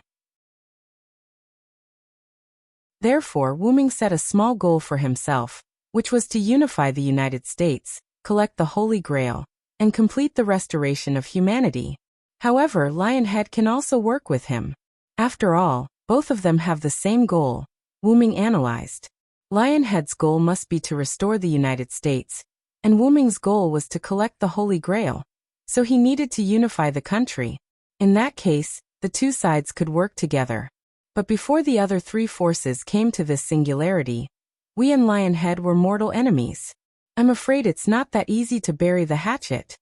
S1: Therefore Wuming set a small goal for himself, which was to unify the United States, collect the Holy Grail, and complete the restoration of humanity. However, Lionhead can also work with him. After all, both of them have the same goal, Wuming analyzed. Lionhead's goal must be to restore the United States, and Wuming's goal was to collect the Holy Grail, so he needed to unify the country. In that case, the two sides could work together. But before the other 3 forces came to this singularity, we and Lionhead were mortal enemies. I'm afraid it's not that easy to bury the hatchet,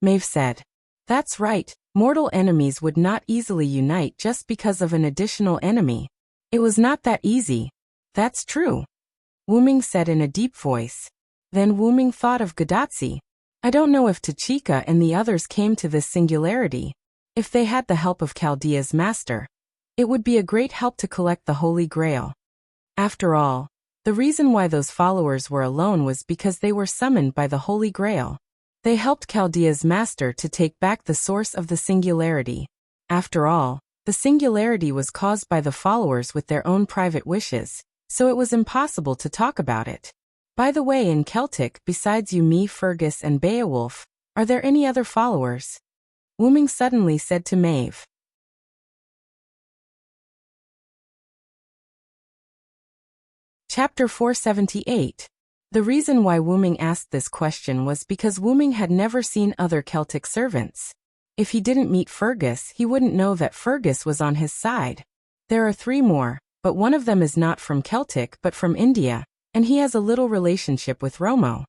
S1: Maeve said. That's right, mortal enemies would not easily unite just because of an additional enemy. It was not that easy. That's true, Wuming said in a deep voice. Then Wuming thought of Gadotsi. I don't know if Tachika and the others came to this singularity. If they had the help of Chaldea's master, it would be a great help to collect the Holy Grail. After all, the reason why those followers were alone was because they were summoned by the Holy Grail. They helped Chaldea's master to take back the source of the singularity. After all, the singularity was caused by the followers with their own private wishes, so it was impossible to talk about it. By the way, in Celtic, besides you, me, Fergus, and Beowulf, are there any other followers? Wuming suddenly said to Maeve. Chapter 478. The reason why Wuming asked this question was because Wuming had never seen other Celtic servants. If he didn't meet Fergus, he wouldn't know that Fergus was on his side. There are 3 more, but one of them is not from Celtic but from India, and he has a little relationship with Romo.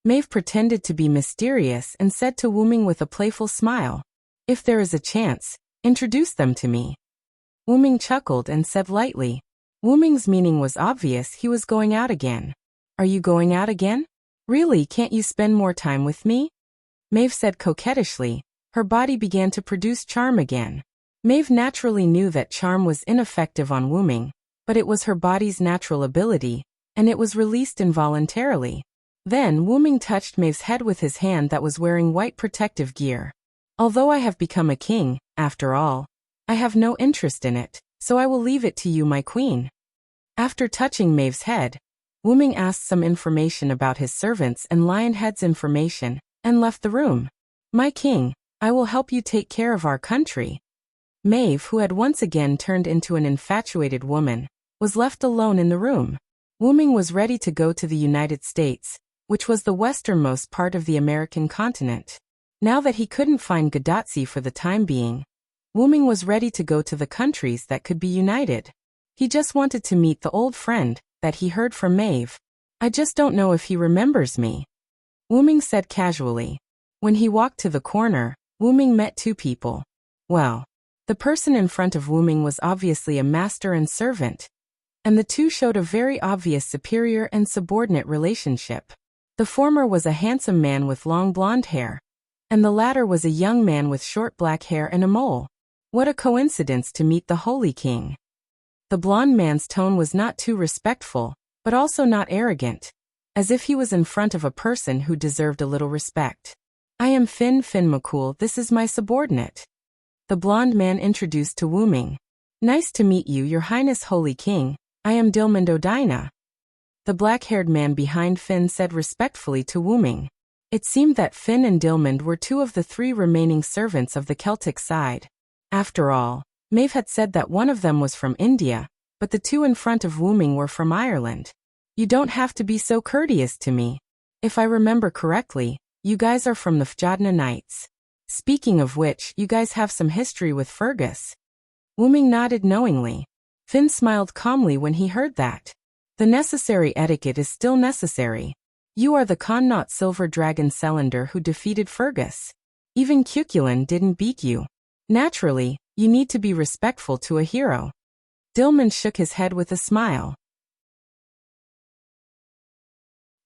S1: Maeve pretended to be mysterious and said to Wuming with a playful smile, If there is a chance, introduce them to me. Wuming chuckled and said lightly. Wuming's meaning was obvious, he was going out again. Are you going out again? Really, can't you spend more time with me? Maeve said coquettishly. Her body began to produce charm again. Maeve naturally knew that charm was ineffective on Wuming, but it was her body's natural ability, and it was released involuntarily. Then Wuming touched Maeve's head with his hand that was wearing white protective gear. Although I have become a king, after all, I have no interest in it, so I will leave it to you, my queen. After touching Maeve's head, Wuming asked some information about his servants and Lionhead's information, and left the room. My king, I will help you take care of our country. Maeve, who had once again turned into an infatuated woman, was left alone in the room. Wuming was ready to go to the United States, which was the westernmost part of the American continent. Now that he couldn't find Gadotsi for the time being, Wuming was ready to go to the countries that could be united. He just wanted to meet the old friend that he heard from Maeve. I just don't know if he remembers me, Wuming said casually. When he walked to the corner, Wuming met two people. Well, the person in front of Wuming was obviously a master and servant, and the two showed a very obvious superior and subordinate relationship. The former was a handsome man with long blonde hair, and the latter was a young man with short black hair and a mole. What a coincidence to meet the Holy King. The blonde man's tone was not too respectful, but also not arrogant, as if he was in front of a person who deserved a little respect. I am Finn McCool, this is my subordinate, the blonde man introduced to Wuming. Nice to meet you, Your Highness Holy King, I am Dilmund Odina, the black-haired man behind Finn said respectfully to Wuming. It seemed that Finn and Dilmund were two of the three remaining servants of the Celtic side. After all, Maeve had said that one of them was from India, but the two in front of Wuming were from Ireland. You don't have to be so courteous to me. If I remember correctly, you guys are from the Fjordna Knights. Speaking of which, you guys have some history with Fergus. Wuming nodded knowingly. Finn smiled calmly when he heard that. The necessary etiquette is still necessary. You are the Connaught Silver Dragon Celander who defeated Fergus. Even Cuchulainn didn't beat you. Naturally, you need to be respectful to a hero. Dilmund shook his head with a smile.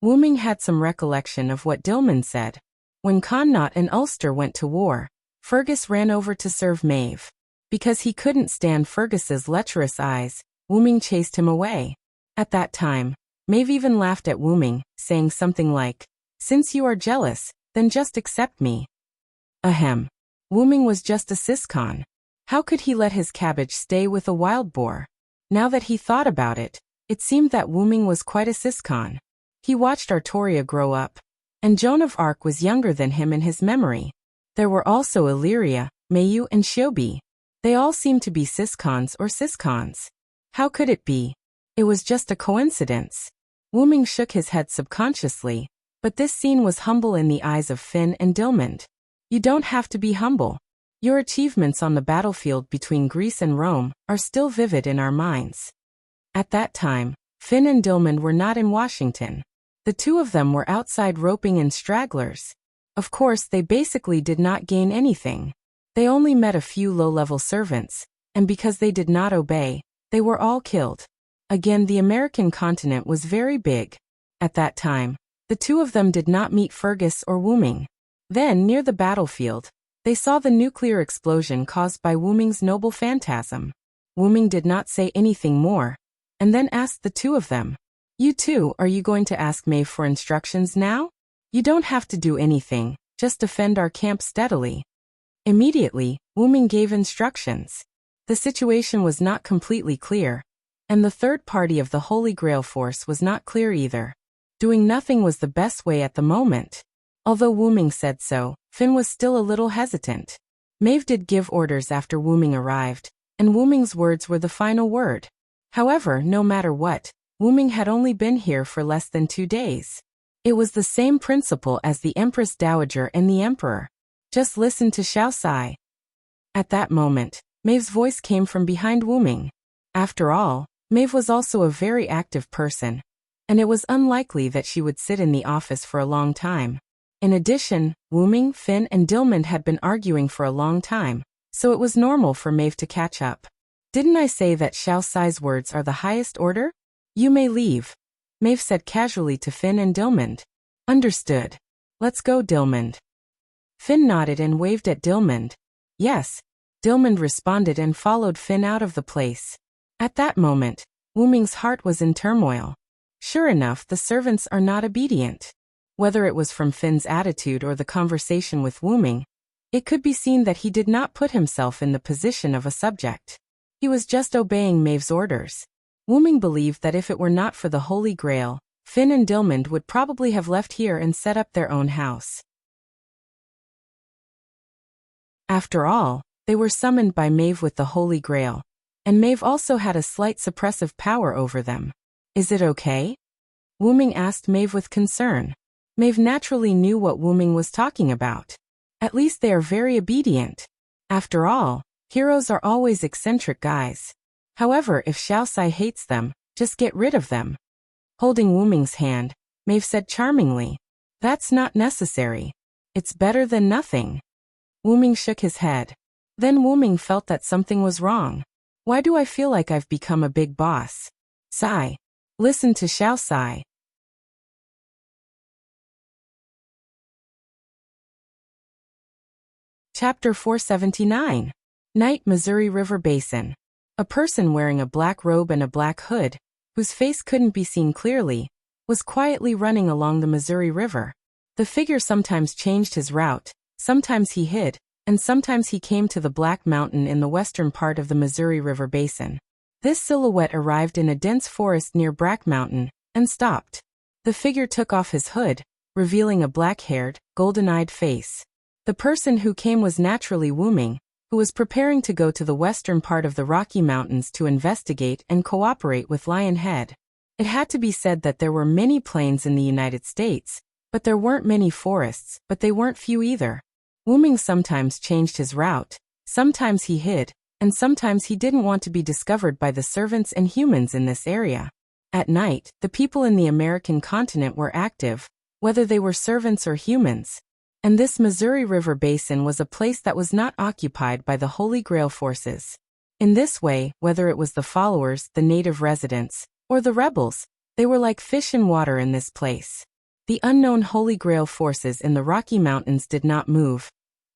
S1: Wuming had some recollection of what Dilmund said. When Connaught and Ulster went to war, Fergus ran over to serve Maeve. Because he couldn't stand Fergus's lecherous eyes, Wuming chased him away. At that time, Maeve even laughed at Wuming, saying something like, "Since you are jealous, then just accept me." Ahem. Wuming was just a Siscon. How could he let his cabbage stay with a wild boar? Now that he thought about it, it seemed that Wuming was quite a Siscon. He watched Artoria grow up, and Joan of Arc was younger than him in his memory. There were also Illyria, Mayu and Shiobi. They all seemed to be Siscons or Siscons. How could it be? It was just a coincidence. Wuming shook his head subconsciously, but this scene was humble in the eyes of Finn and Dilmund. You don't have to be humble. Your achievements on the battlefield between Greece and Rome are still vivid in our minds. At that time, Finn and Dilmund were not in Washington. The two of them were outside roping in stragglers. Of course, they basically did not gain anything. They only met a few low-level servants, and because they did not obey, they were all killed. Again, the American continent was very big. At that time, the two of them did not meet Fergus or Wuming. Then, near the battlefield, they saw the nuclear explosion caused by Wuming's noble phantasm. Wuming did not say anything more, and then asked the two of them, "You two, are you going to ask Maeve for instructions now? You don't have to do anything, just defend our camp steadily." Immediately, Wuming gave instructions. The situation was not completely clear, and the third party of the Holy Grail force was not clear either. Doing nothing was the best way at the moment. Although Wuming said so, Finn was still a little hesitant. Maeve did give orders after Wuming arrived, and Wuming's words were the final word. However, no matter what, Wuming had only been here for less than 2 days. It was the same principle as the Empress Dowager and the Emperor. Just listen to Xiao Sai. At that moment, Maeve's voice came from behind Wuming. After all, Maeve was also a very active person, and it was unlikely that she would sit in the office for a long time. In addition, Wuming, Finn, and Dilmund had been arguing for a long time, so it was normal for Maeve to catch up. "Didn't I say that Xiao Sai's words are the highest order? You may leave," Maeve said casually to Finn and Dilmund. "Understood. Let's go, Dilmund." Finn nodded and waved at Dilmund. "Yes." Dilmund responded and followed Finn out of the place. At that moment, Wuming's heart was in turmoil. Sure enough, the servants are not obedient. Whether it was from Finn's attitude or the conversation with Wuming, it could be seen that he did not put himself in the position of a subject. He was just obeying Maeve's orders. Wuming believed that if it were not for the Holy Grail, Finn and Dilmund would probably have left here and set up their own house. After all, they were summoned by Maeve with the Holy Grail, and Maeve also had a slight suppressive power over them. "Is it okay?" Wuming asked Maeve with concern. Maeve naturally knew what Wuming was talking about. At least they are very obedient. After all, heroes are always eccentric guys. However, if Xiaosai hates them, just get rid of them. Holding Wuming's hand, Maeve said charmingly, "That's not necessary. It's better than nothing." Wuming shook his head. Then Wuming felt that something was wrong. Why do I feel like I've become a big boss? Sai. Listen to Xiaosai. Chapter 479. Night, Missouri River Basin. A person wearing a black robe and a black hood, whose face couldn't be seen clearly, was quietly running along the Missouri River. The figure sometimes changed his route, sometimes he hid, and sometimes he came to the Black Mountain in the western part of the Missouri River Basin. This silhouette arrived in a dense forest near Black Mountain, and stopped. The figure took off his hood, revealing a black-haired, golden-eyed face. The person who came was naturally Wuming, who was preparing to go to the western part of the Rocky Mountains to investigate and cooperate with Lionhead. It had to be said that there were many plains in the United States, but there weren't many forests, but they weren't few either. Wuming sometimes changed his route, sometimes he hid, and sometimes he didn't want to be discovered by the servants and humans in this area. At night, the people in the American continent were active, whether they were servants or humans. And this Missouri River Basin was a place that was not occupied by the Holy Grail forces. In this way, whether it was the followers, the native residents, or the rebels, they were like fish in water in this place. The unknown Holy Grail forces in the Rocky Mountains did not move,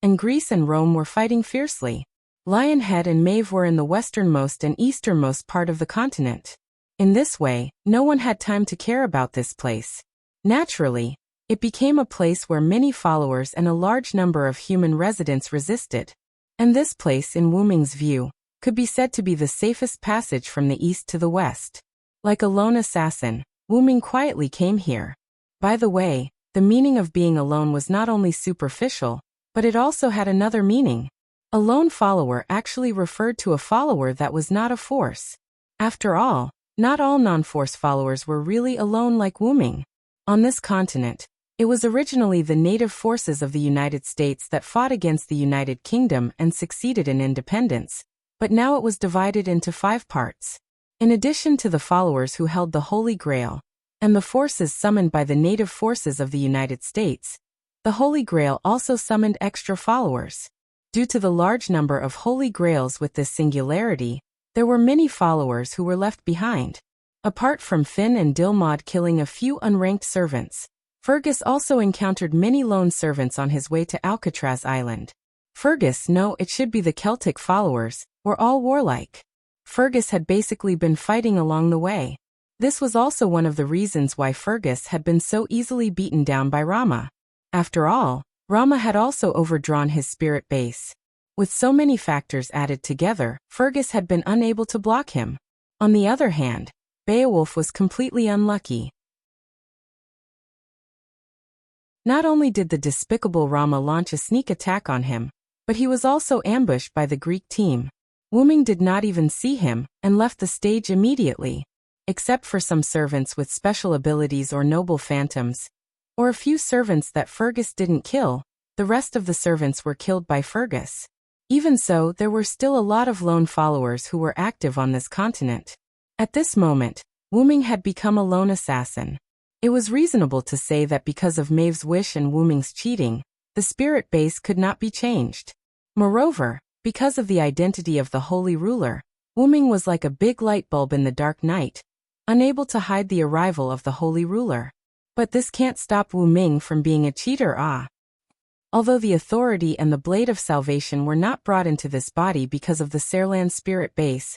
S1: and Greece and Rome were fighting fiercely. Lionhead and Maeve were in the westernmost and easternmost part of the continent. In this way, no one had time to care about this place. Naturally, it became a place where many followers and a large number of human residents resisted. And this place, in Wuming's view, could be said to be the safest passage from the east to the west. Like a lone assassin, Wuming quietly came here. By the way, the meaning of being alone was not only superficial, but it also had another meaning. A lone follower actually referred to a follower that was not a force. After all, not all non-force followers were really alone like Wuming. On this continent, it was originally the native forces of the United States that fought against the United Kingdom and succeeded in independence, but now it was divided into 5 parts. In addition to the followers who held the Holy Grail, and the forces summoned by the native forces of the United States, the Holy Grail also summoned extra followers. Due to the large number of Holy Grails with this singularity, there were many followers who were left behind. Apart from Finn and Dilmod killing a few unranked servants, Fergus also encountered many lone servants on his way to Alcatraz Island. Fergus, no, it should be the Celtic followers, were all warlike. Fergus had basically been fighting along the way. This was also one of the reasons why Fergus had been so easily beaten down by Rama. After all, Rama had also overdrawn his spirit base. With so many factors added together, Fergus had been unable to block him. On the other hand, Beowulf was completely unlucky. Not only did the despicable Rama launch a sneak attack on him, but he was also ambushed by the Greek team. Wuming did not even see him, and left the stage immediately. Except for some servants with special abilities or noble phantoms, or a few servants that Fergus didn't kill, the rest of the servants were killed by Fergus. Even so, there were still a lot of lone followers who were active on this continent. At this moment, Wuming had become a lone assassin. It was reasonable to say that because of Maeve's wish and Wuming's cheating, the spirit base could not be changed. Moreover, because of the identity of the Holy Ruler, Wuming was like a big light bulb in the dark night, unable to hide the arrival of the Holy Ruler. But this can't stop Wuming from being a cheater, Although the authority and the blade of salvation were not brought into this body because of the Serland spirit base,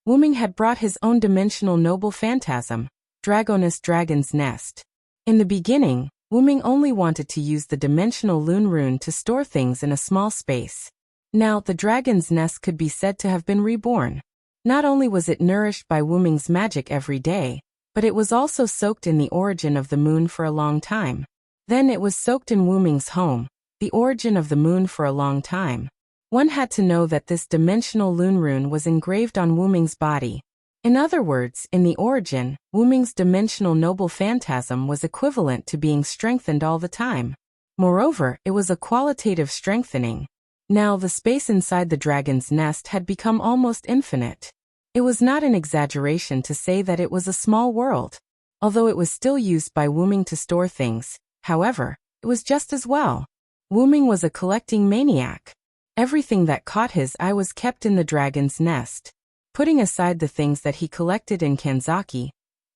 S1: Wuming had brought his own dimensional noble phantasm, Dragonus Dragon's Nest. In the beginning, Wuming only wanted to use the dimensional Lune Rune to store things in a small space. Now, the Dragon's Nest could be said to have been reborn. Not only was it nourished by Wuming's magic every day, but it was also soaked in the origin of the moon for a long time. Then it was soaked in Wuming's home, the origin of the moon for a long time. One had to know that this dimensional Lune Rune was engraved on Wuming's body. In other words, in the origin, Wuming's dimensional noble phantasm was equivalent to being strengthened all the time. Moreover, it was a qualitative strengthening. Now the space inside the dragon's nest had become almost infinite. It was not an exaggeration to say that it was a small world. Although it was still used by Wuming to store things, however, it was just as well. Wuming was a collecting maniac. Everything that caught his eye was kept in the dragon's nest. Putting aside the things that he collected in Kanzaki,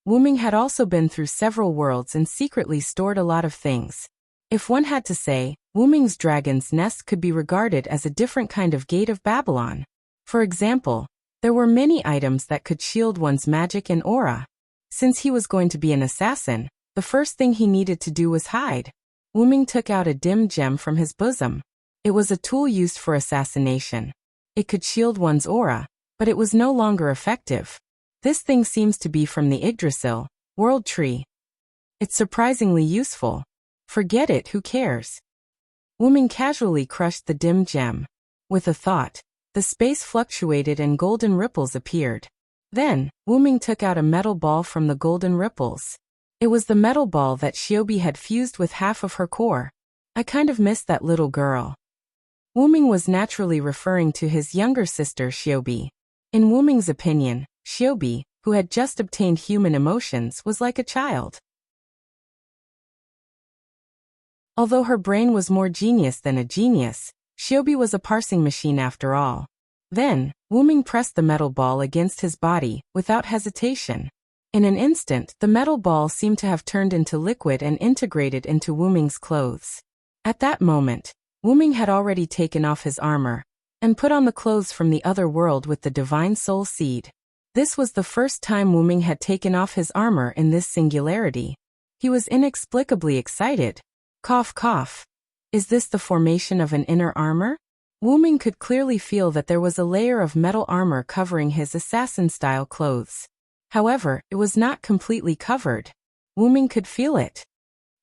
S1: Wuming had also been through several worlds and secretly stored a lot of things. If one had to say, Wuming's dragon's nest could be regarded as a different kind of gate of Babylon. For example, there were many items that could shield one's magic and aura. Since he was going to be an assassin, the first thing he needed to do was hide. Wuming took out a dim gem from his bosom. It was a tool used for assassination. It could shield one's aura, but it was no longer effective. This thing seems to be from the Yggdrasil, world tree. It's surprisingly useful. Forget it, who cares? Wuming casually crushed the dim gem. With a thought, the space fluctuated and golden ripples appeared. Then, Wuming took out a metal ball from the golden ripples. It was the metal ball that Shiobi had fused with half of her core. I kind of missed that little girl. Wuming was naturally referring to his younger sister Shiobi. In Wuming's opinion, Shiobi, who had just obtained human emotions, was like a child. Although her brain was more genius than a genius, Shiobi was a parsing machine after all. Then, Wuming pressed the metal ball against his body, without hesitation. In an instant, the metal ball seemed to have turned into liquid and integrated into Wuming's clothes. At that moment, Wuming had already taken off his armor, and put on the clothes from the other world with the divine soul seed. This was the first time Wuming had taken off his armor in this singularity. He was inexplicably excited. Cough cough. Is this the formation of an inner armor? Wuming could clearly feel that there was a layer of metal armor covering his assassin-style clothes. However, it was not completely covered. Wuming could feel it.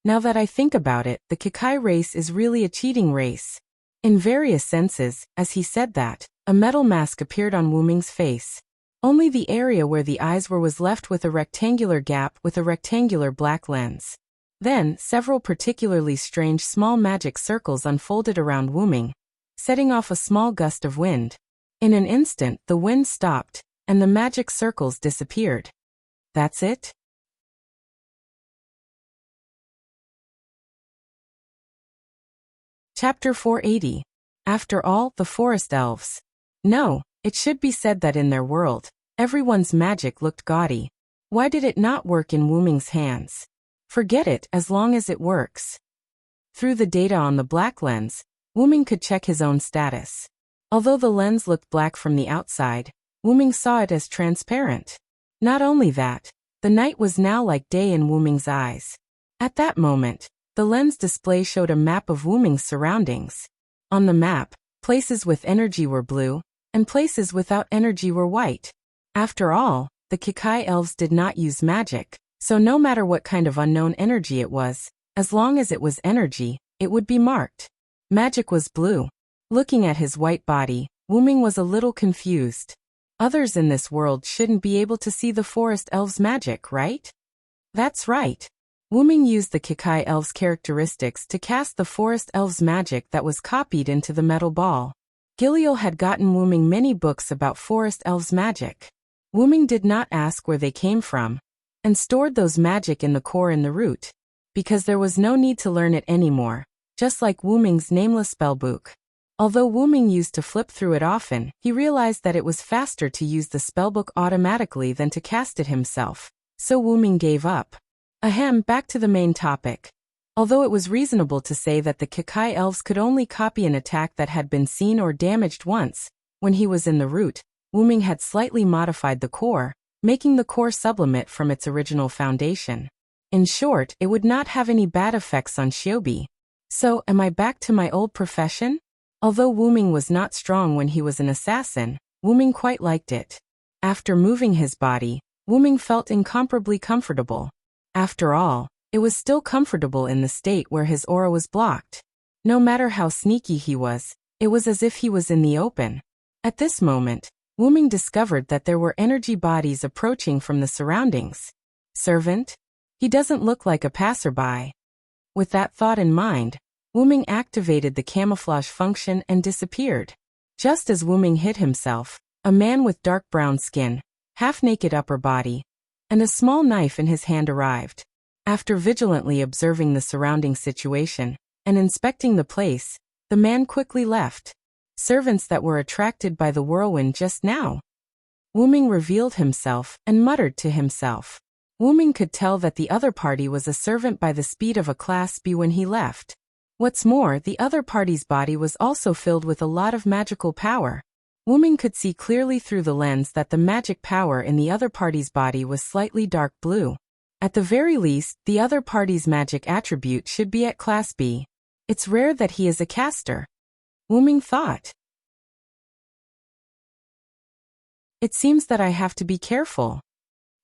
S1: Now that I think about it, the Kikai race is really a cheating race. In various senses, as he said that, a metal mask appeared on Wuming's face. Only the area where the eyes were was left with a rectangular gap with a rectangular black lens. Then, several particularly strange small magic circles unfolded around Wuming, setting off a small gust of wind. In an instant, the wind stopped, and the magic circles disappeared. That's it? Chapter 480. After all, the forest elves. No, it should be said that in their world, everyone's magic looked gaudy. Why did it not work in Wuming's hands? Forget it, as long as it works. Through the data on the black lens, Wuming could check his own status. Although the lens looked black from the outside, Wuming saw it as transparent. Not only that, the night was now like day in Wuming's eyes. At that moment, the lens display showed a map of Wuming's surroundings. On the map, places with energy were blue, and places without energy were white. After all, the Kikai elves did not use magic, so no matter what kind of unknown energy it was, as long as it was energy, it would be marked. Magic was blue. Looking at his white body, Wuming was a little confused. Others in this world shouldn't be able to see the forest elves' magic, right? That's right. Wuming used the Kikai elves' characteristics to cast the forest elves' magic that was copied into the metal ball. Giliel had gotten Wuming many books about forest elves' magic. Wuming did not ask where they came from, and stored those magic in the core in the root, because there was no need to learn it anymore, just like Wuming's nameless spellbook. Although Wuming used to flip through it often, he realized that it was faster to use the spellbook automatically than to cast it himself, so Wuming gave up. Ahem, back to the main topic. Although it was reasonable to say that the Kikai elves could only copy an attack that had been seen or damaged once, when he was in the root, Wuming had slightly modified the core, making the core sublimate from its original foundation. In short, it would not have any bad effects on Shiobi. So, am I back to my old profession? Although Wuming was not strong when he was an assassin, Wuming quite liked it. After moving his body, Wuming felt incomparably comfortable. After all, it was still comfortable in the state where his aura was blocked. No matter how sneaky he was, it was as if he was in the open. At this moment, Wuming discovered that there were energy bodies approaching from the surroundings. Servant? He doesn't look like a passerby. With that thought in mind, Wuming activated the camouflage function and disappeared. Just as Wuming hid himself, A man with dark brown skin, half-naked upper body, and a small knife in his hand arrived. After vigilantly observing the surrounding situation and inspecting the place, the man quickly left. Servants that were attracted by the whirlwind just now. Wuming revealed himself and muttered to himself. Wuming could tell that the other party was a servant by the speed of a Class B when he left. What's more, the other party's body was also filled with a lot of magical power. Wuming could see clearly through the lens that the magic power in the other party's body was slightly dark blue. At the very least, the other party's magic attribute should be at Class B. It's rare that he is a caster. Wuming thought. It seems that I have to be careful.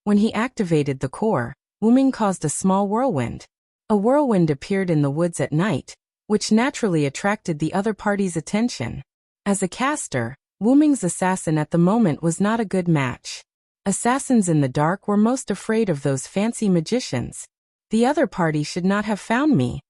S1: When he activated the core, Wuming caused a small whirlwind. A whirlwind appeared in the woods at night, which naturally attracted the other party's attention. As a caster, Wuming's assassin at the moment was not a good match. Assassins in the dark were most afraid of those fancy magicians. The other party should not have found me.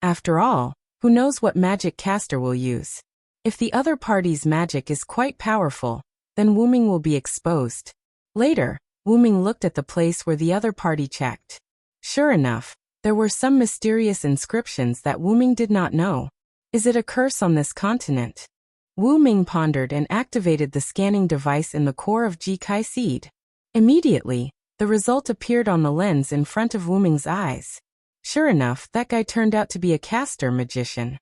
S1: After all, who knows what magic caster will use? If the other party's magic is quite powerful, then Wuming will be exposed. Later, Wuming looked at the place where the other party checked. Sure enough, there were some mysterious inscriptions that Wuming did not know. Is it a curse on this continent? Wuming pondered and activated the scanning device in the core of Jikai seed. Immediately, the result appeared on the lens in front of Wuming's eyes. Sure enough, that guy turned out to be a caster magician.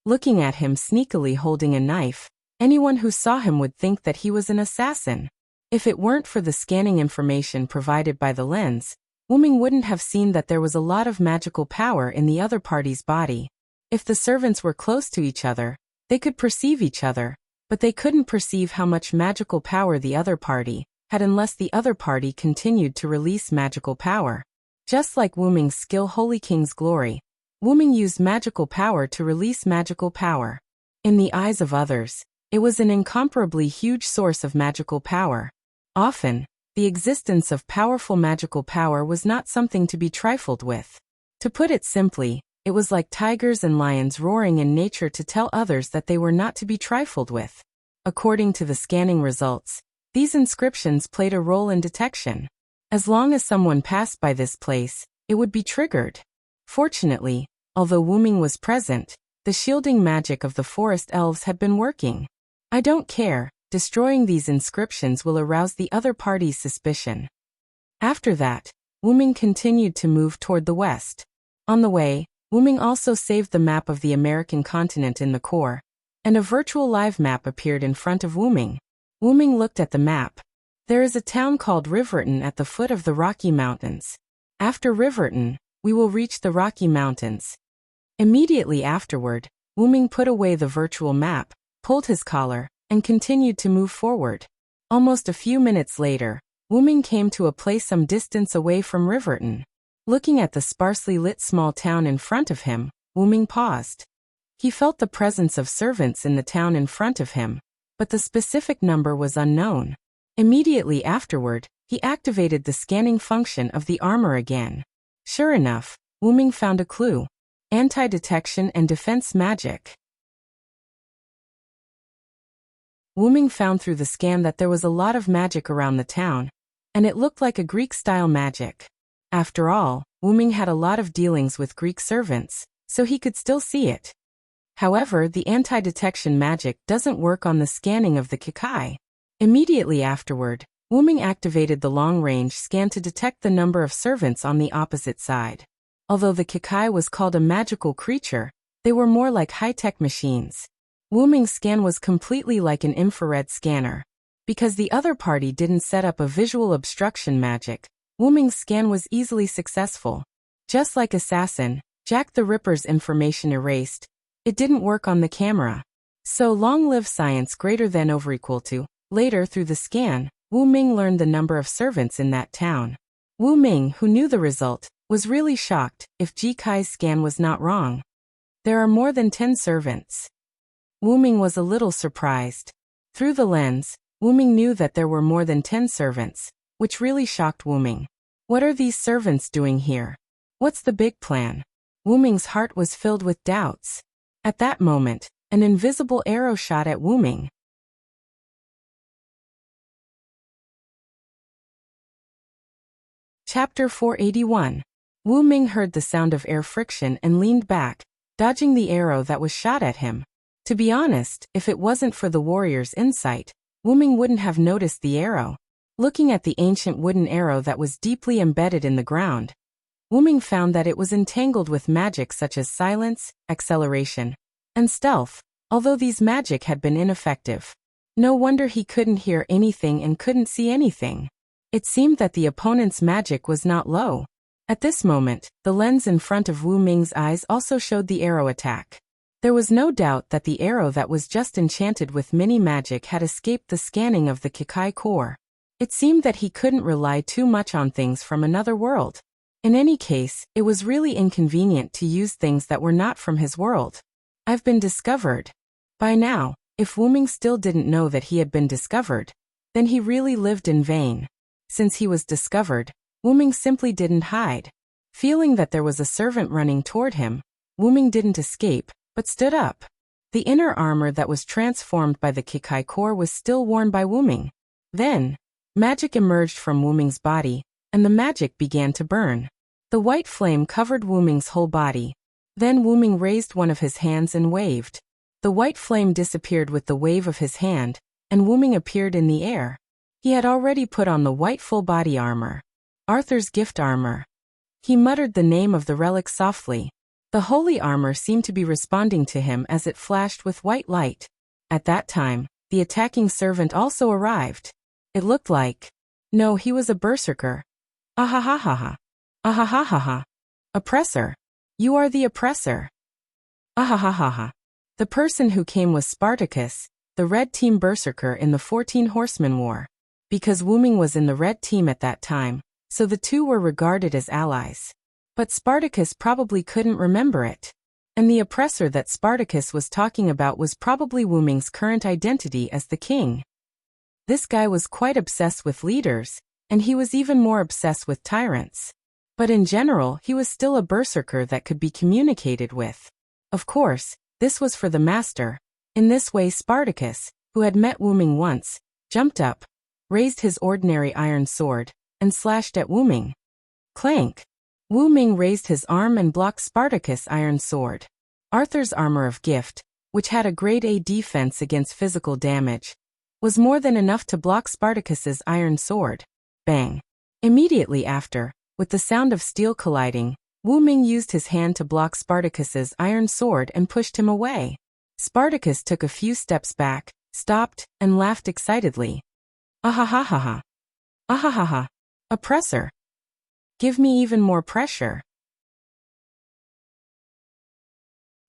S1: Looking at him sneakily holding a knife, anyone who saw him would think that he was an assassin. If it weren't for the scanning information provided by the lens, Wuming wouldn't have seen that there was a lot of magical power in the other party's body. If the servants were close to each other, they could perceive each other, but they couldn't perceive how much magical power the other party had unless the other party continued to release magical power. Just like Wuming's skill Holy King's Glory, Wuming used magical power to release magical power. In the eyes of others, it was an incomparably huge source of magical power. Often, the existence of powerful magical power was not something to be trifled with. To put it simply, it was like tigers and lions roaring in nature to tell others that they were not to be trifled with. According to the scanning results, these inscriptions played a role in detection. As long as someone passed by this place, it would be triggered. Fortunately, although Wuming was present, the shielding magic of the forest elves had been working. I don't care, destroying these inscriptions will arouse the other party's suspicion. After that, Wuming continued to move toward the west. On the way, Wuming also saved the map of the American continent in the core, and a virtual live map appeared in front of Wuming. Wuming looked at the map. There is a town called Riverton at the foot of the Rocky Mountains. After Riverton, we will reach the Rocky Mountains. Immediately afterward, Wuming put away the virtual map, pulled his collar, and continued to move forward. Almost a few minutes later, Wuming came to a place some distance away from Riverton. Looking at the sparsely lit small town in front of him, Wuming paused. He felt the presence of servants in the town in front of him, but the specific number was unknown. Immediately afterward, he activated the scanning function of the armor again. Sure enough, Wuming found a clue. Anti-detection and defense magic. Wuming found through the scan that there was a lot of magic around the town, and it looked like a Greek-style magic. After all, Wuming had a lot of dealings with Greek servants, so he could still see it. However, the anti-detection magic doesn't work on the scanning of the Kikai. Immediately afterward, Wuming activated the long-range scan to detect the number of servants on the opposite side. Although the Kikai was called a magical creature, they were more like high-tech machines. Wuming's scan was completely like an infrared scanner. Because the other party didn't set up a visual obstruction magic, Wuming's scan was easily successful. Just like Assassin, Jack the Ripper's information erased, it didn't work on the camera. So long live science greater than over equal to. Later through the scan, Wuming learned the number of servants in that town. Wuming, who knew the result, was really shocked if Jikai's scan was not wrong. There are more than 10 servants. Wuming was a little surprised. Through the lens, Wuming knew that there were more than 10 servants, which really shocked Wuming. What are these servants doing here? What's the big plan? Wuming's heart was filled with doubts. At that moment, an invisible arrow shot at Wuming. Chapter 481. Wu Ming heard the sound of air friction and leaned back, dodging the arrow that was shot at him. To be honest, if it wasn't for the warrior's insight, Wu Ming wouldn't have noticed the arrow. Looking at the ancient wooden arrow that was deeply embedded in the ground, Wu Ming found that it was entangled with magic such as silence, acceleration, and stealth, although these magic had been ineffective. No wonder he couldn't hear anything and couldn't see anything. It seemed that the opponent's magic was not low. At this moment, the lens in front of Wu Ming's eyes also showed the arrow attack. There was no doubt that the arrow that was just enchanted with mini magic had escaped the scanning of the Kikai core. It seemed that he couldn't rely too much on things from another world. In any case, it was really inconvenient to use things that were not from his world. I've been discovered. By now, if Wu Ming still didn't know that he had been discovered, then he really lived in vain. Since he was discovered, Wu Ming simply didn't hide. Feeling that there was a servant running toward him, Wu Ming didn't escape, but stood up. The inner armor that was transformed by the Kikai core was still worn by Wu Ming. Then, magic emerged from Wu Ming's body, and the magic began to burn. The white flame covered Wu Ming's whole body. Then Wu Ming raised one of his hands and waved. The white flame disappeared with the wave of his hand, and Wu Ming appeared in the air. He had already put on the white full body armor. Arthur's gift armor. He muttered the name of the relic softly. The holy armor seemed to be responding to him as it flashed with white light. At that time, the attacking servant also arrived. It looked like... No, he was a berserker. Ahahaha. Ahahaha. Oppressor. You are the oppressor. Ahahaha. The person who came was Spartacus, the red team berserker in the 14 Horsemen War. Because Wu Ming was in the red team at that time, so the two were regarded as allies. But Spartacus probably couldn't remember it. And the oppressor that Spartacus was talking about was probably Wu Ming's current identity as the king. This guy was quite obsessed with leaders, and he was even more obsessed with tyrants. But in general, he was still a berserker that could be communicated with. Of course, this was for the master. In this way Spartacus, who had met Wu Ming once, jumped up, raised his ordinary iron sword, and slashed at Wu Ming. Clank! Wu Ming raised his arm and blocked Spartacus' iron sword. Arthur's armor of gift, which had a grade A defense against physical damage, was more than enough to block Spartacus's iron sword. Bang! Immediately after, with the sound of steel colliding, Wu Ming used his hand to block Spartacus's iron sword and pushed him away. Spartacus took a few steps back, stopped, and laughed excitedly. Ahahaha. Ahahaha. Oppressor. Give me even more pressure.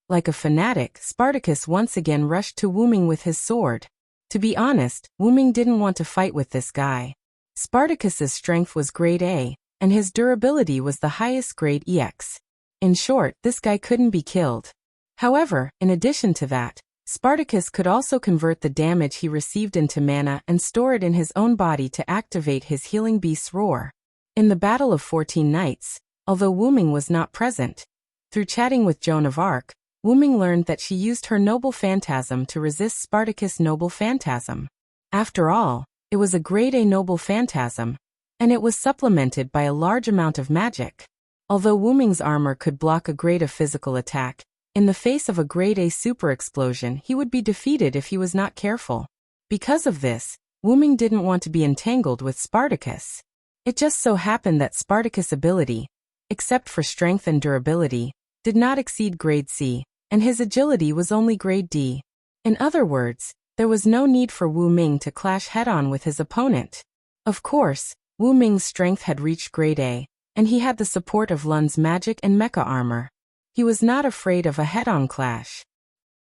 S1: Like a fanatic, Spartacus once again rushed to Wu Ming with his sword. To be honest, Wu Ming didn't want to fight with this guy. Spartacus's strength was grade A, and his durability was the highest grade EX. In short, this guy couldn't be killed. However, in addition to that, Spartacus could also convert the damage he received into mana and store it in his own body to activate his healing beast's roar. In the Battle of 14 Nights, although Wu Ming was not present, through chatting with Joan of Arc, Wu Ming learned that she used her noble phantasm to resist Spartacus' noble phantasm. After all, it was a grade A noble phantasm, and it was supplemented by a large amount of magic. Although Wu Ming's armor could block a grade of physical attack, in the face of a grade A super explosion he would be defeated if he was not careful. Because of this, Wu Ming didn't want to be entangled with Spartacus. It just so happened that Spartacus' ability, except for strength and durability, did not exceed grade C, and his agility was only grade D. In other words, there was no need for Wu Ming to clash head-on with his opponent. Of course, Wu Ming's strength had reached grade A, and he had the support of Lun's magic and mecha armor. He was not afraid of a head-on clash.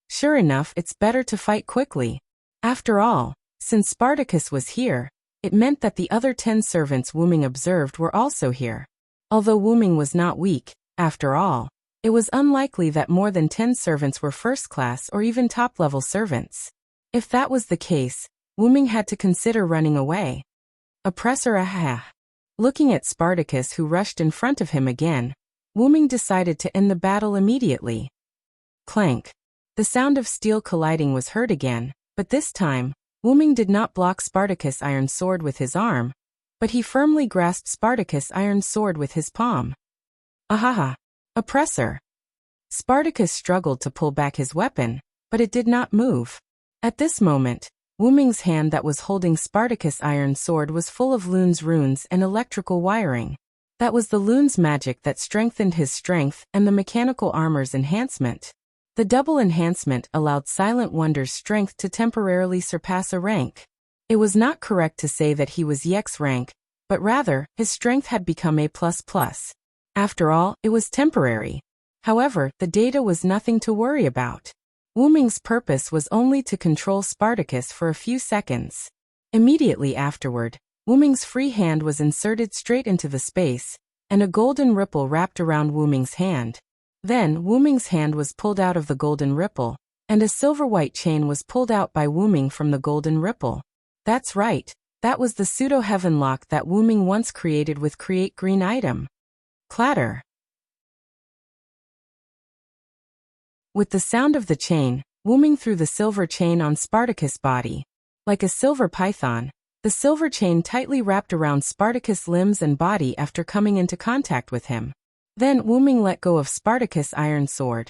S1: Sure enough, it's better to fight quickly. After all, since Spartacus was here, it meant that the other 10 servants Wu Ming observed were also here. Although Wu Ming was not weak, after all, it was unlikely that more than 10 servants were first-class or even top-level servants. If that was the case, Wu Ming had to consider running away. Oppressor aha. Looking at Spartacus who rushed in front of him again, Wu Ming decided to end the battle immediately. Clank. The sound of steel colliding was heard again, but this time, Wu Ming did not block Spartacus' iron sword with his arm, but he firmly grasped Spartacus' iron sword with his palm. Ahaha! Oppressor! Spartacus struggled to pull back his weapon, but it did not move. At this moment, Wuming's hand that was holding Spartacus' iron sword was full of Lun's runes and electrical wiring. That was the Lun's magic that strengthened his strength and the mechanical armor's enhancement. The double enhancement allowed Silent Wonder's strength to temporarily surpass a rank. It was not correct to say that he was EX rank, but rather, his strength had become A++. After all, it was temporary. However, the data was nothing to worry about. Wuming's purpose was only to control Spartacus for a few seconds. Immediately afterward, Wuming's free hand was inserted straight into the space, and a golden ripple wrapped around Wuming's hand. Then, Wuming's hand was pulled out of the golden ripple, and a silver-white chain was pulled out by Wuming from the golden ripple. That's right, that was the pseudo-heaven lock that Wuming once created with Create Green item. Clatter. With the sound of the chain, Wuming threw the silver chain on Spartacus' body. Like a silver python, the silver chain tightly wrapped around Spartacus' limbs and body after coming into contact with him. Then Wuming let go of Spartacus' iron sword.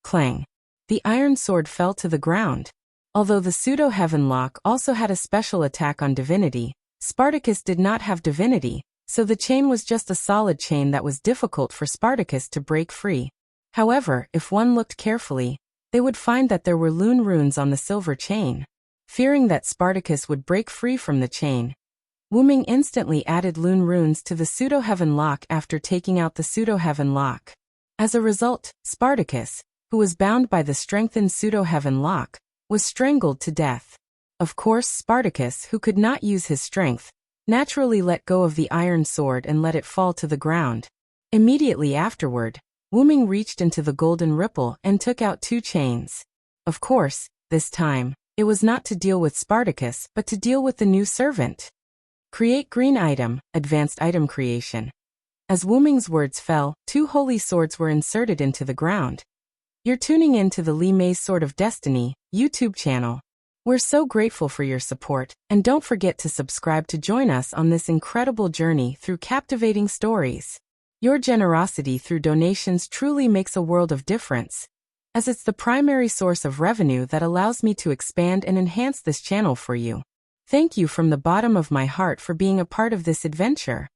S1: Clang! The iron sword fell to the ground. Although the pseudo-heaven lock also had a special attack on divinity, Spartacus did not have divinity, so the chain was just a solid chain that was difficult for Spartacus to break free. However, if one looked carefully, they would find that there were Lun runes on the silver chain. Fearing that Spartacus would break free from the chain, Wuming instantly added Lun runes to the pseudo-heaven lock after taking out the pseudo-heaven lock. As a result, Spartacus, who was bound by the strengthened pseudo-heaven lock, was strangled to death. Of course, Spartacus, who could not use his strength, naturally let go of the iron sword and let it fall to the ground. Immediately afterward, Wuming reached into the golden ripple and took out 2 chains. Of course, this time, it was not to deal with Spartacus but to deal with the new servant. Create Green item, Advanced Item Creation. As Wuming's words fell, 2 holy swords were inserted into the ground. You're tuning in to the Li Mei's Sword of Destiny YouTube channel. We're so grateful for your support, and don't forget to subscribe to join us on this incredible journey through captivating stories. Your generosity through donations truly makes a world of difference, as it's the primary source of revenue that allows me to expand and enhance this channel for you. Thank you from the bottom of my heart for being a part of this adventure.